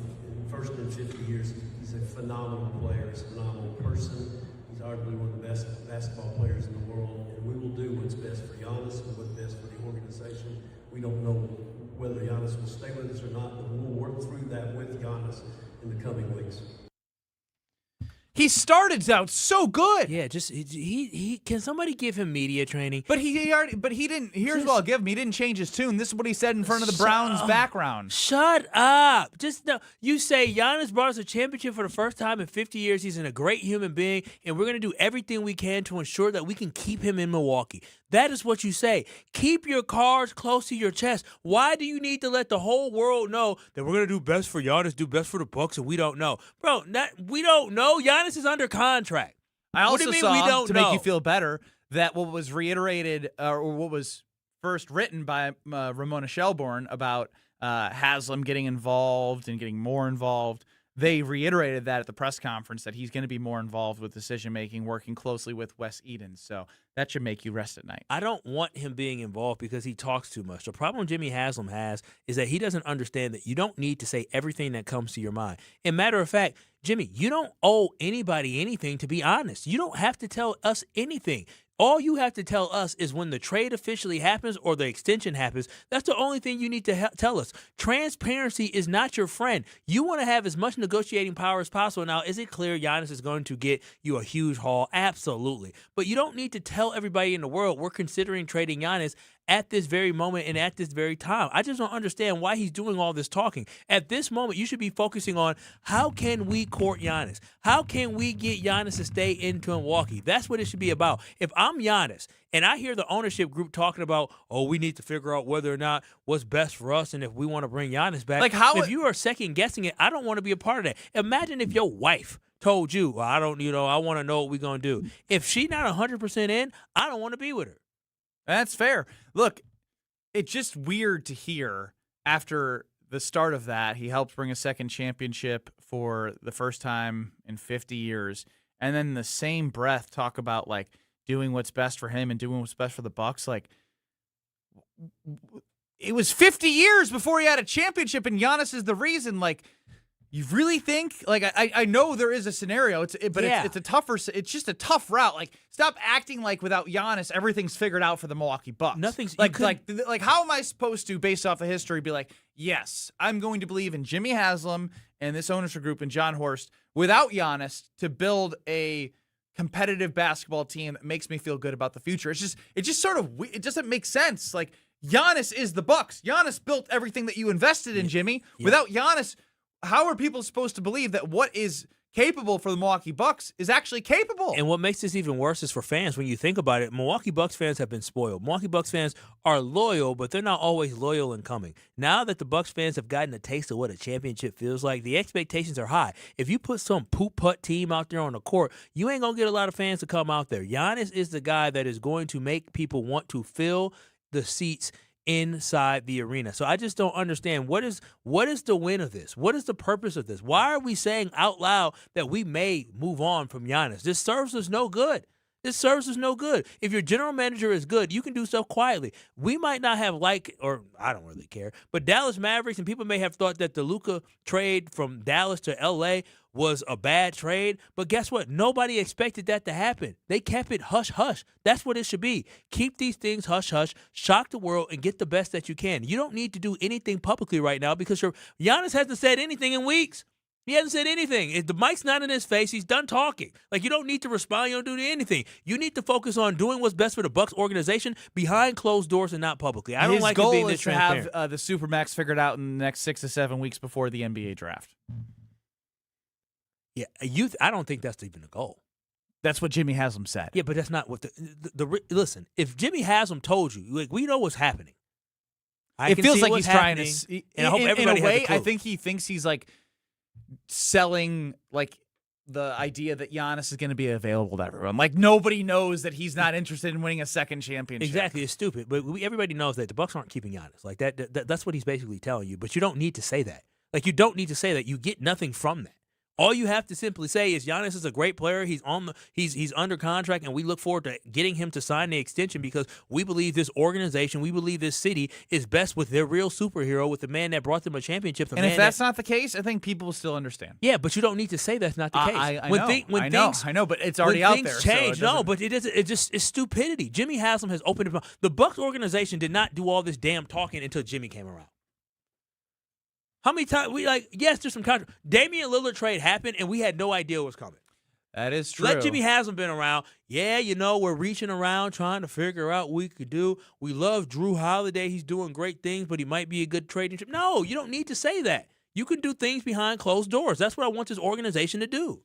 first in 50 years. He's a phenomenal player. He's a phenomenal person. He's arguably one of the best basketball players in the world, and we will do what's best for Giannis and what's best for the organization. We don't know whether Giannis will stay with us or not, but we'll work through that with Giannis in the coming weeks. He started out so good. Yeah, just he can somebody give him media training? But he didn't. Here's what I'll give him. He didn't change his tune. This is what he said in front of the Browns background. Shut up. Just no. You say Giannis brought us a championship for the first time in 50 years. He's a great human being, and we're going to do everything we can to ensure that we can keep him in Milwaukee. That is what you say. Keep your cards close to your chest. Why do you need to let the whole world know that we're going to do best for Giannis, do best for the Bucks, and we don't know? Bro, we don't know. Giannis is under contract. I also what do you mean saw, we don't to know? make you feel better, that what was reiterated, or what was first written by Ramona Shelbourne about Haslam getting involved and getting more involved, they reiterated that at the press conference, that he's going to be more involved with decision-making, working closely with Wes Eden. So that should make you rest at night. I don't want him being involved because he talks too much. The problem Jimmy Haslam has is that he doesn't understand that you don't need to say everything that comes to your mind. And matter of fact, Jimmy, you don't owe anybody anything, to be honest. You don't have to tell us anything. All you have to tell us is when the trade officially happens or the extension happens. That's the only thing you need to tell us. Transparency is not your friend. You want to have as much negotiating power as possible. Now, is it clear Giannis is going to get you a huge haul? Absolutely. But you don't need to tell everybody in the world we're considering trading Giannis at this very moment and at this very time. I just don't understand why he's doing all this talking. At this moment, you should be focusing on how can we court Giannis? How can we get Giannis to stay in Milwaukee? That's what it should be about. If I'm Giannis and I hear the ownership group talking about, oh, we need to figure out whether or not what's best for us and if we want to bring Giannis back. Like how if you are second guessing it, I don't want to be a part of that. Imagine if your wife told you, well, I want to know what we're going to do. If she's not 100% in, I don't want to be with her. That's fair. Look, it's just weird to hear after the start of that, he helped bring a second championship for the first time in 50 years, and then in the same breath talk about like doing what's best for him and doing what's best for the Bucks. Like, it was 50 years before he had a championship, and Giannis is the reason. Like, you really think? Like, I know there is a scenario, it's a tougher. It's just a tough route. Like, stop acting like without Giannis everything's figured out for the Milwaukee Bucks. Nothing's like how am I supposed to, based off the history, be like, yes, I'm going to believe in Jimmy Haslam and this ownership group and John Horst without Giannis to build a competitive basketball team that makes me feel good about the future. It doesn't make sense. Like, Giannis is the Bucks. Giannis built everything that you invested in, Jimmy. Yeah. Without Giannis, how are people supposed to believe that what is capable for the Milwaukee Bucks is actually capable? And what makes this even worse is for fans. When you think about it, Milwaukee Bucks fans have been spoiled. Milwaukee Bucks fans are loyal, but they're not always loyal in coming. Now that the Bucks fans have gotten a taste of what a championship feels like, the expectations are high. If you put some poop-putt team out there on the court, you ain't going to get a lot of fans to come out there. Giannis is the guy that is going to make people want to fill the seats inside the arena. So I just don't understand what is the win of this? What is the purpose of this? Why are we saying out loud that we may move on from Giannis? This serves us no good. This serves us no good. If your general manager is good, you can do stuff quietly. We might not have or I don't really care, but Dallas Mavericks, and people may have thought that the Luka trade from Dallas to L.A. was a bad trade, but guess what? Nobody expected that to happen. They kept it hush-hush. That's what it should be. Keep these things hush-hush, shock the world, and get the best that you can. You don't need to do anything publicly right now because Giannis hasn't said anything in weeks. He hasn't said anything. If the mic's not in his face, he's done talking. Like, you don't need to respond. You don't do anything. You need to focus on doing what's best for the Bucks organization behind closed doors and not publicly. I don't like it being this transparent. His goal is to have the Supermax figured out in the next 6 to 7 weeks before the NBA draft. Yeah, I don't think that's even the goal. That's what Jimmy Haslam said. Yeah, but that's not what listen, if Jimmy Haslam told you, like, we know what's happening. It feels like he's trying to, and I hope everybody in a way, has a clue. I think he thinks he's like selling like the idea that Giannis is going to be available to everyone. Like, nobody knows that he's not interested in winning a second championship. Exactly, it's stupid. But everybody knows that the Bucks aren't keeping Giannis. Like that's what he's basically telling you. But you don't need to say that. Like, you don't need to say that. You get nothing from that. All you have to simply say is Giannis is a great player. He's under contract, and we look forward to getting him to sign the extension because we believe this organization, we believe this city is best with their real superhero, with the man that brought them a championship. And if that's not the case, I think people will still understand. Yeah, but you don't need to say that's not the case. I know, but it's already out there. Things change. So no, but it's stupidity. Jimmy Haslam has opened it up. The Bucks organization did not do all this damn talking until Jimmy came around. How many times yes, there's some controversy. Damian Lillard trade happened, and we had no idea what was coming. That is true. Let Jimmy Haslam been around. Yeah, we're reaching around trying to figure out what we could do. We love Drew Holiday. He's doing great things, but he might be a good trading chip. No, you don't need to say that. You can do things behind closed doors. That's what I want this organization to do.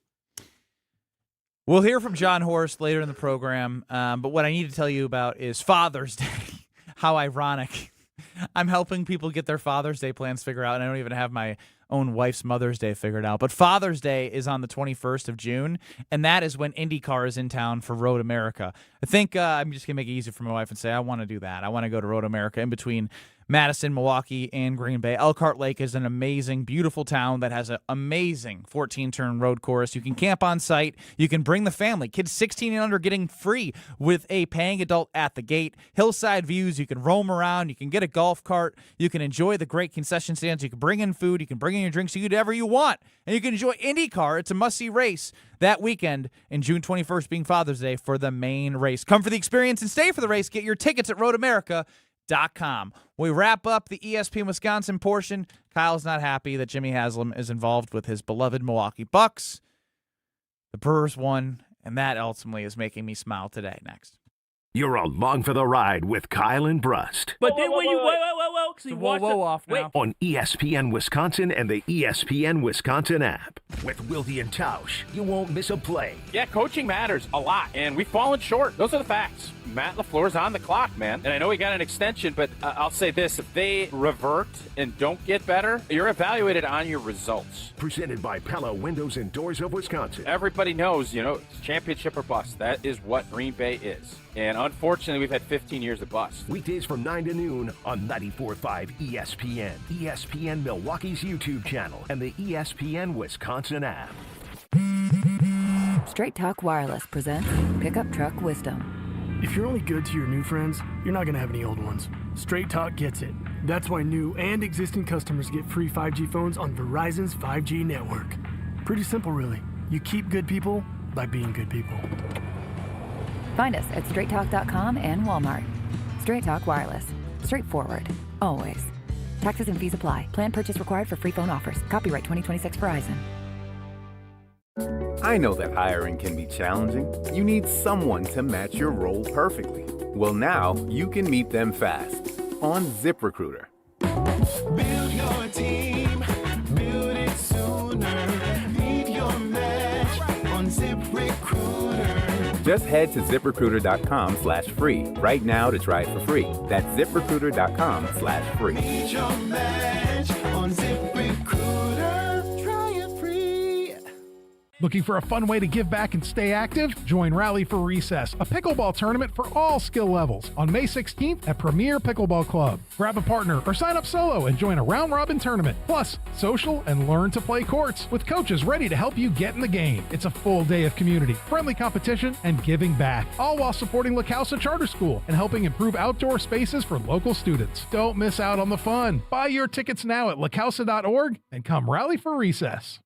We'll hear from John Horst later in the program, but what I need to tell you about is Father's Day. How ironic. I'm helping people get their Father's Day plans figured out, and I don't even have my own wife's Mother's Day figured out. But Father's Day is on the 21st of June, and that is when IndyCar is in town for Road America. I think I'm just going to make it easy for my wife and say, I want to do that. I want to go to Road America in between Madison, Milwaukee, and Green Bay. Elkhart Lake is an amazing, beautiful town that has an amazing 14-turn road course. You can camp on site. You can bring the family. Kids 16 and under getting free with a paying adult at the gate. Hillside views. You can roam around. You can get a golf cart. You can enjoy the great concession stands. You can bring in food. You can bring in your drinks. You can do whatever you want. And you can enjoy IndyCar. It's a must-see race that weekend, and June 21st being Father's Day for the main race. Come for the experience and stay for the race. Get your tickets at roadamerica.com. We wrap up the ESPN Wisconsin portion. Kyle's not happy that Jimmy Haslam is involved with his beloved Milwaukee Bucks. The Brewers won, and that ultimately is making me smile today. Next. You're along for the ride with Kyle and Brust. But then when you whoa, off now. On ESPN Wisconsin and the ESPN Wisconsin app. With Wilde and Tausch, you won't miss a play. Yeah, coaching matters a lot, and we've fallen short. Those are the facts. Matt LaFleur's on the clock, man. And I know he got an extension, but I'll say this. If they revert and don't get better, you're evaluated on your results. Presented by Pella Windows and Doors of Wisconsin. Everybody knows, it's championship or bust. That is what Green Bay is. And unfortunately, we've had 15 years of bust. Weekdays from 9 to noon on 94.5 ESPN, ESPN Milwaukee's YouTube channel, and the ESPN Wisconsin app. Straight Talk Wireless presents Pickup Truck Wisdom. If you're only good to your new friends, you're not going to have any old ones. Straight Talk gets it. That's why new and existing customers get free 5G phones on Verizon's 5G network. Pretty simple, really. You keep good people by being good people. Find us at straighttalk.com and Walmart. Straight Talk Wireless. Straightforward. Always. Taxes and fees apply. Plan purchase required for free phone offers. Copyright 2026 Verizon. I know that hiring can be challenging. You need someone to match your role perfectly. Well, now you can meet them fast on ZipRecruiter. Build your team, build it sooner. Meet your match on ZipRecruiter. Just head to ZipRecruiter.com/free right now to try it for free. That's ZipRecruiter.com/free. Meet your match on ZipRecruiter. Try it free. Looking for a fun way to give back and stay active? Join Rally for Recess, a pickleball tournament for all skill levels, on May 16th at Premier Pickleball Club. Grab a partner or sign up solo and join a round-robin tournament. Plus, social and learn to play courts with coaches ready to help you get in the game. It's a full day of community, friendly competition, and giving back, all while supporting La Causa Charter School and helping improve outdoor spaces for local students. Don't miss out on the fun. Buy your tickets now at lacausa.org and come Rally for Recess.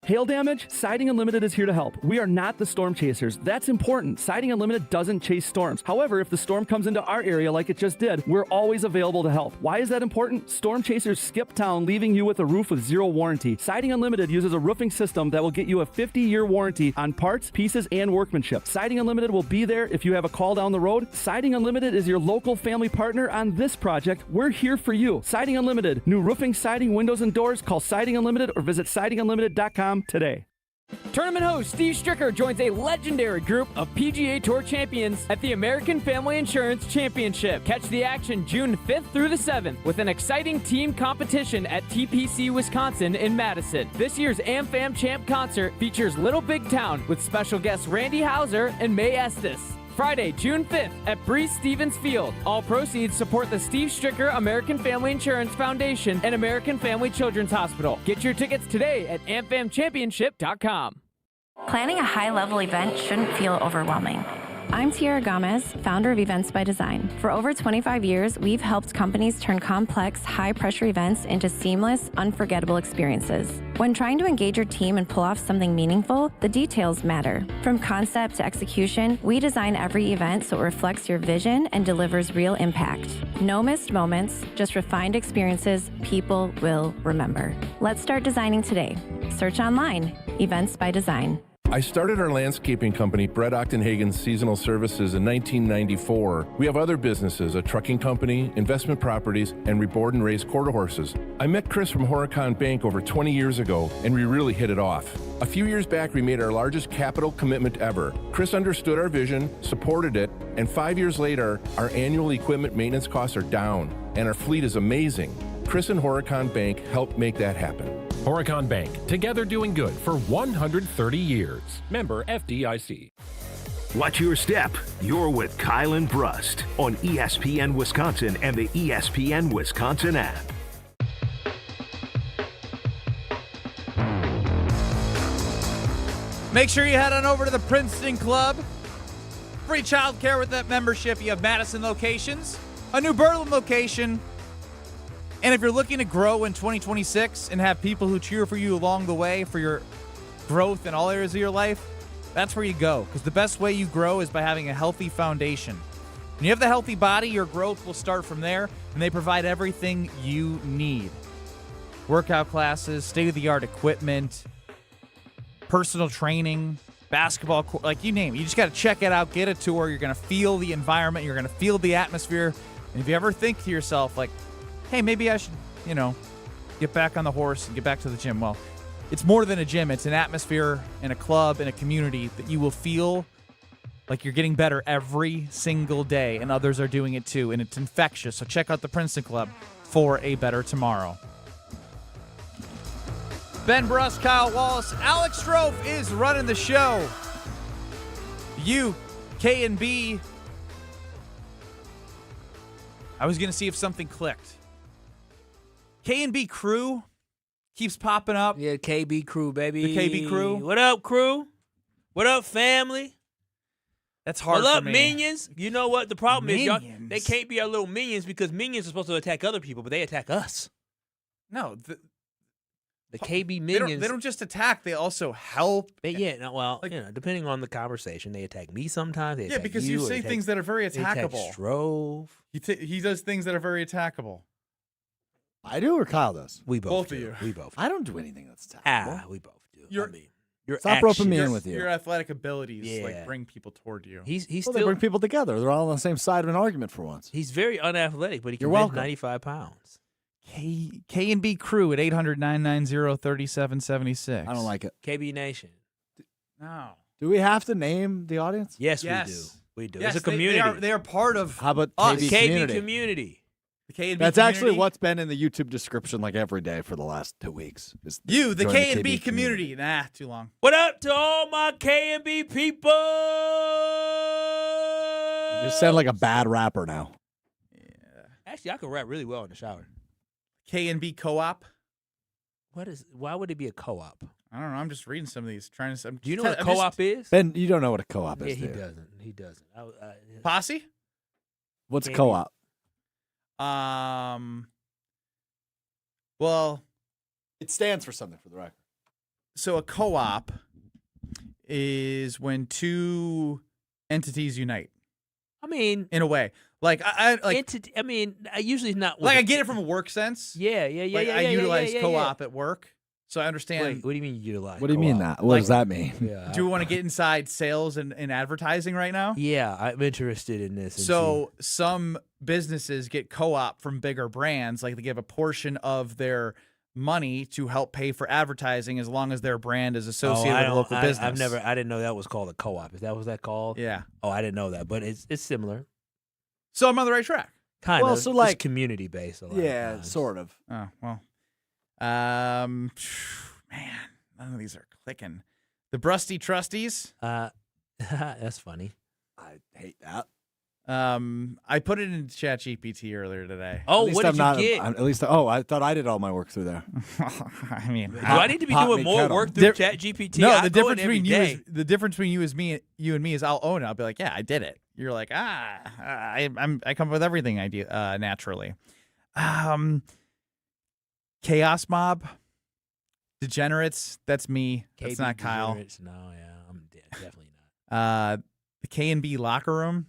Hail damage? Siding Unlimited is here to help. We are not the storm chasers. That's important. Siding Unlimited doesn't chase storms. However, if the storm comes into our area like it just did, we're always available to help. Why is that important? Storm chasers skip town, leaving you with a roof with zero warranty. Siding Unlimited uses a roofing system that will get you a 50-year warranty on parts, pieces, and workmanship. Siding Unlimited will be there if you have a call down the road. Siding Unlimited is your local family partner on this project. We're here for you. Siding Unlimited. New roofing, siding, windows, and doors. Call Siding Unlimited or visit sidingunlimited.com today. Tournament host Steve Stricker joins a legendary group of PGA Tour champions at the American Family Insurance Championship. Catch the action June 5th through the 7th with an exciting team competition at TPC Wisconsin in Madison. This year's AmFam Champ concert features Little Big Town with special guests Randy Houser and May Estes. Friday, June 5th at Breeze Stevens Field. All proceeds support the Steve Stricker American Family Insurance Foundation and American Family Children's Hospital. Get your tickets today at amfamchampionship.com. Planning a high-level event shouldn't feel overwhelming. I'm Tiara Gomez, founder of Events by Design. For over 25 years, we've helped companies turn complex, high-pressure events into seamless, unforgettable experiences. When trying to engage your team and pull off something meaningful, the details matter. From concept to execution, we design every event so it reflects your vision and delivers real impact. No missed moments, just refined experiences people will remember. Let's start designing today. Search online, Events by Design. I started our landscaping company, Brett Ochtenhagen's Seasonal Services, in 1994. We have other businesses, a trucking company, investment properties, and we board and raise quarter horses. I met Chris from Horicon Bank over 20 years ago, and we really hit it off. A few years back, we made our largest capital commitment ever. Chris understood our vision, supported it, and 5 years later, our annual equipment maintenance costs are down, and our fleet is amazing. Chris and Horicon Bank helped make that happen. Horicon Bank, together doing good for 130 years. Member FDIC. Watch your step. You're with Kyle and Brust on ESPN Wisconsin and the ESPN Wisconsin app. Make sure you head on over to the Princeton Club. Free childcare with that membership. You have Madison locations, a new Berlin location. And if you're looking to grow in 2026 and have people who cheer for you along the way for your growth in all areas of your life, that's where you go. Because the best way you grow is by having a healthy foundation. When you have the healthy body, your growth will start from there, and they provide everything you need. Workout classes, state-of-the-art equipment, personal training, basketball court, like you name it. You just got to check it out, get a tour. You're going to feel the environment. You're going to feel the atmosphere. And if you ever think to yourself, like, hey, maybe I should, get back on the horse and get back to the gym. Well, it's more than a gym. It's an atmosphere and a club and a community that you will feel like you're getting better every single day, and others are doing it too, and it's infectious. So check out the Princeton Club for a better tomorrow. Ben Brust, Kyle Wallace, Alex Strofe is running the show. You, K and B. I was going to see if something clicked. K and B crew keeps popping up. Yeah, KB crew, baby. The KB crew. What up, crew? What up, family? That's hard What for up, me. minions? You know what? The problem is Minions? they can't be our little minions because minions are supposed to attack other people, but they attack us. No, the KB they minions. don't just attack; they also help. Depending on the conversation, they attack me sometimes. They attack because you say things that are very they attack attackable. Strove. He does things that are very attackable. I do, or Kyle does? We Both do. of you. We both. I don't do anything that's attackable. We both do. Your Stop roping me in with you. Your athletic abilities Yeah. bring people toward you. He's Well, still they bring people together. They're all on the same side of an argument for once. he's very unathletic, but he can You're bench welcome. 95 pounds. K and B crew at 800-990-3776. I don't like it. KB Nation. No. Do we have to name the audience? Yes, we do. We do. Yes, it's a community. They are part of How about us. KB KB community? community. The K and B That's community. actually what's been in the YouTube description like every day for the last 2 weeks. is You, the join K and B community. Nah, too long. What up to all my K and B people? You just sound like a bad rapper now. Actually, I can rap really well in the shower. K and B co-op. Why would it be a co-op? I don't know. I'm just reading some of these. Do Do you know what a co-op is? Ben, you don't know what a co-op Yeah, is, he do you? doesn't. He doesn't. Posse? What's a Maybe. co-op? Well, It stands for something, for the record. so a co-op is when two entities unite. I mean, in a way, like I usually not. Like I get it from a work sense. Yeah. Like I utilize co-op at work, so I understand. Wait, what do you mean utilize? What do you mean that? What does that mean? Yeah. Do we want to get inside sales and advertising right now? Yeah, I'm interested in this. and So some businesses get co-op from bigger brands, like they give a portion of their money to help pay for advertising as long as their brand is associated with a local business. I didn't know that was called a co-op. Is that what that called? Yeah. Oh, I didn't know that, but it's similar. So I'm on the right track. Kind Well, of. so It's like- community based. Yeah, sort of. Oh, well. Man, none of these are clicking. The Brusty Trusties. That's funny. I hate that. I put it in ChatGPT earlier today. Oh, At least what I'm did not, you get? I thought I did all my work through there. I mean, Do I need to be Hot doing meat more kettle. work through ChatGPT? No, I the go in difference every between you day. you and me is I'll own it. I'll be like, yeah, I did it. You're like, I come up with everything I do naturally. Chaos Mob, Degenerates. That's me. That's KB not Kyle. Degenerates, No, yeah, I'm definitely not. The K and B locker room.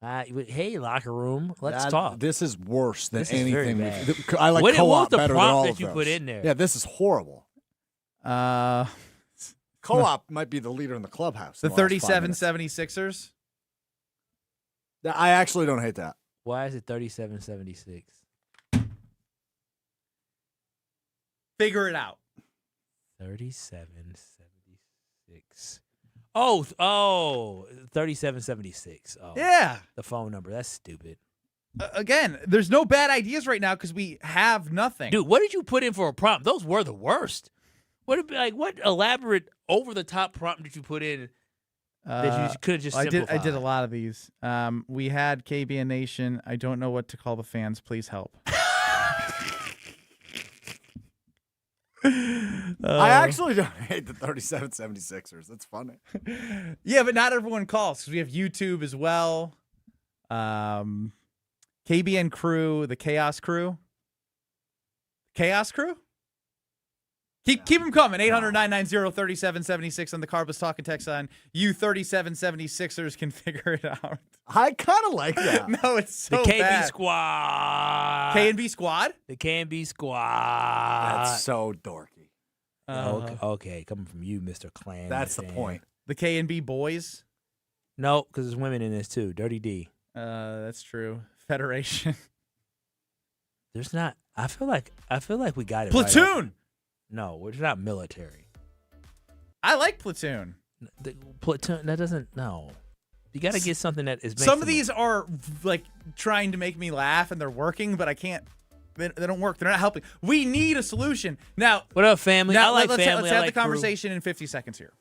Hey, locker room, let's talk. This is worse than This is very anything. bad. I like What was co-op the better than prompt all that of you those. put in there? Yeah, this is horrible. Uh, Co-op might be the leader in the clubhouse. the in last 5 minutes. 3776ers. I actually don't hate that. Why is it 3776? Figure it out. 3776. Oh, 3776. Oh, Yeah. the phone number. That's stupid. Again, there's no bad ideas right now because we have nothing. Dude, what did you put in for a prompt? Those were the worst. What elaborate over the top prompt did you put in that you could have just I simplified? did a lot of these. We had KBN Nation. I don't know what to call the fans. Please help. I actually don't hate the 3776ers. That's funny. Yeah, but not everyone calls because we have YouTube as well. KBN crew, the Chaos crew. Chaos crew? Keep them coming. 800-990-3776 on the Carbus Talk and Text line. You 3776ers can figure it out. I kind of like that. No, it's so the KB bad. squad. K&B squad? The K&B squad. That's so dorky. Okay, coming from you, Mr. Clan. That's the fan. point. The K&B Boys. No, because there's women in this too. Dirty D. That's true. Federation. There's not. I feel like we got it. Platoon. Right. No, we're not military. I like Platoon. The Platoon. That doesn't. No. You got to get something that is. Some of these are like trying to make me laugh, and they're working, but I can't. They don't work. They're not helping. We need a solution now. What up, family? Now, I like let's family. Let's have the conversation in 50 seconds here.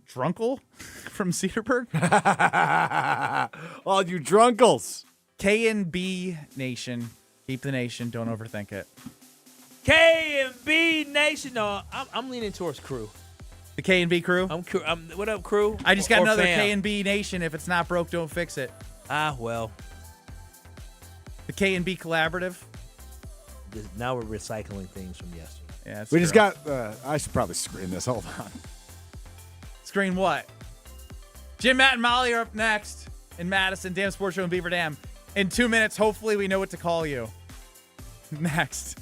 Drunkle from Cedarburg. All you drunkles. K&B Nation. Keep the nation. Don't overthink it. K&B Nation. No, I'm leaning towards crew. The K&B crew? What up, crew? I just got another fam? K&B Nation. If it's not broke, don't fix it. Well. The K&B Collaborative. Now we're recycling things from yesterday. Yeah, We just got. I should probably screen this. Hold on. Screen what? Jim, Matt, and Molly are up next in Madison. Damn Sports Show in Beaver Dam. In 2 minutes, hopefully we know what to call you. Next.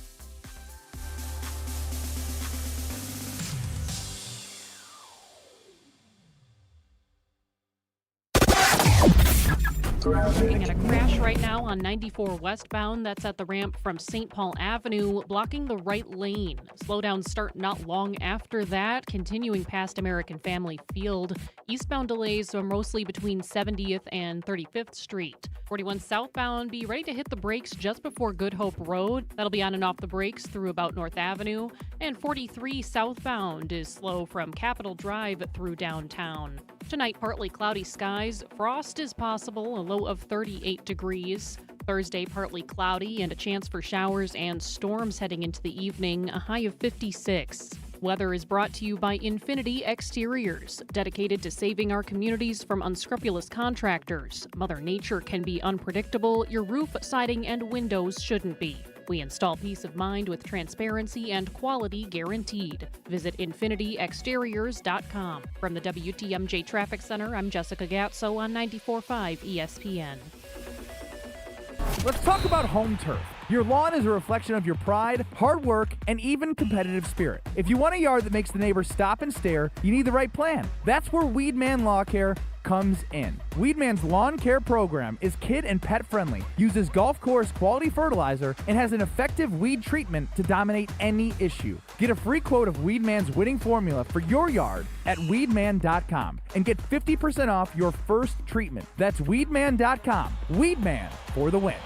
Looking at a crash right now on 94 westbound. That's at the ramp from St. Paul Avenue, blocking the right lane. Slowdowns start not long after that, continuing past American Family Field. Eastbound delays are mostly between 70th and 35th Street. 41 southbound, be ready to hit the brakes just before Good Hope Road. That'll be on and off the brakes through about North Avenue. And 43 southbound is slow from Capitol Drive through downtown. Tonight, partly cloudy skies. Frost is possible, a low of 38 degrees. Thursday, partly cloudy and a chance for showers and storms heading into the evening, a high of 56. Weather is brought to you by Infinity Exteriors, dedicated to saving our communities from unscrupulous contractors. Mother Nature can be unpredictable. Your roof, siding, and windows shouldn't be. We install peace of mind with transparency and quality guaranteed. Visit infinityexteriors.com. From the WTMJ Traffic Center, I'm Jessica Gatso on 94.5 ESPN. Let's talk about home turf. Your lawn is a reflection of your pride, hard work, and even competitive spirit. If you want a yard that makes the neighbors stop and stare, you need the right plan. That's where Weedman Lawn Care comes in. Weedman's lawn care program is kid and pet friendly, uses golf course quality fertilizer, and has an effective weed treatment to dominate any issue. Get a free quote of Weedman's winning formula for your yard at weedman.com and get 50% off your first treatment. That's weedman.com. Weedman for the win.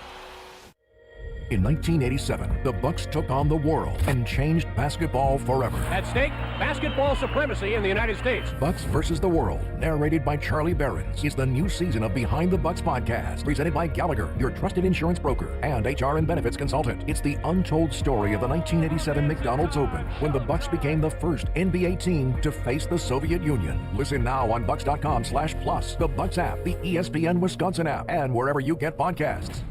In 1987, the Bucks took on the world and changed basketball forever. At stake, basketball supremacy in the United States. Bucks versus the World, narrated by Charlie Behrens, is the new season of Behind the Bucks podcast, presented by Gallagher, your trusted insurance broker and HR and benefits consultant. It's the untold story of the 1987 McDonald's Open, when the Bucks became the first NBA team to face the Soviet Union. Listen now on bucks.com/plus, the Bucks app, the ESPN Wisconsin app, and wherever you get podcasts.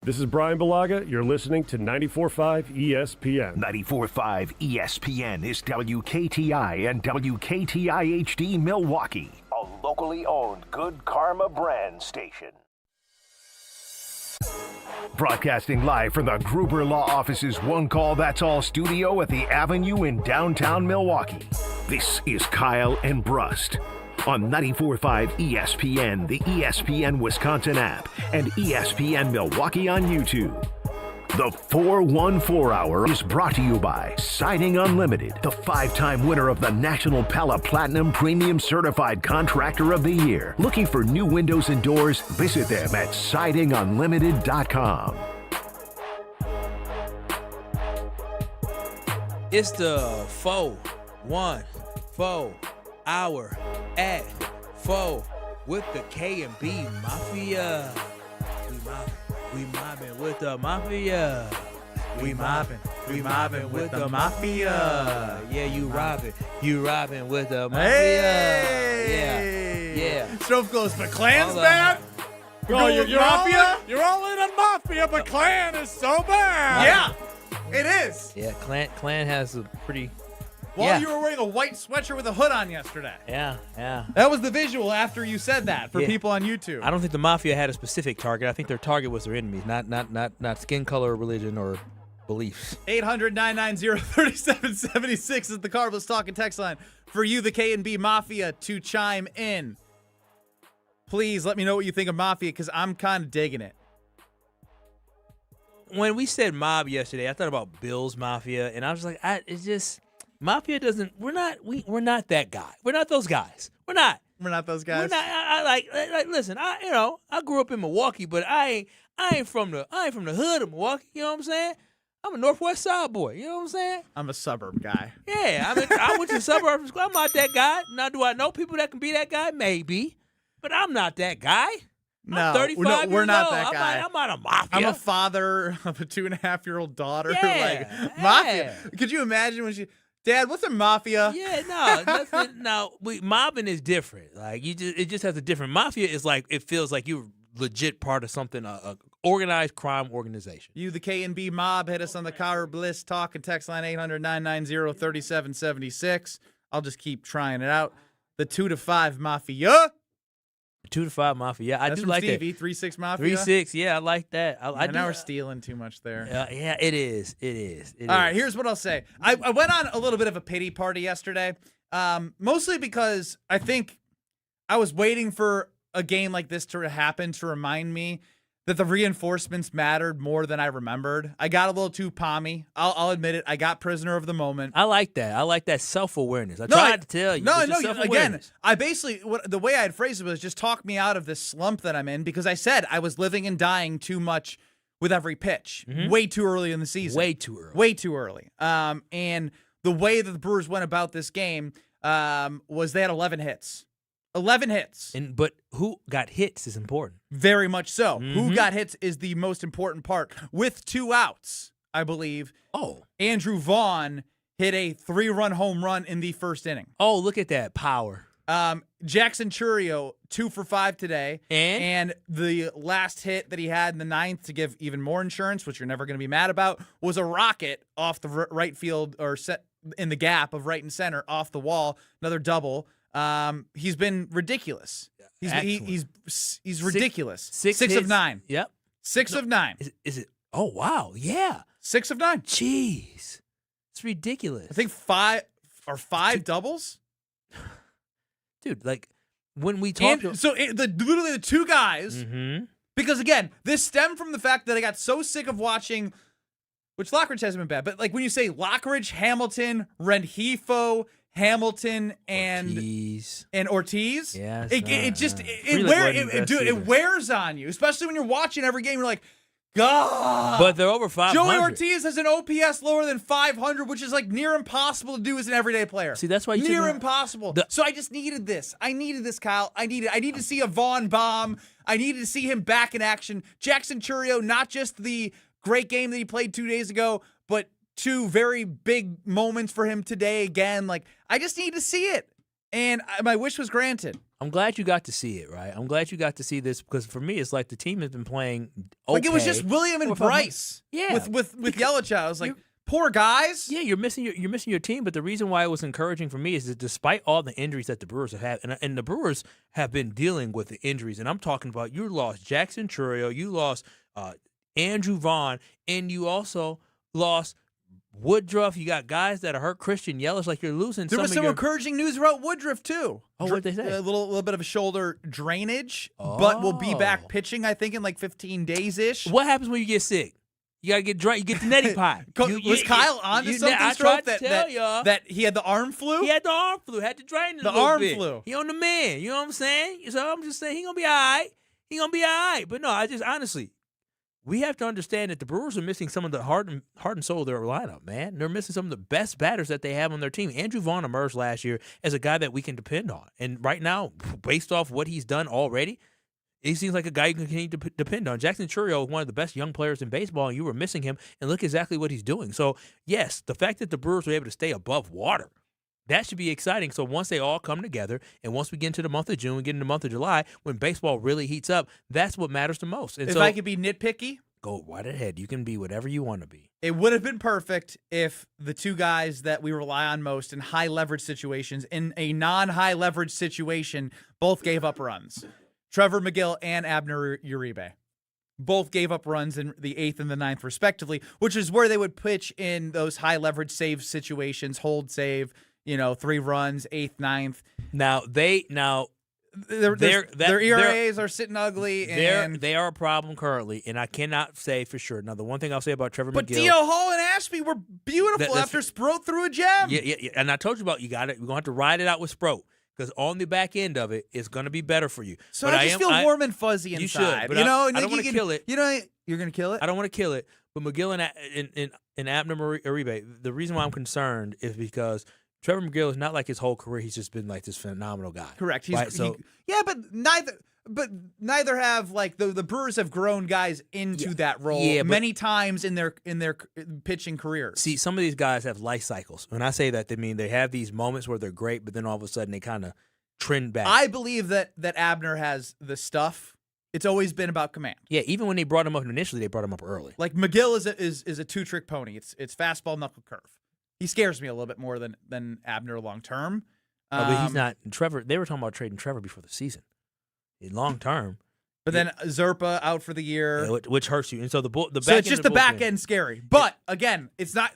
This is Brian Balaga. You're listening to 94.5 ESPN. 94.5 ESPN is WKTI and WKTI HD Milwaukee, a locally owned Good Karma brand station. Broadcasting live from the Gruber Law Office's One Call That's All studio at the Avenue in downtown Milwaukee. This is Kyle and Brust on 94.5 ESPN, the ESPN Wisconsin app, and ESPN Milwaukee on YouTube. The 414 Hour is brought to you by Siding Unlimited, the 5-time winner of the National Pella Platinum Premium Certified Contractor of the Year. Looking for new windows and doors? Visit them at sidingunlimited.com. It's the 414 Hour at 4 with the K&B Mafia. We mobbing with the Mafia. We mobbing with the Mafia. Yeah, you robbing with the Mafia. Hey! Yeah. Strofe goes, but Klan's bad? You're all in on Mafia, but Klan is so bad. Yeah, it is. Yeah, Klan has a pretty... While you were wearing a white sweatshirt with a hood on yesterday. Yeah. That was the visual after you said that for people on YouTube. I don't think the Mafia had a specific target. I think their target was their enemies, not skin color, religion, or beliefs. 800-990-3776 is the Cardinals Talking text line for you, the K&B Mafia, to chime in. Please let me know what you think of Mafia, because I'm kind of digging it. When we said mob yesterday, I thought about Bill's Mafia, and I was like, it's just Mafia doesn't. We're not that guy. We're not those guys. We're not those guys. We're not. I like listen. I grew up in Milwaukee, but I ain't from the hood of Milwaukee. You know what I'm saying? I'm a Northwest Side boy. You know what I'm saying? I'm a suburb guy. Yeah, I went to the suburbs. I'm not that guy. Now, do I know people that can be that guy? Maybe, but I'm not that guy. I'm 35 we're years not old. that guy. I'm not a mafia. I'm a father of a 2.5-year-old daughter. Yeah, Mafia. Could you imagine when Dad, what's a mafia? Yeah, no. Mobbing is different. Like it just has a different. Mafia is like it feels like you're legit part of something, a organized crime organization. You, the K&B Mob, hit us on the Car Bliss Talk and text line 800-990-3776. I'll just keep trying it out. The 2 to 5 Mafia. 2 to 5 Mafia. Yeah, I That's do from like Stevie. that. 3-6 Mafia. 3-6. Yeah, I like that. Now we're stealing too much there. Yeah, it is. All right, here's what I'll say. I went on a little bit of a pity party yesterday, mostly because I think I was waiting for a game like this to happen to remind me that the reinforcements mattered more than I remembered. I got a little too pommy. I'll admit it. I got prisoner of the moment. I like that. I like that self-awareness. I tried to tell you. No. Again, I basically, the way I had phrased it was just talk me out of this slump that I'm in, because I said I was living and dying too much with every pitch. Mm-hmm. Way too early in the season. Way too early. And the way that the Brewers went about this game was they had 11 hits. 11 hits. But who got hits is important. Very much so. Mm-hmm. Who got hits is the most important part. With 2 outs, I believe, Andrew Vaughn hit a 3-run home run in the first inning. Oh, look at that power. Jackson Churio, 2 for 5 today. And the last hit that he had in the 9th to give even more insurance, which you're never going to be mad about, was a rocket off the right field, or set in the gap of right and center off the wall. Another double. He's been ridiculous. He's ridiculous. 6 of 9. Yep. 6 of 9. Is it? Oh, wow. Yeah. 6 of 9. Jeez. It's ridiculous. I think 5 doubles. Dude, like when we talk. Literally the 2 guys. Mm-hmm. Because again, this stemmed from the fact that I got so sick of watching, which Lockridge hasn't been bad, but like when you say Lockridge, Hamilton, Rengifo, Hamilton, and Ortiz. Yeah, it wears on you, especially when you're watching every game. You're like, God. But they're over 500. Joey Ortiz has an OPS lower than 500, which is like near impossible to do as an everyday player. See, that's why you near impossible. So I just needed this. I needed this, Kyle. I needed to see a Vaughn bomb. I needed to see him back in action. Jackson Churio, not just the great game that he played 2 days ago, but 2 very big moments for him today again. Like, I just need to see it. And my wish was granted. I'm glad you got to see it, right? I'm glad you got to see this, because for me, it's like the team has been playing okay. Like, it was just William and Bryce. Yeah. With Yelich. I was like, poor guys. Yeah, you're missing your team, but the reason why it was encouraging for me is that despite all the injuries that the Brewers have had, and the Brewers have been dealing with the injuries, and I'm talking about you lost Jackson Churio, you lost Andrew Vaughn, and you also lost Woodruff. You got guys that are hurt. Christian Yelich, like you're losing. There was some encouraging news about Woodruff too. Oh, what did they say? A little bit of a shoulder drainage, but will be back pitching, I think, in like 15 days ish. What happens when you get sick? You gotta get dry. You get the neti pot. Was Kyle onto something? I tried to tell y'all that he had the arm flu. He had the arm flu. Had to drain it a little bit. The arm flu. He on the man. You know what I'm saying? So I'm just saying he gonna be all right. But no, I just honestly. We have to understand that the Brewers are missing some of the heart and soul of their lineup, man. They're missing some of the best batters that they have on their team. Andrew Vaughn emerged last year as a guy that we can depend on. And right now, based off what he's done already, he seems like a guy you can continue to depend on. Jackson Churio is one of the best young players in baseball, and you were missing him, and look exactly what he's doing. So, yes, the fact that the Brewers were able to stay above water, that should be exciting. So once they all come together, and once we get into the month of June, we get into the month of July, when baseball really heats up, that's what matters the most. And if I could be nitpicky, go right ahead. You can be whatever you want to be. It would have been perfect if the 2 guys that we rely on most in high leverage situations, in a non-high leverage situation, both gave up runs. Trevor McGill and Abner Uribe. both gave up runs in the 8th and the 9th respectively, which is where they would pitch in those high leverage save situations, hold save, 3 runs, 8th, 9th. Their ERAs are sitting ugly, and they are a problem currently, and I cannot say for sure. Now, the one thing I'll say about Trevor McGill, but Dio Hall and Ashby were beautiful after Sproat threw a gem. Yeah, and I told you about you got it. We're gonna have to ride it out with Sproat. Because on the back end of it, it's going to be better for you. So I just feel warm and fuzzy inside. You should, but I don't want to kill it. You're going to kill it? I don't want to kill it. But McGill and Abner Uribe, the reason why I'm concerned is because Trevor McGill is not like his whole career. He's just been like this phenomenal guy. Correct. Right? But neither have like the Brewers have grown guys into that role many times in their pitching careers. See, some of these guys have life cycles. When I say that, they mean they have these moments where they're great, but then all of a sudden they kind of trend back. I believe that Abner has the stuff. It's always been about command. Yeah, even when they brought him up initially, they brought him up early. Like McGill is a 2-trick pony. It's fastball, knuckle, curve. He scares me a little bit more than Abner long term. But he's not. Trevor. They were talking about trading Trevor before the season. In long term, but then Zerpa out for the year, which hurts you. And so the back so it's just the back end scary. But again, it's not.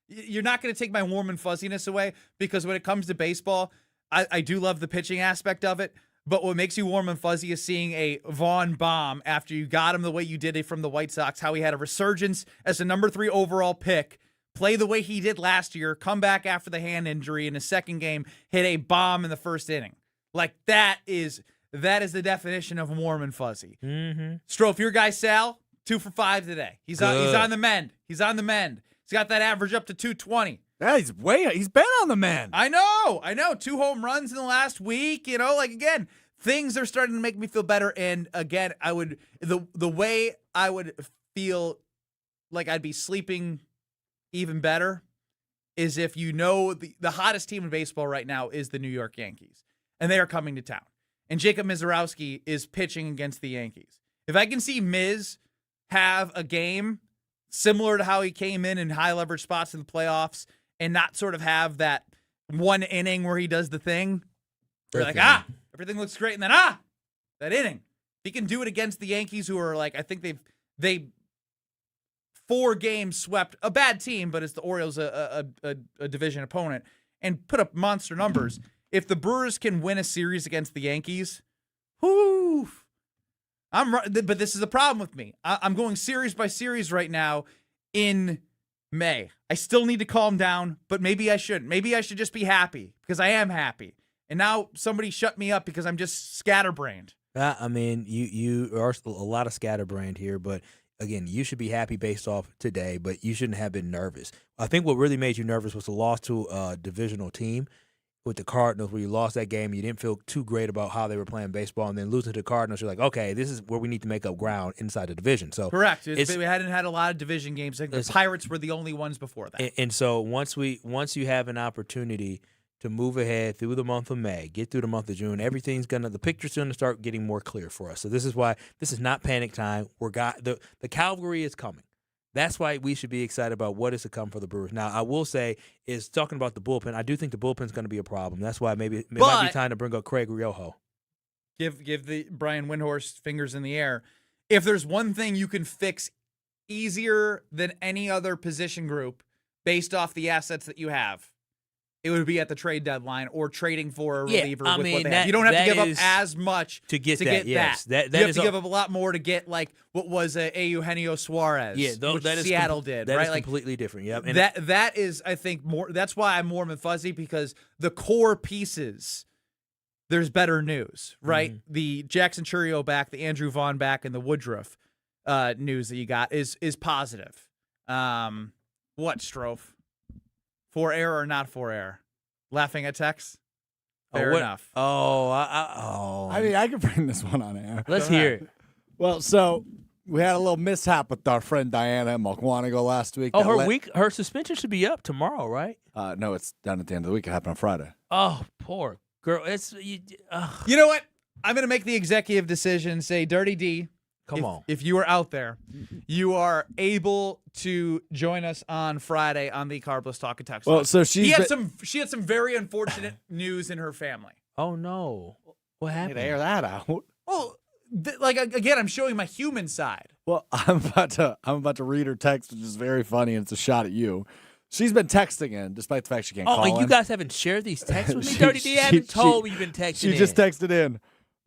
You're not going to take my warm and fuzziness away because when it comes to baseball, I do love the pitching aspect of it. But what makes you warm and fuzzy is seeing a Vaughn bomb after you got him the way you did it from the White Sox. How he had a resurgence as a number 3 overall pick, play the way he did last year, come back after the hand injury in his second game, hit a bomb in the first inning. Like that is the definition of warm and fuzzy. Mm-hmm. Strofe, your guy Sal, 2 for 5 today. He's on the mend. He's on the mend. He's got that average up to 220. Yeah, he's been on the mend. I know. 2 home runs in the last week. Again, things are starting to make me feel better. And again, the way I would feel like I'd be sleeping even better is if the hottest team in baseball right now is the New York Yankees, and they are coming to town. And Jacob Mizorowski is pitching against the Yankees. If I can see Miz have a game similar to how he came in high leverage spots in the playoffs and not sort of have that one inning where he does the thing, where you're like, everything looks great, and then, that inning. If he can do it against the Yankees, who are like, I think they 4 games swept a bad team, but it's the Orioles, a division opponent, and put up monster numbers. If the Brewers can win a series against the Yankees, but this is the problem with me. I'm going series by series right now in May. I still need to calm down, but maybe I shouldn't. Maybe I should just be happy because I am happy. And now somebody shut me up because I'm just scatterbrained. I mean, you are a lot of scatterbrained here, but again, you should be happy based off today, but you shouldn't have been nervous. I think what really made you nervous was the loss to a divisional team with the Cardinals, where you lost that game. You didn't feel too great about how they were playing baseball, and then losing to the Cardinals, you're like, okay, this is where we need to make up ground inside the division. So correct. We hadn't had a lot of division games. Like the Pirates were the only ones before that. And so once you have an opportunity to move ahead through the month of May, get through the month of June, the picture's going to start getting more clear for us. So this is why this is not panic time. The cavalry is coming. That's why we should be excited about what is to come for the Brewers. Now, I will say, is talking about the bullpen, I do think the bullpen's going to be a problem. That's why maybe it might be time to bring up Craig Riojo. Give the Brian Windhorst fingers in the air. If there's one thing you can fix easier than any other position group based off the assets that you have, it would be at the trade dedeline or trading for a reliever with what they have. You don't have to give up as much to get that. Yes. That you have to give up a lot more to get like what was Eugenio Suarez, which Seattle did. That right? is completely different. Yep. And that is, I think, more. That's why I'm warm and fuzzy, because the core pieces, there's better news, right? Mm-hmm. The Jackson Chourio back, the Andrew Vaughn back, and the Woodruff news that you got is positive. What, Strofe? For air or not for air? Laughing at Tex? Fair enough. I mean, I can bring this one on air. Let's hear it. Well, so we had a little mishap with our friend Diana at Mukwanago last week. Oh, her suspension should be up tomorrow, right? No, it's done at the end of the week. It happened on Friday. Oh, poor girl. You know what? I'm going to make the executive decision, say, Dirty D, come on. If you are out there, you are able to join us on Friday on the Carbless Talk and Text. Well, so she had some very unfortunate news in her family. Oh no! What happened? Air that out. Well, again, I'm showing my human side. Well, I'm about to read her text, which is very funny, and it's a shot at you. She's been texting in, despite the fact she can't call in. Oh, and you guys haven't shared these texts with me? Dirty D haven't told me you've been texting in. She just texted in,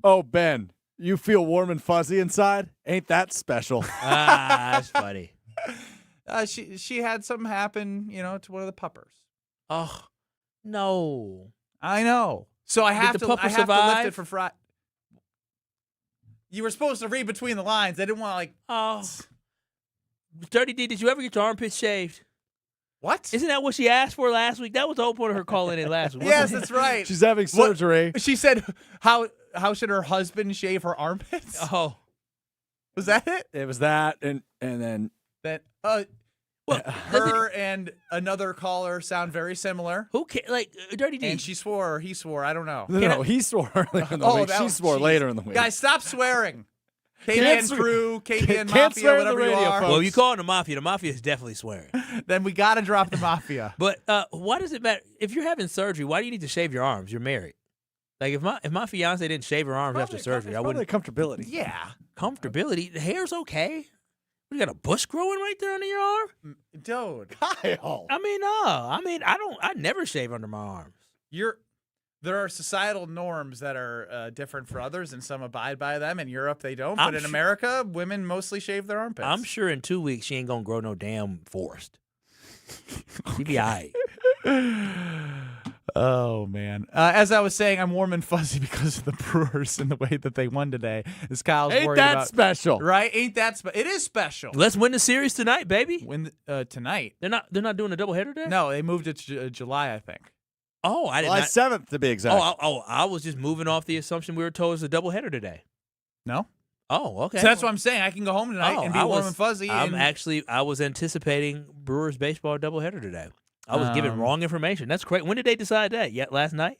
"Oh, Ben, you feel warm and fuzzy inside? Ain't that special?" That's funny. She had something happen, to one of the puppers. Oh, no. I know. So I have to lift it for Friday. You were supposed to read between the lines. I didn't want to Oh. Dirty D, did you ever get your armpits shaved? What? Isn't that what she asked for last week? That was the whole point of her calling in last week. Yes, that's right. She's having surgery. She said, how should her husband shave her armpits? Oh. Was that it? It was that, and then that. Her and another caller sound very similar. Who Dirty D? And he swore. I don't know. No, he swore earlier in the week. She swore later in the week. Guys, stop swearing. KBN crew, KBN can't Mafia, whatever you are. Well, you call it the Mafia. The Mafia is definitely swearing. Then we got to drop the Mafia. But why does it matter? If you're having surgery, why do you need to shave your arms? You're married. Like, if my fiance didn't shave her arms after surgery, I wouldn't. Comfortability. Yeah. Comfortability? The hair's okay. You got a bush growing right there under your arm? Dude. Kyle. I mean, no. I never shave under my arms. There are societal norms that are different for others, and some abide by them. In Europe, they don't. But in America, women mostly shave their armpits. I'm sure in 2 weeks she ain't going to grow no damn forest. She be all right. Oh, man. As I was saying, I'm warm and fuzzy because of the Brewers and the way that they won today. As Kyle's Ain't worried that about, special? Right? Ain't that special? It is special. Let's win the series tonight, baby. Win tonight. They're not doing a doubleheader today? No, they moved it to July, I think. Oh, I did July not. 7th, to be exact. I was just moving off the assumption we were told it was a doubleheader today. No? Oh, okay. So that's what I'm saying. I can go home tonight and be warm and fuzzy. I was anticipating Brewers baseball doubleheader today. I was given wrong information. That's correct. When did they decide that? Yet last night?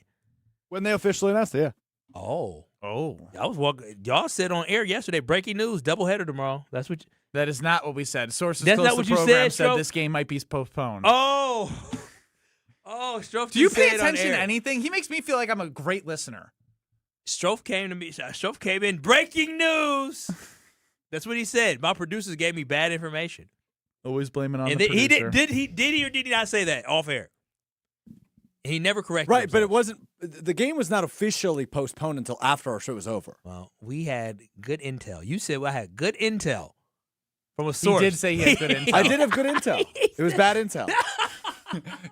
When they officially announced it, yeah. Oh. I was walking. Y'all said on air yesterday, breaking news, doubleheader tomorrow. That is not what we said. Sources That's close not what to you the program said, Stroke? this game might be postponed. Oh, Strofe. Do you pay attention to anything? He makes me feel like I'm a great listener. Strofe came to me. Strofe came in. Breaking news. That's what he said. My producers gave me bad information. Always blaming on the producer. producer. He did or did he not say that off air? He never corrected Right, himself. but it wasn't. The game was not officially postponed until after our show was over. Well, we had good intel. You said I had good intel from a source. He did say he had good intel. I did have good intel. It was bad intel.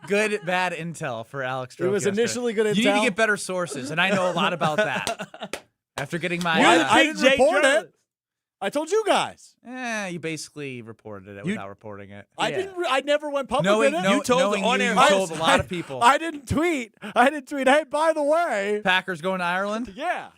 Good, bad intel for Alex Stroke. It was initially good intel. You need to get better sources, and I know a lot about that. After getting my... I didn't report it. I told you guys. You basically reported it without reporting it. I didn't. I never went public with it. You told the on-air. You told a lot of people. I didn't tweet. Hey, by the way, Packers going to Ireland. Yeah,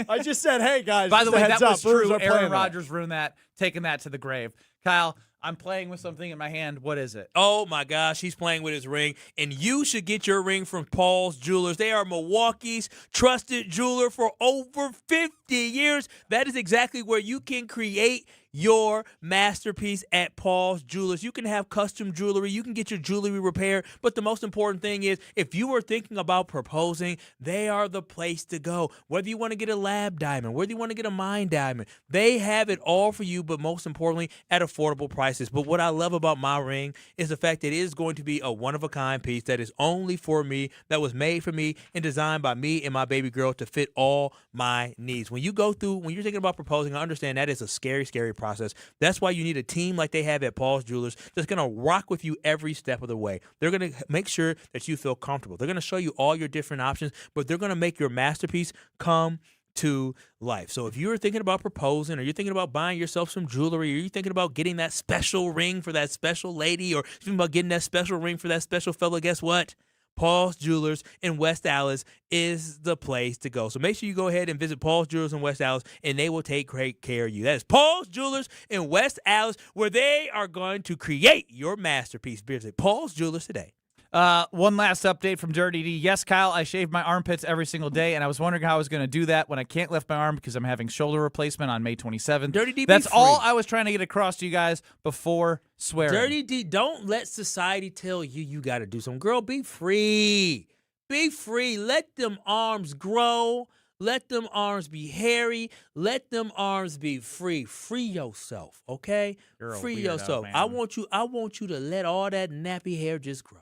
I just said, hey guys. By the way, that was Brewers true. are Aaron playing Rodgers ruined that, taking that to the grave. Kyle, I'm playing with something in my hand. What is it? Oh, my gosh. He's playing with his ring. And you should get your ring from Paul's Jewelers. They are Milwaukee's trusted jeweler for over 50 years. That is exactly where you can create your masterpiece at Paul's Jewelers. You can have custom jewelry. You can get your jewelry repaired. But the most important thing is, if you are thinking about proposing, they are the place to go. Whether you want to get a lab diamond, whether you want to get a mine diamond, they have it all for you, but most importantly, at affordable prices. But what I love about my ring is the fact that it is going to be a one-of-a-kind piece that is only for me, that was made for me and designed by me and my baby girl to fit all my needs. When you're thinking about proposing, I understand that is a scary, scary process. That's why you need a team like they have at Paul's Jewelers that's going to rock with you every step of the way. They're going to make sure that you feel comfortable. They're going to show you all your different options, but they're going to make your masterpiece come to life. So if you're thinking about proposing, or you're thinking about buying yourself some jewelry, or you're thinking about getting that special ring for that special lady, or thinking about getting that special ring for that special fella, guess what? Paul's Jewelers in West Allis is the place to go. So make sure you go ahead and visit Paul's Jewelers in West Allis, and they will take great care of you. That is Paul's Jewelers in West Allis, where they are going to create your masterpiece. Visit Paul's Jewelers today. One last update from Dirty D. Yes, Kyle, I shave my armpits every single day, and I was wondering how I was going to do that when I can't lift my arm because I'm having shoulder replacement on May 27th. Dirty D, that's all I was trying to get across to you guys before swearing. Dirty D, don't let society tell you got to do something. Girl, be free. Be free. Let them arms grow. Let them arms be hairy. Let them arms be free. Free yourself, okay? You're a free weirdo, yourself. man. I want you to let all that nappy hair just grow.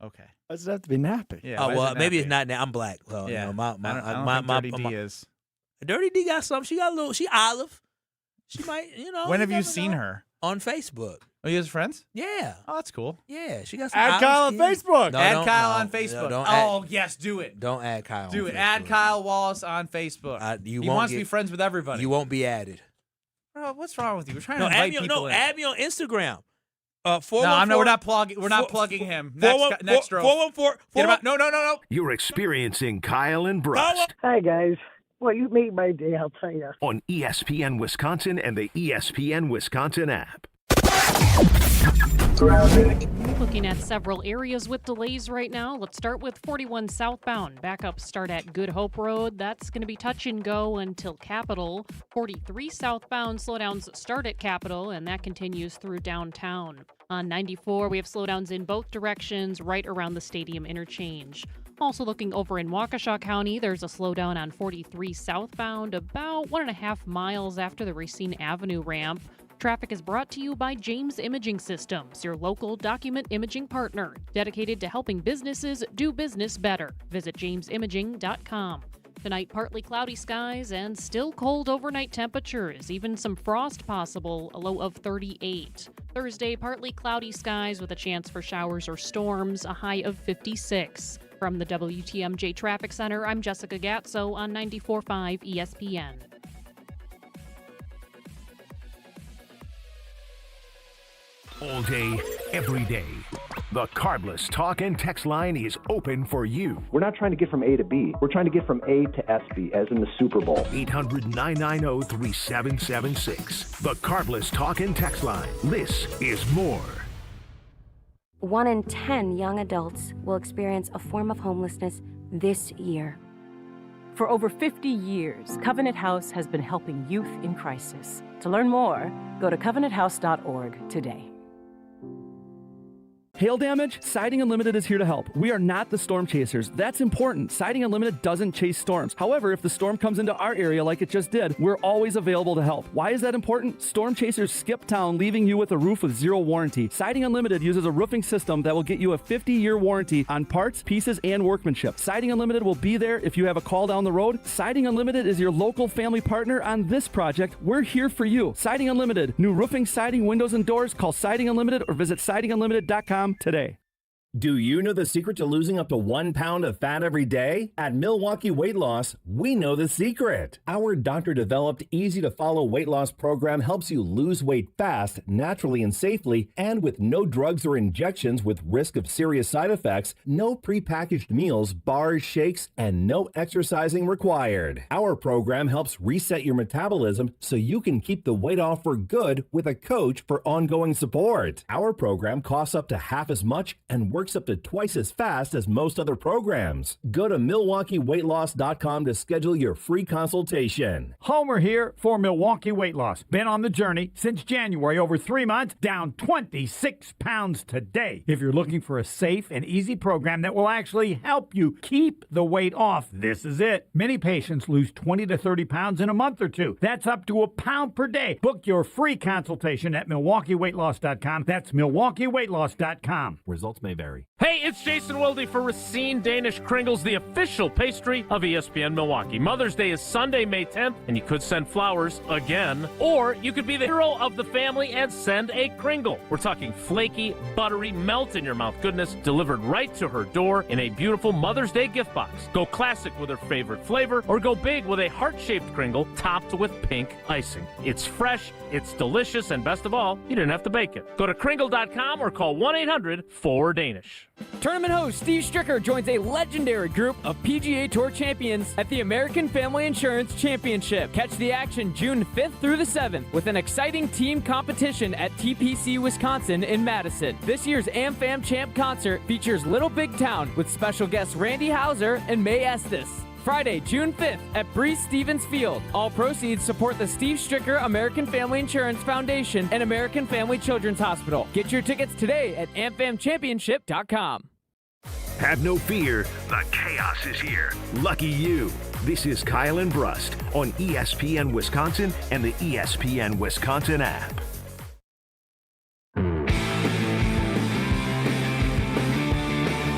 Okay. Does it have to be nappy? Yeah. Oh why is well, it maybe nappy? it's not. I'm black. Well, Yeah. you know, I don't think Dirty D is. Dirty D got something. She got a little. She olive. She might. You know. When have you never seen know. her? On Facebook. Oh, you guys friends? Yeah. Oh, that's cool. Yeah, she got some. Add Kyle on olive skin. Facebook. No, Add don't- Kyle no, on Facebook. don't Oh, add- yes, do it. Don't add Kyle. Do on it. Facebook. Add Kyle Wallace on Facebook. You he won't wants to get- be friends with everybody. You won't be added. Bro, what's wrong with you? We're trying No, to invite add me, people in. add me on Instagram. No, 414 we're not plugging. We're not plugging him. Next row. 414. No. You're experiencing Kyle and Brust Hi, guys. Well, you made my day, I'll tell you. on ESPN Wisconsin and the ESPN Wisconsin app. Looking at several areas with delays right now. Let's start with 41 southbound. Backups start at Good Hope Road. That's going to be touch and go until Capitol. 43 southbound slowdowns start at Capitol, and that continues through downtown. On 94, we have slowdowns in both directions right around the stadium interchange. Also looking over in Waukesha County, there's a slowdown on 43 southbound about 1.5 miles after the Racine Avenue ramp. Traffic is brought to you by James Imaging Systems, your local document imaging partner, dedicated to helping businesses do business better. Visit jamesimaging.com. Tonight, partly cloudy skies and still cold overnight temperatures, even some frost possible, a low of 38. Thursday, partly cloudy skies with a chance for showers or storms, a high of 56. From the WTMJ Traffic Center, I'm Jessica Gatso on 94.5 ESPN. All day, every day. The Cardless Talk and Text line is open for you. We're not trying to get from A to B. We're trying to get from A to SB, as in the Super Bowl. 800-990-3776. The Cardless Talk and Text line. This is more. 1 in 10 young adults will experience a form of homelessness this year. For over 50 years, Covenant House has been helping youth in crisis. To learn more, go to covenanthouse.org today. Hail damage? Siding Unlimited is here to help. We are not the storm chasers. That's important. Siding Unlimited doesn't chase storms. However, if the storm comes into our area like it just did, we're always available to help. Why is that important? Storm chasers skip town, leaving you with a roof with zero warranty. Siding Unlimited uses a roofing system that will get you a 50-year warranty on parts, pieces, and workmanship. Siding Unlimited will be there if you have a call down the road. Siding Unlimited is your local family partner on this project. We're here for you. Siding Unlimited. New roofing, siding, windows, and doors. Call Siding Unlimited or visit sidingunlimited.com today. Do you know the secret to losing up to 1 pound of fat every day? At Milwaukee Weight Loss, we know the secret. Our doctor-developed, easy-to-follow weight loss program helps you lose weight fast, naturally and safely, and with no drugs or injections with risk of serious side effects, no prepackaged meals, bars, shakes, and no exercising required. Our program helps reset your metabolism so you can keep the weight off for good with a coach for ongoing support. Our program costs up to half as much and works up to twice as fast as most other programs. Go to MilwaukeeWeightLoss.com to schedule your free consultation. Homer here for Milwaukee Weight Loss. Been on the journey since January, over 3 months, down 26 pounds today. If you're looking for a safe and easy program that will actually help you keep the weight off, this is it. Many patients lose 20 to 30 pounds in a month or two. That's up to a pound per day. Book your free consultation at MilwaukeeWeightLoss.com. That's MilwaukeeWeightLoss.com. Results may vary. Hey, it's Jason Wilde for Racine Danish Kringles, the official pastry of ESPN Milwaukee. Mother's Day is Sunday, May 10th, and you could send flowers again, or you could be the hero of the family and send a Kringle. We're talking flaky, buttery, melt-in-your-mouth goodness delivered right to her door in a beautiful Mother's Day gift box. Go classic with her favorite flavor, or go big with a heart-shaped Kringle topped with pink icing. It's fresh, it's delicious, and best of all, you didn't have to bake it. Go to Kringle.com or call 1-800-4DANISH. Tournament host Steve Stricker joins a legendary group of PGA Tour champions at the American Family Insurance Championship. Catch the action June 5th through the 7th with an exciting team competition at TPC Wisconsin in Madison. This year's AmFam Champ concert features Little Big Town with special guests Randy Houser and May Estes. Friday, June 5th at Breeze Stevens Field. All proceeds support the Steve Stricker American Family Insurance Foundation and American Family Children's Hospital. Get your tickets today at amfamchampionship.com. Have no fear, the chaos is here. Lucky you. This is Kyle and Brust on ESPN Wisconsin and the ESPN Wisconsin app.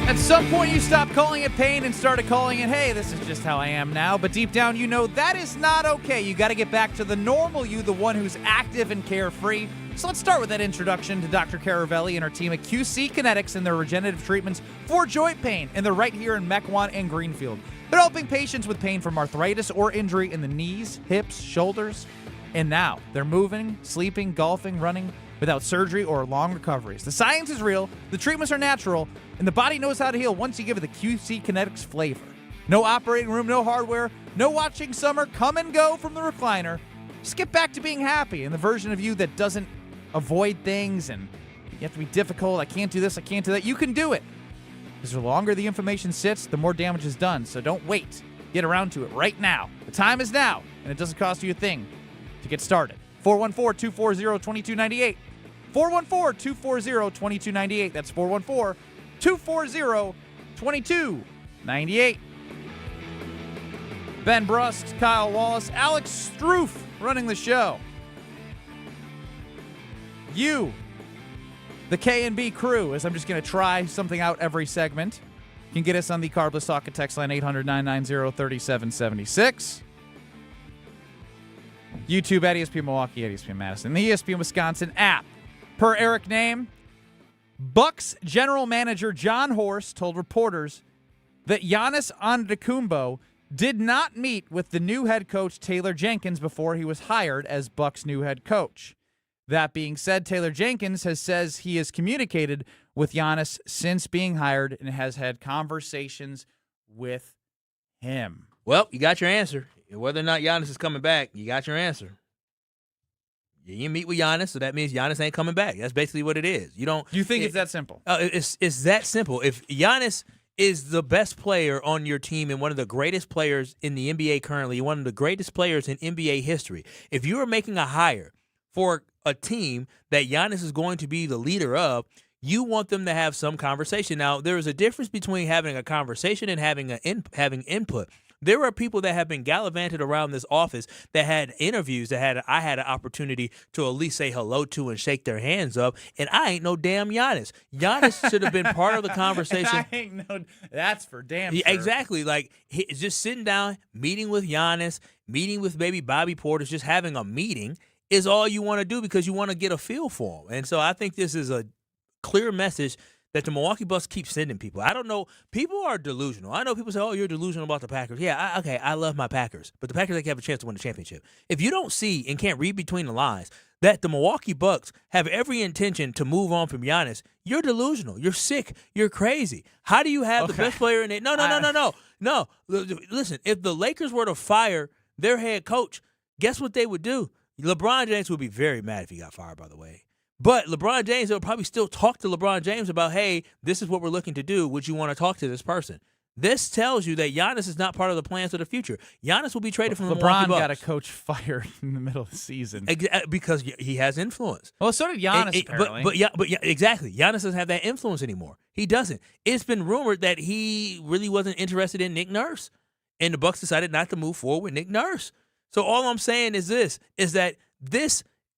At some point, you stopped calling it pain and started calling it, hey, this is just how I am now. But deep down, you know that is not okay. You got to get back to the normal you, the one who's active and carefree. So let's start with that introduction to Dr. Caravelli and her team at QC Kinetics and their regenerative treatments for joint pain. And they're right here in Mequon and Greenfield. They're helping patients with pain from arthritis or injury in the knees, hips, shoulders. And now they're moving, sleeping, golfing, running without surgery or long recoveries. The science is real, the treatments are natural, and the body knows how to heal once you give it the QC Kinetics flavor. No operating room, no hardware, no watching summer come and go from the recliner. Just get back to being happy in the version of you that doesn't avoid things and you have to be difficult. I can't do this, I can't do that. You can do it. Because the longer the inflammation sits, the more damage is done. So don't wait. Get around to it right now. The time is now, and it doesn't cost you a thing to get started. 414-240-2298. 414-240-2298. That's 414-240-2298. Ben Brust, Kyle Wallace, Alex Stroof running the show. You, the K&B crew, as I'm just going to try something out every segment, can get us on the Carbless Socket text line 800-990-3776. YouTube at ESPN Milwaukee, at ESPN Madison, the ESPN Wisconsin app. Per Eric Name, Bucks general manager John Horst told reporters that Giannis Antetokounmpo did not meet with the new head coach Taylor Jenkins before he was hired as Bucks' new head coach. That being said, Taylor Jenkins says he has communicated with Giannis since being hired and has had conversations with him. Well, you got your answer. Whether or not Giannis is coming back, you got your answer. You meet with Giannis, so that means Giannis ain't coming back. That's basically what it is. You think it's that simple? It's that simple. If Giannis is the best player on your team and one of the greatest players in the NBA currently, one of the greatest players in NBA history, if you are making a hire for a team that Giannis is going to be the leader of, you want them to have some conversation. Now, there is a difference between having a conversation and having input. There are people that have been gallivanted around this office that had interviews that I had an opportunity to at least say hello to and shake their hands up, and I ain't no damn Giannis. Giannis should have been part of the conversation. That's for damn sure. Exactly. Like, just sitting down, meeting with Giannis, meeting with maybe Bobby Portis, just having a meeting is all you want to do because you want to get a feel for him. And so I think this is a clear message that the Milwaukee Bucks keep sending people. I don't know. People are delusional. I know people say, oh, you're delusional about the Packers. Yeah, okay, I love my Packers. But the Packers, they have a chance to win the championship. If you don't see and can't read between the lines that the Milwaukee Bucks have every intention to move on from Giannis, you're delusional. You're sick. You're crazy. How do you have the best player in it? No. Listen, if the Lakers were to fire their head coach, guess what they would do? LeBron James would be very mad if he got fired, by the way. But LeBron James, they'll probably still talk to LeBron James about, hey, this is what we're looking to do. Would you want to talk to this person? This tells you that Giannis is not part of the plans of the future. Giannis will be traded from the Milwaukee Bucks. LeBron got a coach fired in the middle of the season. Because he has influence. Well, so did Giannis, apparently. But exactly. Giannis doesn't have that influence anymore. He doesn't. It's been rumored that he really wasn't interested in Nick Nurse. And the Bucks decided not to move forward with Nick Nurse. So all I'm saying is this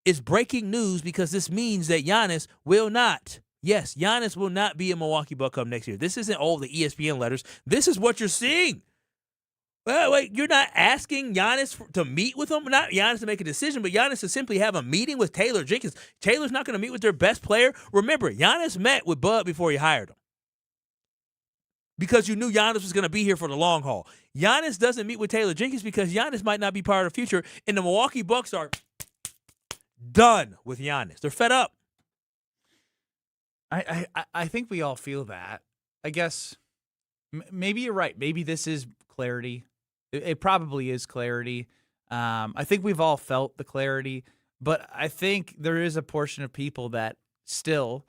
is breaking news because this means that Giannis will not. Yes, Giannis will not be a Milwaukee Buck come next year. This isn't all the ESPN letters. This is what you're seeing. Wait, you're not asking Giannis to meet with him? Not Giannis to make a decision, but Giannis to simply have a meeting with Taylor Jenkins. Taylor's not going to meet with their best player. Remember, Giannis met with Bud before he hired him because you knew Giannis was going to be here for the long haul. Giannis doesn't meet with Taylor Jenkins because Giannis might not be part of the future, and the Milwaukee Bucks are done with Giannis. They're fed up. I think we all feel that. I guess maybe you're right. Maybe this is clarity. It probably is clarity. I think we've all felt the clarity, but I think there is a portion of people that still,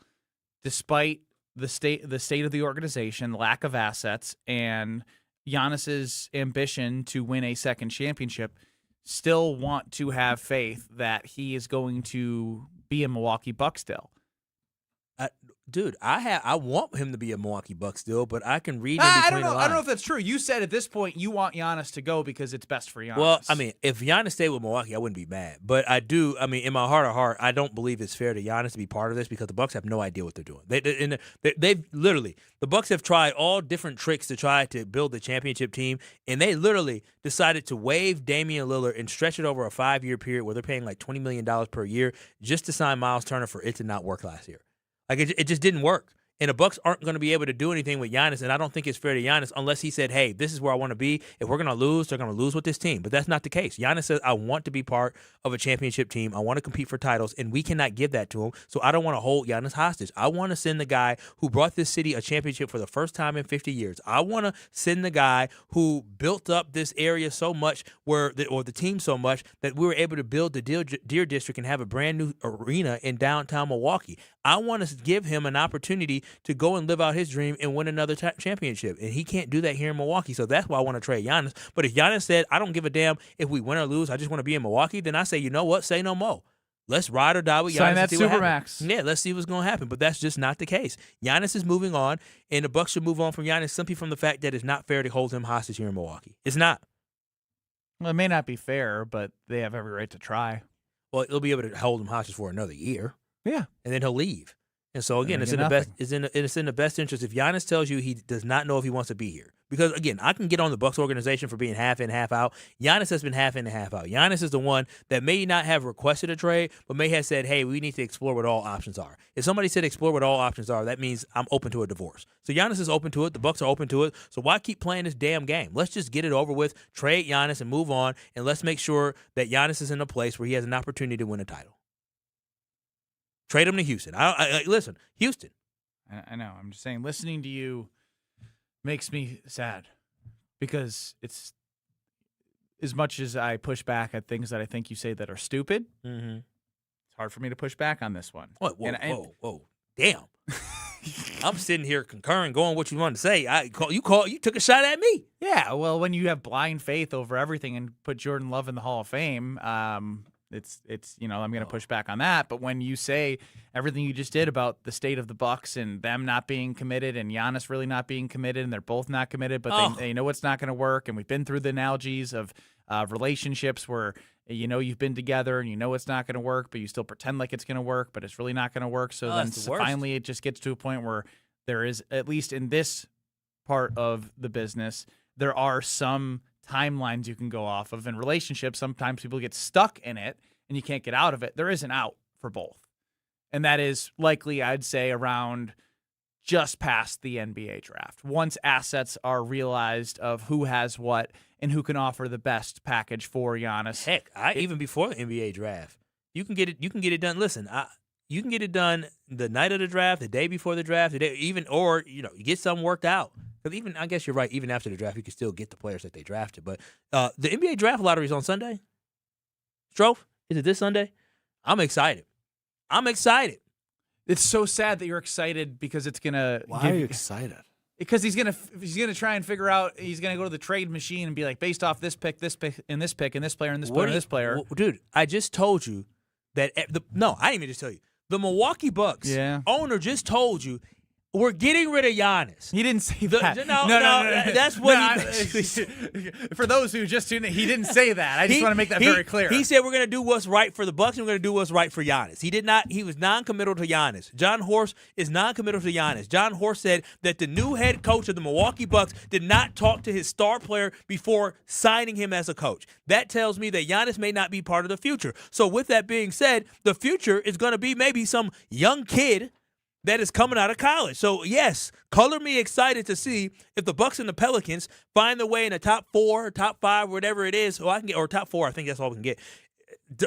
despite the state of the organization, lack of assets, and Giannis's ambition to win a second championship, still want to have faith that he is going to be a Milwaukee Buck still. Dude, I want him to be a Milwaukee Buck still, but I can read in I between don't know. the lines. I don't know if that's true. You said at this point you want Giannis to go because it's best for Giannis. Well, I mean, if Giannis stayed with Milwaukee, I wouldn't be mad. But I do. I mean, in my heart of heart, I don't believe it's fair to Giannis to be part of this because the Bucks have no idea what they're doing. They've literally, the Bucks have tried all different tricks to try to build the championship team, and they literally decided to waive Damian Lillard and stretch it over a 5-year period where they're paying like $20 million per year just to sign Miles Turner for it to not work last year. Like it just didn't work. And the Bucks aren't going to be able to do anything with Giannis, and I don't think it's fair to Giannis unless he said, hey, this is where I want to be. If we're going to lose, they're going to lose with this team. But that's not the case. Giannis says, I want to be part of a championship team. I want to compete for titles, and we cannot give that to him. So I don't want to hold Giannis hostage. I want to send the guy who brought this city a championship for the first time in 50 years. I want to send the guy who built up this area so much or the team so much that we were able to build the Deer District and have a brand new arena in downtown Milwaukee. I want to give him an opportunity to go and live out his dream and win another championship. And he can't do that here in Milwaukee. So that's why I want to trade Giannis. But if Giannis said, I don't give a damn if we win or lose, I just want to be in Milwaukee, then I say, you know what? Say no more. Let's ride or die with Giannis. Sign that and see what Supermax. happens. Yeah, let's see what's going to happen. But that's just not the case. Giannis is moving on, and the Bucks should move on from Giannis simply from the fact that it's not fair to hold him hostage here in Milwaukee. It's not. Well, it may not be fair, but they have every right to try. Well, they'll be able to hold him hostage for another year. Yeah. And then he'll leave. And so again, And it's they in get the best. nothing. It's in the best interest if Giannis tells you he does not know if he wants to be here. Because again, I can get on the Bucks organization for being half in, half out. Giannis has been half in and half out. Giannis is the one that may not have requested a trade, but may have said, "Hey, we need to explore what all options are." If somebody said explore what all options are, that means I'm open to a divorce. So Giannis is open to it. The Bucks are open to it. So why keep playing this damn game? Let's just get it over with. Trade Giannis and move on, and let's make sure that Giannis is in a place where he has an opportunity to win a title. Trade him to Houston. Listen, Houston. I know. I'm just saying, listening to you makes me sad because it's as much as I push back at things that I think you say that are stupid. Mm-hmm. It's hard for me to push back on this one. Whoa. Damn. I'm sitting here concurring, going what you wanted to say. You took a shot at me. Yeah, well, when you have blind faith over everything and put Jordan Love in the Hall of Fame, it's I'm going to push back on that. But when you say everything you just did about the state of the Bucks and them not being committed and Giannis really not being committed and they're both not committed, but they know it's not going to work. And we've been through the analogies of relationships where you've been together and you know it's not going to work, but you still pretend like it's going to work, but it's really not going to work. So then finally it just gets to a point where there is, at least in this part of the business, there are some timelines you can go off of. In relationships, sometimes people get stuck in it and you can't get out of it. There is an out for both. And that is likely, I'd say, around just past the NBA draft. Once assets are realized of who has what and who can offer the best package for Giannis. Heck, even before the NBA draft, you can get it done. Listen, you can get it done the night of the draft, the day before the draft, you get something worked out. Because even, I guess you're right, even after the draft, you can still get the players that they drafted. But the NBA draft lottery is on Sunday. Strofe, is it this Sunday? I'm excited. It's so sad that you're excited because it's gonna. Why are you excited? Because he's gonna try and figure out. He's gonna go to the trade machine and be like, based off this pick, and this pick, and this player, and this player, and this player. Dude, I just told you that. I didn't even just tell you. The Milwaukee Bucks owner just told you. We're getting rid of Giannis. He didn't say that. No. That's what he for those who just tuned in, he didn't say that. I just want to make that very clear. He said we're going to do what's right for the Bucks and we're going to do what's right for Giannis. He did not. He was non-committal to Giannis. John Horst is non-committal to Giannis. John Horst said that the new head coach of the Milwaukee Bucks did not talk to his star player before signing him as a coach. That tells me that Giannis may not be part of the future. So with that being said, the future is going to be maybe some young kid that is coming out of college. So, yes, color me excited to see if the Bucks and the Pelicans find their way in the top 4, top 5, whatever it is, or top 4, I think that's all we can get.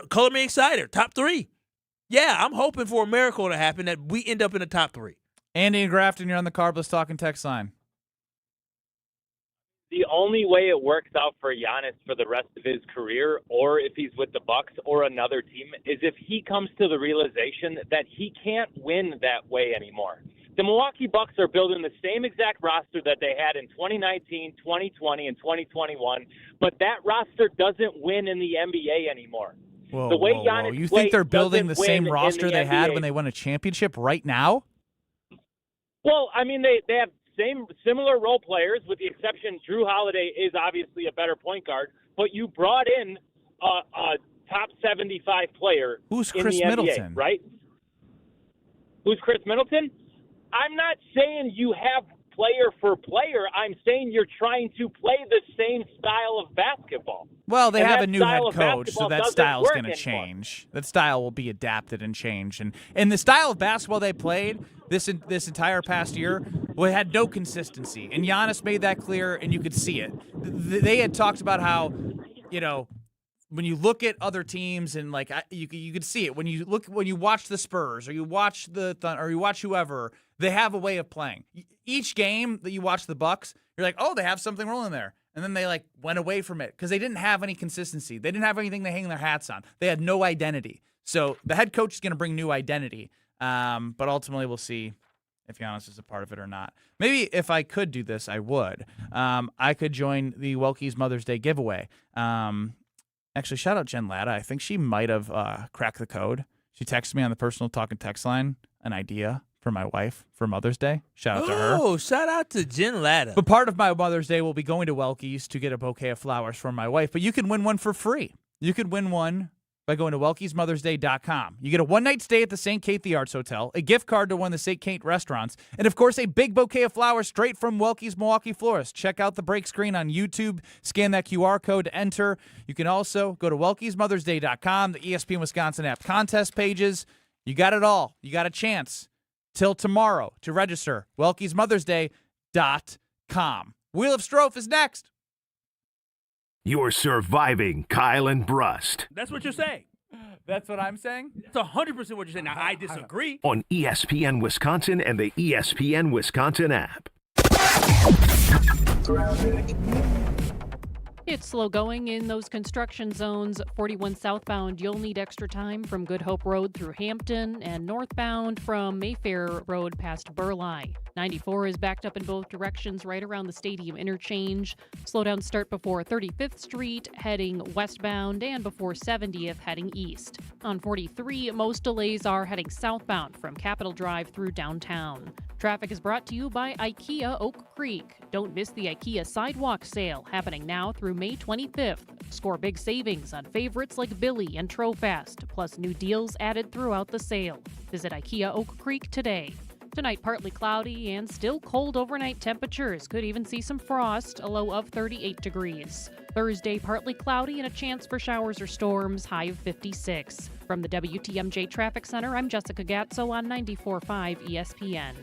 Color me excited. Top 3. Yeah, I'm hoping for a miracle to happen that we end up in the top 3. Andy and Grafton, you're on the Carbless Talking text line. The only way it works out for Giannis for the rest of his career, or if he's with the Bucks or another team, is if he comes to the realization that he can't win that way anymore. The Milwaukee Bucks are building the same exact roster that they had in 2019, 2020, and 2021, but that roster doesn't win in the NBA anymore. Whoa, the way whoa, Giannis whoa. You think they're building the same win roster in the they had NBA. when they won a championship right now? Well, I mean, they have similar role players, with the exception Drew Holiday is obviously a better point guard, but you brought in a top 75 player Who's in Chris the Middleton? NBA, right? Who's Chris Middleton? I'm not saying you have player for player. I'm saying you're trying to play the same style of basketball. Well, they And have that a new head style of coach, so basketball that doesn't style's work going to anymore. change. That style will be adapted and changed. And the style of basketball they played this entire past year had no consistency. And Giannis made that clear, and you could see it. They had talked about how, when you look at other teams and you could see it when you watch the Spurs or you watch the Thunder or you watch whoever, they have a way of playing. Each game that you watch the Bucks, you're like, oh, they have something rolling there. And then they went away from it because they didn't have any consistency. They didn't have anything to hang their hats on. They had no identity. So the head coach is going to bring new identity. But ultimately, we'll see if Giannis is a part of it or not. Maybe if I could do this, I would. I could join the Welke's Mother's Day giveaway. Actually, shout out Jen Latta. I think she might have cracked the code. She texted me on the personal talking text line an idea for my wife for Mother's Day. Shout out to her. Oh, shout out to Jen Latta. But part of my Mother's Day will be going to Welke's to get a bouquet of flowers for my wife. But you can win one for free. You could win one by going to Welke'sMothersDay.com. You get a one-night stay at the St. Kate the Arts Hotel, a gift card to one of the St. Kate restaurants, and, of course, a big bouquet of flowers straight from Welke's Milwaukee Florist. Check out the break screen on YouTube. Scan that QR code to enter. You can also go to Welke'sMothersDay.com, the ESPN Wisconsin app contest pages. You got it all. You got a chance till tomorrow to register. Welke'sMothersDay.com. Wheel of Strofe is next. You're surviving Kyle and Brust That's what you're saying. That's what I'm saying? That's 100% what you're saying. Now, I disagree. on ESPN Wisconsin and the ESPN Wisconsin app. It's slow going in those construction zones. 41 southbound, you'll need extra time from Good Hope Road through Hampton, and northbound from Mayfair Road past Burleigh. 94 is backed up in both directions right around the stadium interchange. Slowdowns start before 35th Street heading westbound and before 70th heading east. On 43, most delays are heading southbound from Capitol Drive through downtown. Traffic is brought to you by IKEA Oak Creek. Don't miss the IKEA Sidewalk Sale happening now through May 25th. Score big savings on favorites like Billy and Trofast, plus new deals added throughout the sale. Visit IKEA Oak Creek today. Tonight, partly cloudy and still cold overnight temperatures. Could even see some frost, a low of 38 degrees. Thursday, partly cloudy and a chance for showers or storms, high of 56. From the WTMJ Traffic Center, I'm Jessica Gatso on 94.5 ESPN.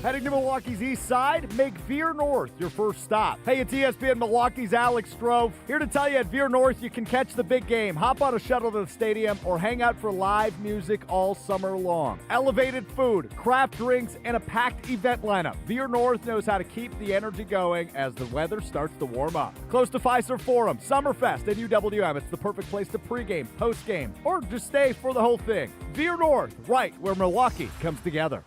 Heading to Milwaukee's east side? Make Veer North your first stop. Hey, it's ESPN Milwaukee's Alex Strofe. Here to tell you at Veer North you can catch the big game, hop on a shuttle to the stadium, or hang out for live music all summer long. Elevated food, craft drinks, and a packed event lineup. Veer North knows how to keep the energy going as the weather starts to warm up. Close to Fiserv Forum, Summerfest, and UWM, it's the perfect place to pregame, postgame, or just stay for the whole thing. Veer North, right where Milwaukee comes together.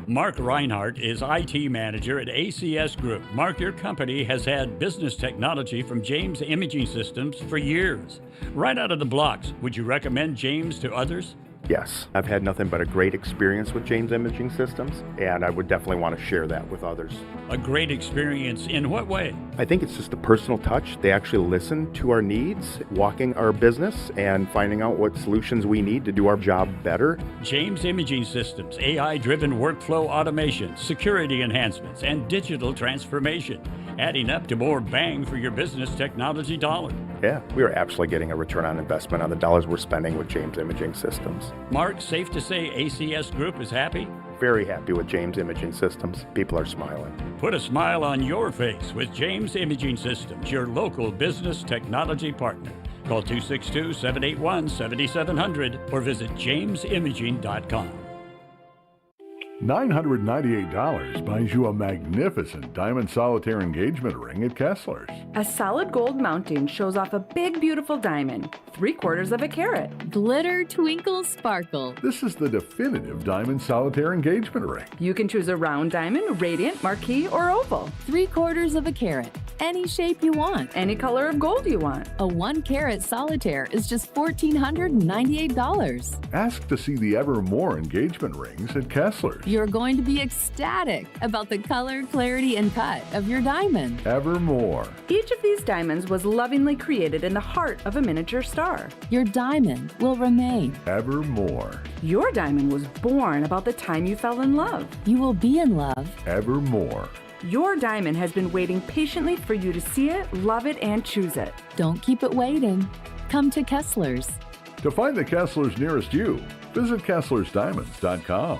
Mark Reinhardt is IT manager at ACS Group. Mark, your company has had business technology from James Imaging Systems for years. Right out of the blocks, would you recommend James to others? Yes, I've had nothing but a great experience with James Imaging Systems, and I would definitely want to share that with others. A great experience in what way? I think it's just a personal touch. They actually listen to our needs, walking our business, and finding out what solutions we need to do our job better. James Imaging Systems, AI-driven workflow automation, security enhancements, and digital transformation, adding up to more bang for your business technology dollar. Yeah, we are absolutely getting a return on investment on the dollars we're spending with James Imaging Systems. Mark, safe to say ACS Group is happy? Very happy with James Imaging Systems. People are smiling. Put a smile on your face with James Imaging Systems, your local business technology partner. Call 262-781-7700 or visit jamesimaging.com. $998 buys you a magnificent diamond solitaire engagement ring at Kessler's. A solid gold mounting shows off a big, beautiful diamond, 3/4 of a carat. Glitter, twinkle, sparkle. This is the definitive diamond solitaire engagement ring. You can choose a round diamond, radiant, marquise, or oval. 3/4 of a carat. any shape you want. Any color of gold you want. A 1-carat solitaire is just $1,498. Ask to see the Evermore engagement rings at Kessler's. You're going to be ecstatic about the color, clarity, and cut of your diamond. Evermore. Each of these diamonds was lovingly created in the heart of a miniature star. Your diamond will remain. Evermore. Your diamond was born about the time you fell in love. You will be in love. Evermore. Your diamond has been waiting patiently for you to see it, love it, and choose it. Don't keep it waiting. Come to Kessler's. To find the Kessler's nearest you, visit KesslersDiamonds.com.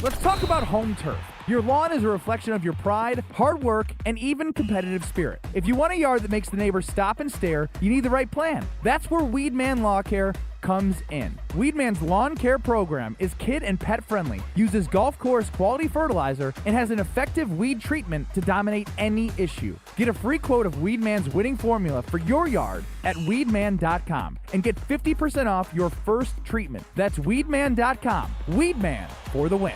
Let's talk about home turf. Your lawn is a reflection of your pride, hard work, and even competitive spirit. If you want a yard that makes the neighbors stop and stare, you need the right plan. That's where Weedman Lawn Care comes in. Weedman's lawn care program is kid and pet friendly, uses golf course quality fertilizer, and has an effective weed treatment to dominate any issue. Get a free quote of Weedman's winning formula for your yard at weedman.com and get 50% off your first treatment. That's weedman.com. Weedman for the win.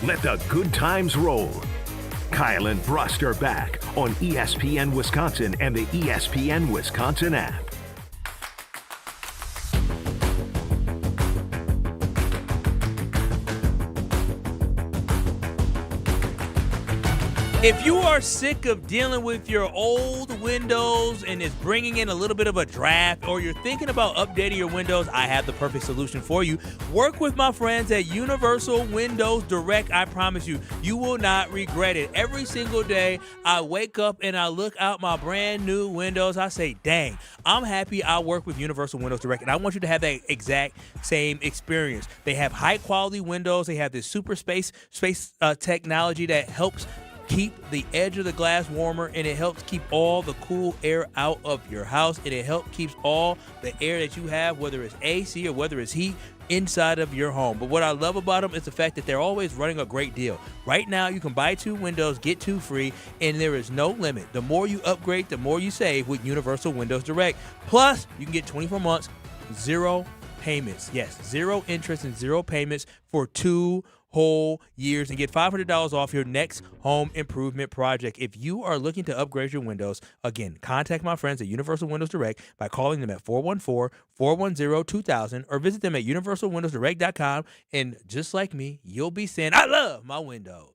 Let the good times roll. Kyle and Brust are back on ESPN Wisconsin and the ESPN Wisconsin app. If you are sick of dealing with your old windows and it's bringing in a little bit of a draft, or you're thinking about updating your windows, I have the perfect solution for you. Work with my friends at Universal Windows Direct. I promise you, you will not regret it. Every single day, I wake up and I look out my brand new windows. I say, dang, I'm happy I work with Universal Windows Direct, and I want you to have that exact same experience. They have high quality windows. They have this super space technology that helps keep the edge of the glass warmer, and it helps keep all the cool air out of your house, and it helps keeps all the air that you have, whether it's AC or whether it's heat, inside of your home. But what I love about them is the fact that they're always running a great deal. Right now, you can buy 2 windows, get 2 free, and there is no limit. The more you upgrade, the more you save with Universal Windows Direct. Plus, you can get 24 months, 0 payments. Yes, 0 interest and 0 payments for 2 whole years, and get $500 off your next home improvement project. If you are looking to upgrade your windows, again, contact my friends at Universal Windows Direct by calling them at 414-410-2000 or visit them at universalwindowsdirect.com, and just like me, you'll be saying, I love my windows.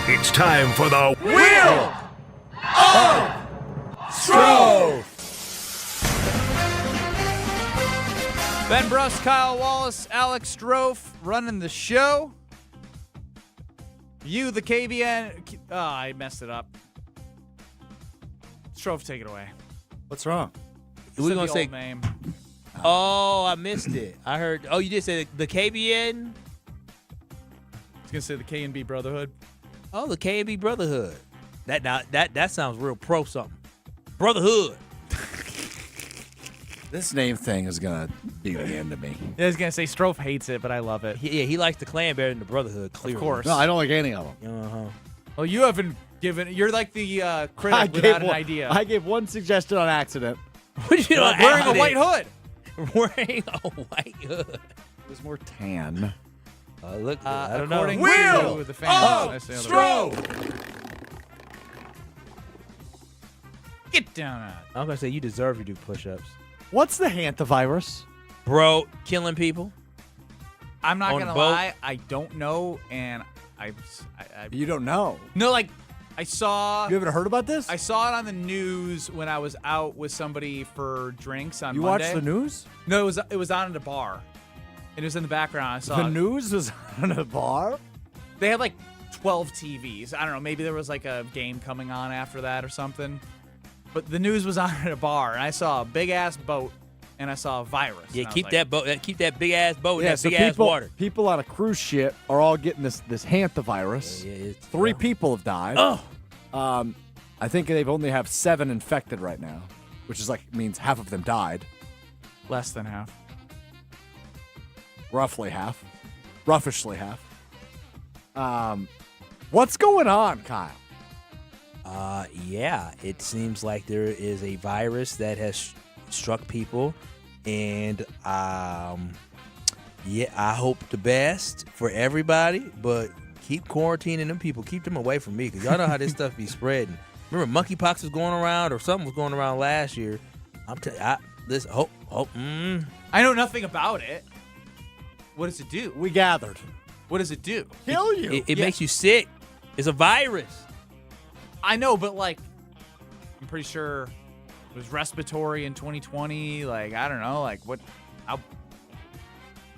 It's time for the Wheel of Strofe. Ben Brust, Kyle Wallace, Alex Strofe running the show. You, the KBN. Oh, I messed it up. Strofe, take it away. What's wrong? We're going to say name. Oh, I missed it. I heard. Oh, you did say the KBN? I was going to say the K&B Brotherhood. Oh, the K&B Brotherhood. That sounds real pro something. Brotherhood. This name thing is going to be the end of me. I was going to say Strofe hates it, but I love it. He likes the Klan better than the Brotherhood, clearly. Of course. No, I don't like any of them. Uh-huh. Well, you haven't given. You're like the critic without an idea. I gave one suggestion on accident. What you know, wearing a white hood. Wearing a white hood. It was more tan. Look, I don't know. According Wheel to the fans. of Strofe. Get down on it. I'm going to say you deserve to do push-ups. What's the hantavirus? Bro, killing people. I'm not On going to a boat? lie. I don't know, and I You don't know? No, like, I saw... You haven't heard about this? I saw it on the news when I was out with somebody for drinks on You Monday. watched the news? No, it was on at a bar. It was in the background. I saw The it. news was on a bar? They had like 12 TVs. I don't know. Maybe there was like a game coming on after that or something. But the news was on at a bar, and I saw a big-ass boat, and I saw a virus. Yeah, keep that boat. Keep that big-ass boat in Yeah, that so big-ass water. people on a cruise ship are all getting this hantavirus. Yeah, 3 people have died. Oh. I think they've only have 7 infected right now, which is means half of them died. Less than half. Roughly half. Roughishly half. What's going on, Kyle? Yeah, it seems like there is a virus that has struck people, and yeah, I hope the best for everybody, but keep quarantining them people. Keep them away from me because y'all know how this stuff be spreading. Remember, monkeypox was going around or something was going around last year. I know nothing about it. What does it do? We gathered. What does it do? Kill you. It makes you sick. It's a virus. I know, but like, I'm pretty sure it was respiratory in 2020. Like, I don't know, like how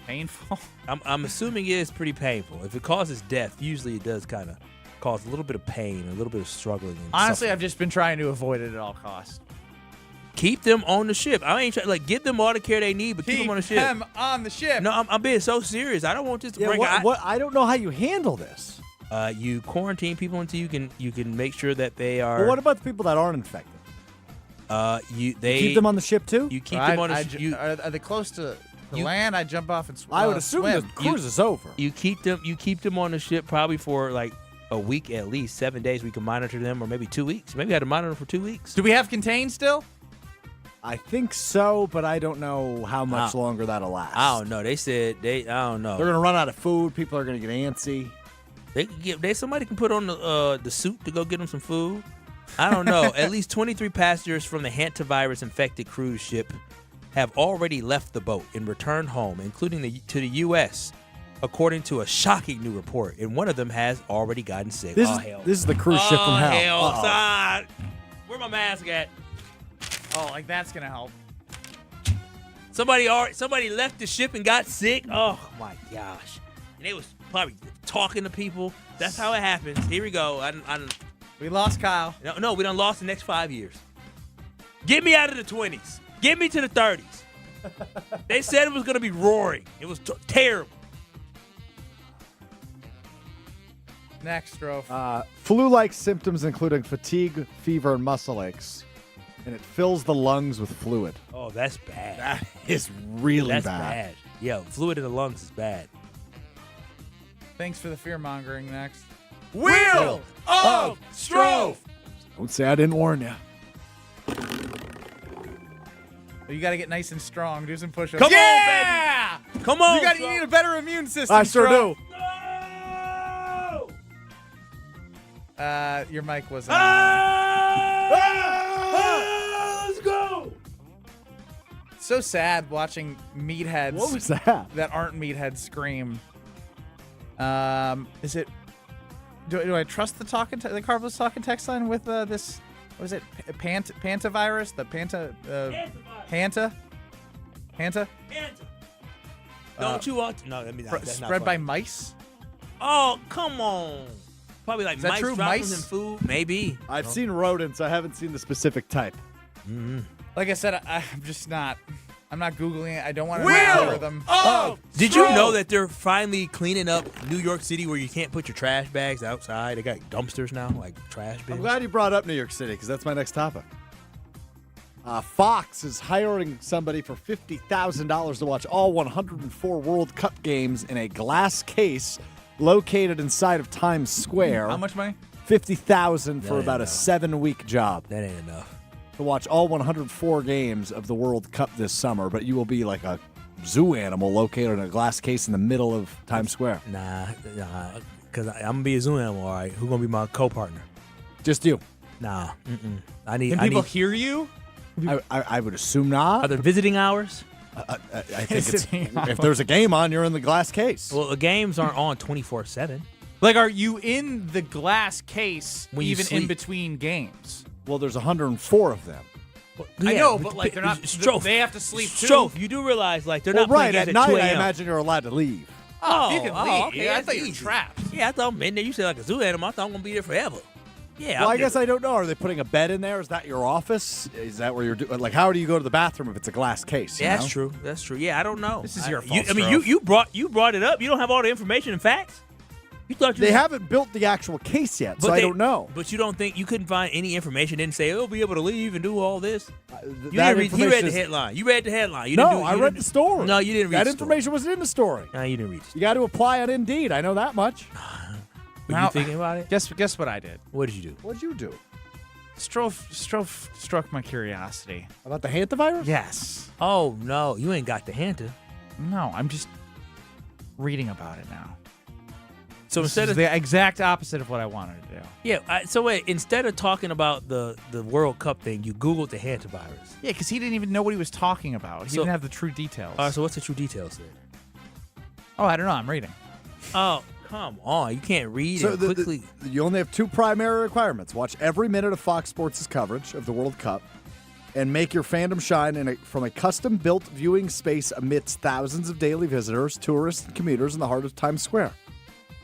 painful. I'm assuming it is pretty painful. If it causes death, usually it does kind of cause a little bit of pain, a little bit of struggling. And honestly, suffering. I've just been trying to avoid it at all costs. Keep them on the ship. I ain't trying give them all the care they need, but keep them on the ship. Keep them on the ship. No, I'm being so serious. I don't want this to break. I don't know how you handle this. You quarantine people until you can make sure that they are. Well, what about the people that aren't infected? They keep them on the ship too. You keep them on the ship. Are they close to land? I jump off and swim. I would assume the cruise is over. You keep them on the ship probably for like a week at least, 7 days. We can monitor them, or maybe 2 weeks. Maybe I had to monitor them for 2 weeks. Do we have contained still? I think so, but I don't know how much longer that'll last. I don't know. They said I don't know. They're gonna run out of food. People are gonna get antsy. Somebody can put on the suit to go get them some food. I don't know. At least 23 passengers from the hantavirus-infected cruise ship have already left the boat and returned home, including to the U.S., according to a shocking new report. And one of them has already gotten sick. This is the cruise ship from hell. Hell, where my mask at? Oh, like that's gonna help. Somebody left the ship and got sick. Oh my gosh! And they was probably talking to people. That's how it happens. Here we go. We lost Kyle. No, we done lost the next 5 years. Get me out of the 20s. Get me to the 30s. They said it was gonna be roaring. It was terrible. Next, Drove. Flu-like symptoms including fatigue, fever, and muscle aches. And it fills the lungs with fluid. Oh, that's bad. That is really That's bad. Yeah, fluid in the lungs is bad. Thanks for the fear-mongering. Next. Wheel of Strove! Don't say I didn't warn you. You got to get nice and strong. Do some push-ups. Come on, baby! Come on! You need a better immune system. I sure do. Your mic was on. Let's go! So sad watching meatheads. What was that? That aren't meatheads scream. Is it? Do I trust the Carvel's talking text line with this? What was it? Pantavirus? The Panta? Don't you want? No, that's not spread by funny. mice. Oh, come on! Probably like Is that mice true? dropping Mice? in food. Maybe. I've seen rodents. I haven't seen the specific type. Mm-hmm. Like I said, I'm just not. I'm not Googling it. I don't want to Wheel algorithm. Did you know that they're finally cleaning up New York City where you can't put your trash bags outside? They got dumpsters now, like trash bins. I'm glad you brought up New York City because that's my next topic. Fox is hiring somebody for $50,000 to watch all 104 World Cup games in a glass case located inside of Times Square. How much money? $50,000 for That about a ain't 7-week job. That ain't enough. To watch all 104 games of the World Cup this summer, but you will be like a zoo animal located in a glass case in the middle of Times Square. Nah, because I'm gonna be a zoo animal. All right, who's gonna be my co-partner? Just you. Nah, Can people hear you? I would assume not. Are there visiting hours? I think it's, if there's a game on, you're in the glass case. Well, the games aren't on 24/7. Like, are you in the glass case When you even in sleep. between games? Well, there's 104 of them. I know, but like they're not. Strofe. They have to sleep too. Strofe, you do realize like they're Well, not playing right, games at at 2 night, I a.m. imagine you're allowed to leave. Oh, you can leave. Okay, Yeah, I that's thought you were easy. trapped. Yeah, I thought I'm in there. You said like a zoo animal. I thought I'm gonna be there forever. Yeah, Well, I'm I guess there. I don't know. Are they putting a bed in there? Is that your office? Is that where you're doing? Like, how do you go to the bathroom if it's a glass case? you Yeah, that's know? true. That's true. Yeah, I don't know. This is your fault, I mean, Strofe. you brought it up. You don't have all the information and facts. You thought They haven't built the actual case yet, so I don't know. But you don't think you couldn't find any information? Didn't say they'll be able to leave and do all this. You that didn't read. He information read the is- headline. You read the headline. You No, didn't do, I you read didn't- the story. No, you didn't read that the story. information wasn't in the story. No, you didn't read. You got to apply on Indeed. I know that much. Were you thinking about it? Guess what I did? What did you do? What'd you do? Strofe struck my curiosity. About the hantavirus? Yes. Oh no, you ain't got the Hanta. No, I'm just reading about it now. So This instead is of the exact opposite of what I wanted to do. Yeah. So wait, instead of talking about the World Cup thing, you Googled the hantavirus. Yeah, because he didn't even know what he was talking about. He didn't have the true details. All right. So what's the true details then? Oh, I don't know. I'm reading. Oh, come on. You can't read So it quickly. you only have 2 primary requirements. Watch every minute of Fox Sports' coverage of the World Cup and make your fandom shine from a custom-built viewing space amidst thousands of daily visitors, tourists, and commuters in the heart of Times Square.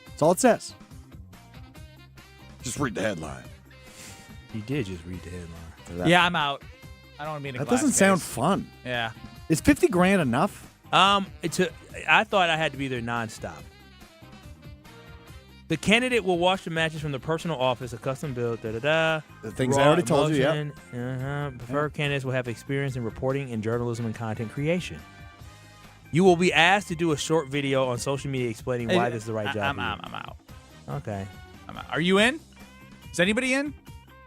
That's all it says. Just read the headline. You did just read the headline. Yeah, I'm out. I don't want to be in a That glass doesn't sound case. fun. Yeah. Is $50,000 enough? I thought I had to be there nonstop. The candidate will watch the matches from the personal office, a custom built, The things I already told you, Preferred candidates will have experience in reporting in journalism and content creation. You will be asked to do a short video on social media explaining why this is the right job. I'm out. Okay. I'm out. Are you in? Is anybody in?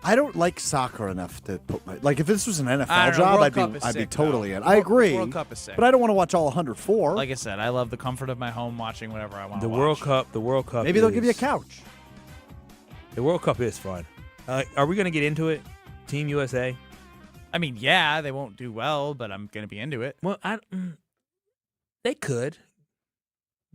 I don't like soccer enough to put my if this was an I NFL don't know. job, World I'd Cup be is I'd be sick, totally though. in. I agree. World Cup is sick. But I don't want to watch all 104. Like I said, I love the comfort of my home watching whatever I want to The watch. World Cup. Maybe they'll give you a couch. The World Cup is fun. Are we going to get into it? Team USA? I mean, yeah, they won't do well, but I'm going to be into it. Well, they could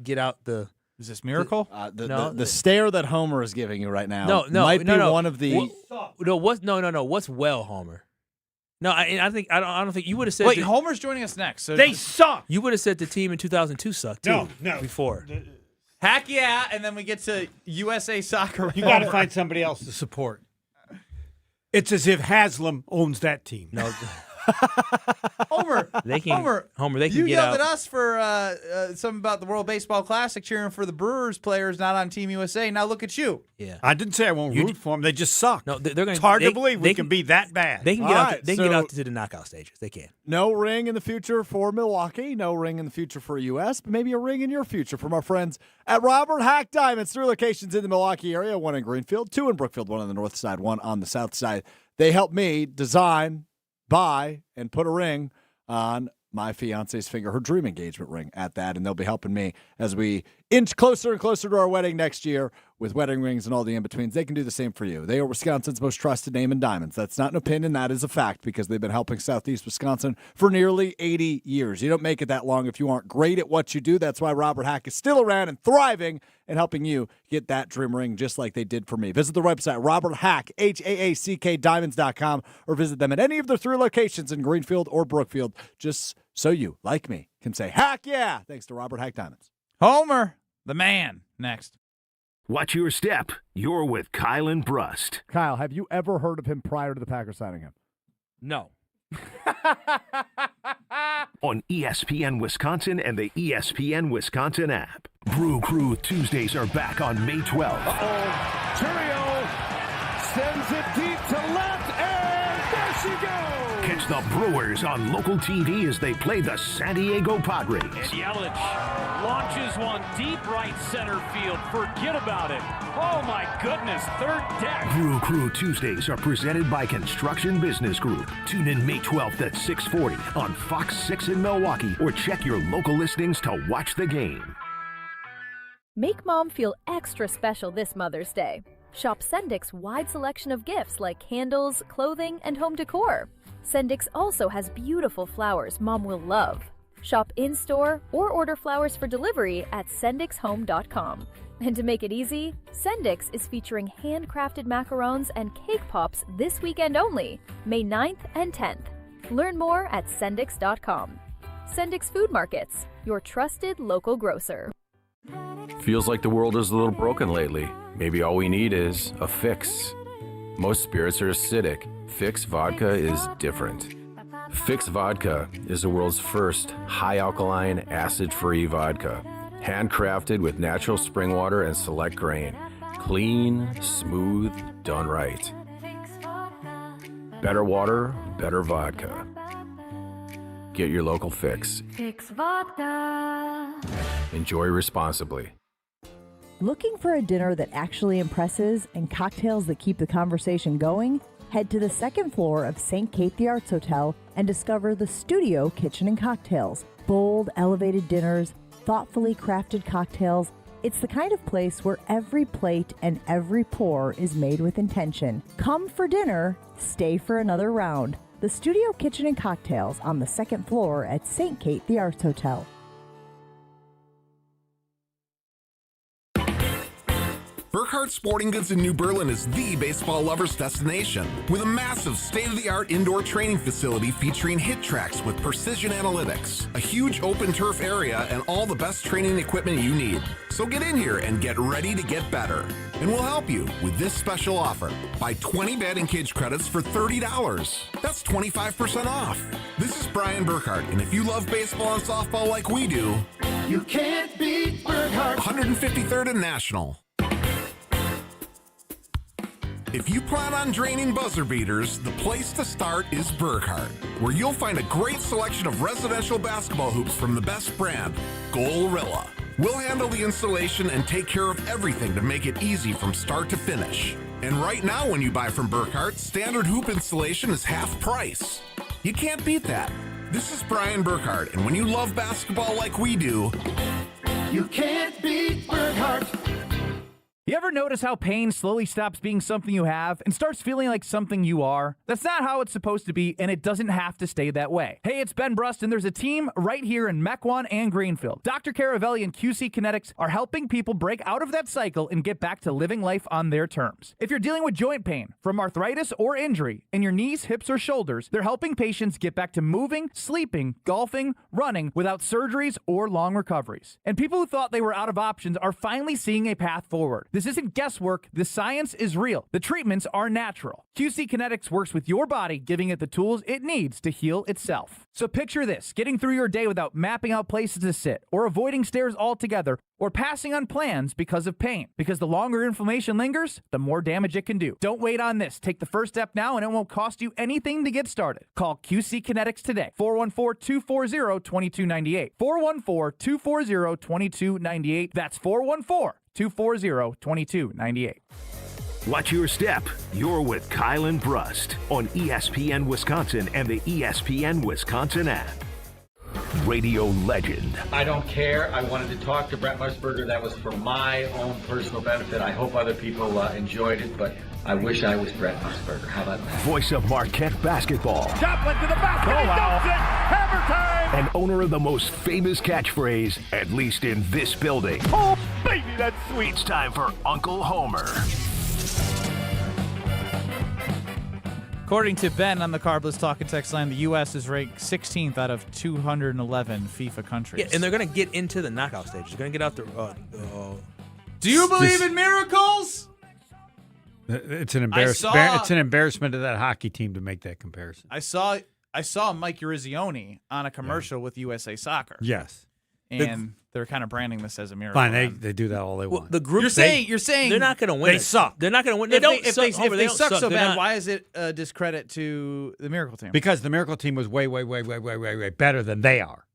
get out the. Is this Miracle? The stare that Homer is giving you right now might be one of the. What's well, Homer? No, I don't think you would have said. Wait, Homer's joining us next. So They suck. You would have said the team in 2002 sucked too. No. Before. Heck yeah, and then we get to USA Soccer. You got to find somebody else to support. It's as if Haslam owns that team. No. Homer, They can. Homer, they can you get yelled out. at us for something about the World Baseball Classic, cheering for the Brewers players not on Team USA. Now look at you. Yeah. I didn't say I won't root for them. They just suck. No, they're going. It's hard to believe we can be that bad. They can get out. They can get out to the knockout stages. They can. No ring in the future for Milwaukee. No ring in the future for U.S., but maybe a ring in your future from our friends at Robert Hack Diamonds. 3 locations in the Milwaukee area, 1 in Greenfield, 2 in Brookfield, 1 on the north side, 1 on the south side. They help me design, buy, and put a ring on my fiance's finger, her dream engagement ring at that, and they'll be helping me as we inch closer and closer to our wedding next year with wedding rings and all the in-betweens. They can do the same for you. They are Wisconsin's most trusted name in diamonds. That's not an opinion. That is a fact because they've been helping Southeast Wisconsin for nearly 80 years. You don't make it that long if you aren't great at what you do. That's why Robert Hack is still around and thriving and helping you get that dream ring just like they did for me. Visit the website, Robert Hack, HAACK Diamonds.com, or visit them at any of their 3 locations in Greenfield or Brookfield, just so you, like me, can say, heck yeah, thanks to Robert Hack Diamonds. Homer, the man, next. Watch your step. You're with Kyle and Brust. Kyle, have you ever heard of him prior to the Packers signing him? No. On ESPN Wisconsin and the ESPN Wisconsin app. Brew Crew Tuesdays are back on May 12th. Churio sends it deep to left, and there she goes. Catch the Brewers on local TV as they play the San Diego Padres. And Yelich launches one deep right center field. Forget about it. Oh, my goodness. Third deck. Brew Crew Tuesdays are presented by Construction Business Group. Tune in May 12th at 6:40 on Fox 6 in Milwaukee or check your local listings to watch the game. Make mom feel extra special this Mother's Day. Shop Sendik's wide selection of gifts like candles, clothing, and home decor. Sendik's also has beautiful flowers mom will love. Shop in-store or order flowers for delivery at sendikshome.com. And to make it easy, Sendik's is featuring handcrafted macarons and cake pops this weekend only, May 9th and 10th. Learn more at sendix.com. Sendik's Food Markets, your trusted local grocer. Feels like the world is a little broken lately. Maybe all we need is a fix. Most spirits are acidic. Fix Vodka is different. Fix Vodka is the world's first high-alkaline, acid-free vodka. Handcrafted with natural spring water and select grain. Clean, smooth, done right. Better water, better vodka. Get your local Fix. Fix Vodka. Enjoy responsibly. Looking for a dinner that actually impresses and cocktails that keep the conversation going? Head to the second floor of St. Kate the Arts Hotel and discover the Studio Kitchen and Cocktails. Bold, elevated dinners, thoughtfully crafted cocktails, It's the kind of place where every plate and every pour is made with intention. Come for dinner, stay for another round. The Studio Kitchen and Cocktails on the second floor at St. Kate the Arts Hotel. Burkhardt Sporting Goods in New Berlin is the baseball lover's destination, with a massive state-of-the-art indoor training facility featuring hit tracks with precision analytics, a huge open turf area, and all the best training equipment you need. So get in here and get ready to get better. And we'll help you with this special offer. Buy 20 batting cage credits for $30. That's 25% off. This is Brian Burkhardt, and if you love baseball and softball like we do, you can't beat Burkhardt. 153rd and National. If you plan on draining buzzer beaters, the place to start is Burkhardt, where you'll find a great selection of residential basketball hoops from the best brand, Gorilla. We'll handle the installation and take care of everything to make it easy from start to finish. And right now when you buy from Burkhardt, standard hoop installation is half price. You can't beat that. This is Brian Burkhardt, and when you love basketball like we do, you can't beat Burkhardt. You ever notice how pain slowly stops being something you have and starts feeling like something you are? That's not how it's supposed to be, and it doesn't have to stay that way. Hey, it's Ben Brust, and there's a team right here in Mequon and Greenfield. Dr. Caravelli and QC Kinetics are helping people break out of that cycle and get back to living life on their terms. If you're dealing with joint pain from arthritis or injury in your knees, hips, or shoulders, they're helping patients get back to moving, sleeping, golfing, running without surgeries or long recoveries. And people who thought they were out of options are finally seeing a path forward. This isn't guesswork. The science is real. The treatments are natural. QC Kinetics works with your body, giving it the tools it needs to heal itself. So picture this, getting through your day without mapping out places to sit, or avoiding stairs altogether, or passing on plans because of pain. Because the longer inflammation lingers, the more damage it can do. Don't wait on this. Take the first step now, and it won't cost you anything to get started. Call QC Kinetics today. 414-240-2298. 414-240-2298. That's 414-240-2298. Watch your step. You're with Kyle and Brust on ESPN Wisconsin and the ESPN Wisconsin app. Radio legend. I don't care. I wanted to talk to Brent Musburger. That was for my own personal benefit. I hope other people enjoyed it, but I wish I was Brent Musburger. How about that? Voice of Marquette basketball. Joplin to the basket. Oh, wow. Hammer time. And owner of the most famous catchphrase, at least in this building. Oh, baby, that's sweet. It's time for Uncle Homer. According to Ben on the Carbless Talk and Text line, the U.S. is ranked 16th out of 211 FIFA countries. Yeah, and they're going to get into the knockout stage. They're going to get out the... Do you believe in miracles? It's an embarrassment to that hockey team to make that comparison. I saw Mike Urizioni on a commercial with USA Soccer. Yes. And they're kind of branding this as a miracle. Fine, they do that all they want. The group, you're saying they're not going to win. They suck. They're not going to win. If they suck so bad, why is it a discredit to the miracle team? Because the miracle team was way better than they are.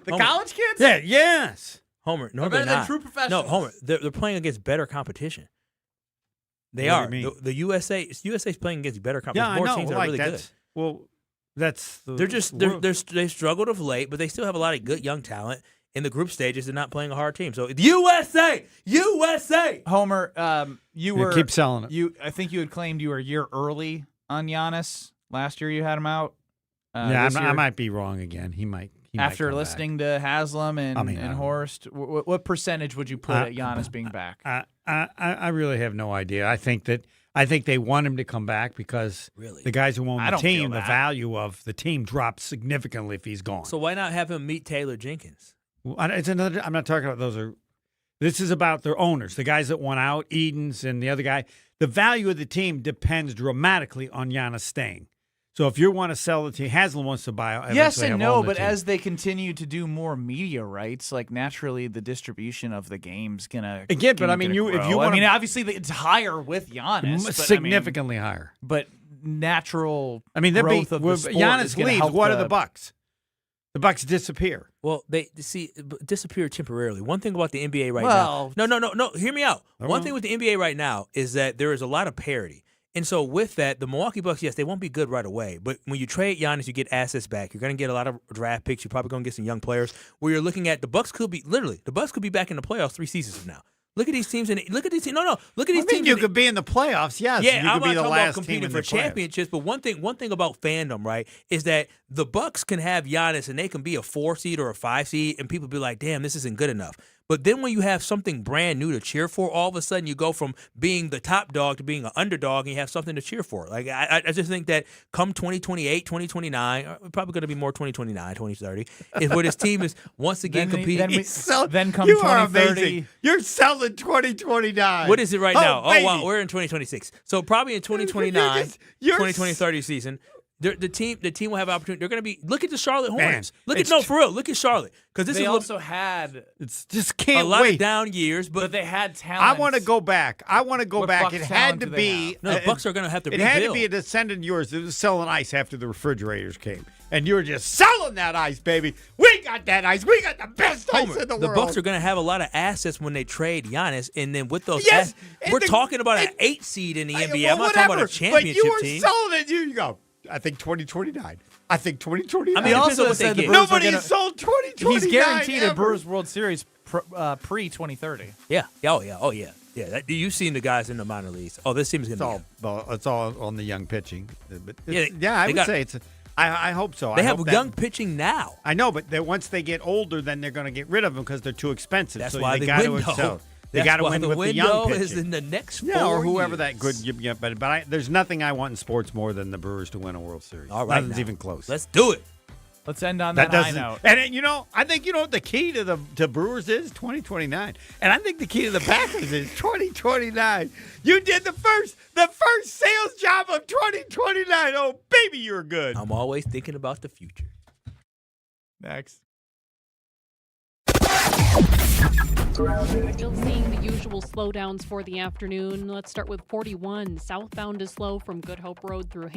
College kids? Yeah, yes. Homer, no, they're they're better than not. true professionals. No, Homer, they're playing against better competition. They What are. do you mean? The USA's playing against better competition. Yeah, More I know. teams that are really good. Well, that's the they struggled of late, but they still have a lot of good young talent. In the group stages, they're not playing a hard team. So USA. Homer, you were keep selling it. I think you had claimed you were a year early on Giannis. Last year you had him out. I might be wrong again. He might. After listening to Haslam and Horst, what percentage would you put at Giannis being back? I really have no idea. I think they want him to come back because the guys who own the team, the value of the team drops significantly if he's gone. So why not have him meet Taylor Jenkins? It's another. I'm not talking about those. This is about their owners, the guys that went out, Edens and the other guy. The value of the team depends dramatically on Giannis staying. So if you want to sell the team, Haslam wants to buy. Yes and no, but as they continue to do more media rights, like naturally the distribution of the game's gonna again. But I mean, obviously it's higher with Giannis, significantly higher. But natural. Growth of the sport Giannis is gonna leaves. help What are the Bucks? The Bucks disappear. Well, they disappear temporarily. One thing about the NBA right now. No. Hear me out. One thing with the NBA right now is that there is a lot of parity. And so with that, the Milwaukee Bucks, yes, they won't be good right away. But when you trade Giannis, you get assets back. You're going to get a lot of draft picks. You're probably going to get some young players. Where you're looking at the Bucks could be back in the playoffs 3 seasons from now. Look at these teams. Look at these teams. Look at these teams. You could be in the playoffs, yes. Yeah, you I'm could be not the talking last about competing team in for the championships. But one thing about fandom, right, is that the Bucks can have Giannis and they can be a 4 seed or a 5 seed, and people be like, "Damn, this isn't good enough." But then when you have something brand new to cheer for, all of a sudden you go from being the top dog to being an underdog, and you have something to cheer for. Like I just think that come 2028, 2029, probably going to be more 2029, 2030, is where this team is once again competing. Then come you 2030. are amazing. You're selling 2029. What is it right now? Baby. Oh, wow, we're in 2026. So probably in 2029, 2030 season, the team will have opportunity. They're going to be. Look at the Charlotte Hornets. For real. Look at Charlotte, because this they is also had it's just can't a lot wait. of down years, but they had talent. I want to go back. Bucks It had to talent do be. they the Bucks are going to have to. It rebuild. had to be a descendant of yours that was selling ice after the refrigerators came, and you were just selling that ice, baby. We got that ice. We got the best ice in the world. The Bucks are going to have a lot of assets when they trade Giannis, and then with those, Yes, we're talking about an 8 seed in the NBA. Well, I'm not talking about a championship but you were team. selling it. You go. I think 2029. I think 2029. I mean, also said the Brewers nobody are gonna, has sold 2029. He's guaranteed ever. a Brewers World Series pre 2030. Yeah. Oh yeah. You've seen the guys in the minor leagues. Oh, this team's going to be. It's all on the young pitching. But Yeah, I would say it's. I hope so. They I have hope young pitching now. I know, but once they get older, then they're going to get rid of them because they're too expensive. That's so why they the got to window. excel. They That's got to why win the with the window young pitching. is in the next 4 or whoever years. that good. Yeah, but there's nothing I want in sports more than the Brewers to win a World Series. All right, nothing's even close. Let's do it. Let's end on that high note. And I think what the key to the Brewers is 2029, and I think the key to the Packers is 2029. You did the first sales job of 2029. Oh baby, you're good. I'm always thinking about the future. Next. Still seeing the usual slowdowns for the afternoon. Let's start with 41. Southbound is slow from Good Hope Road through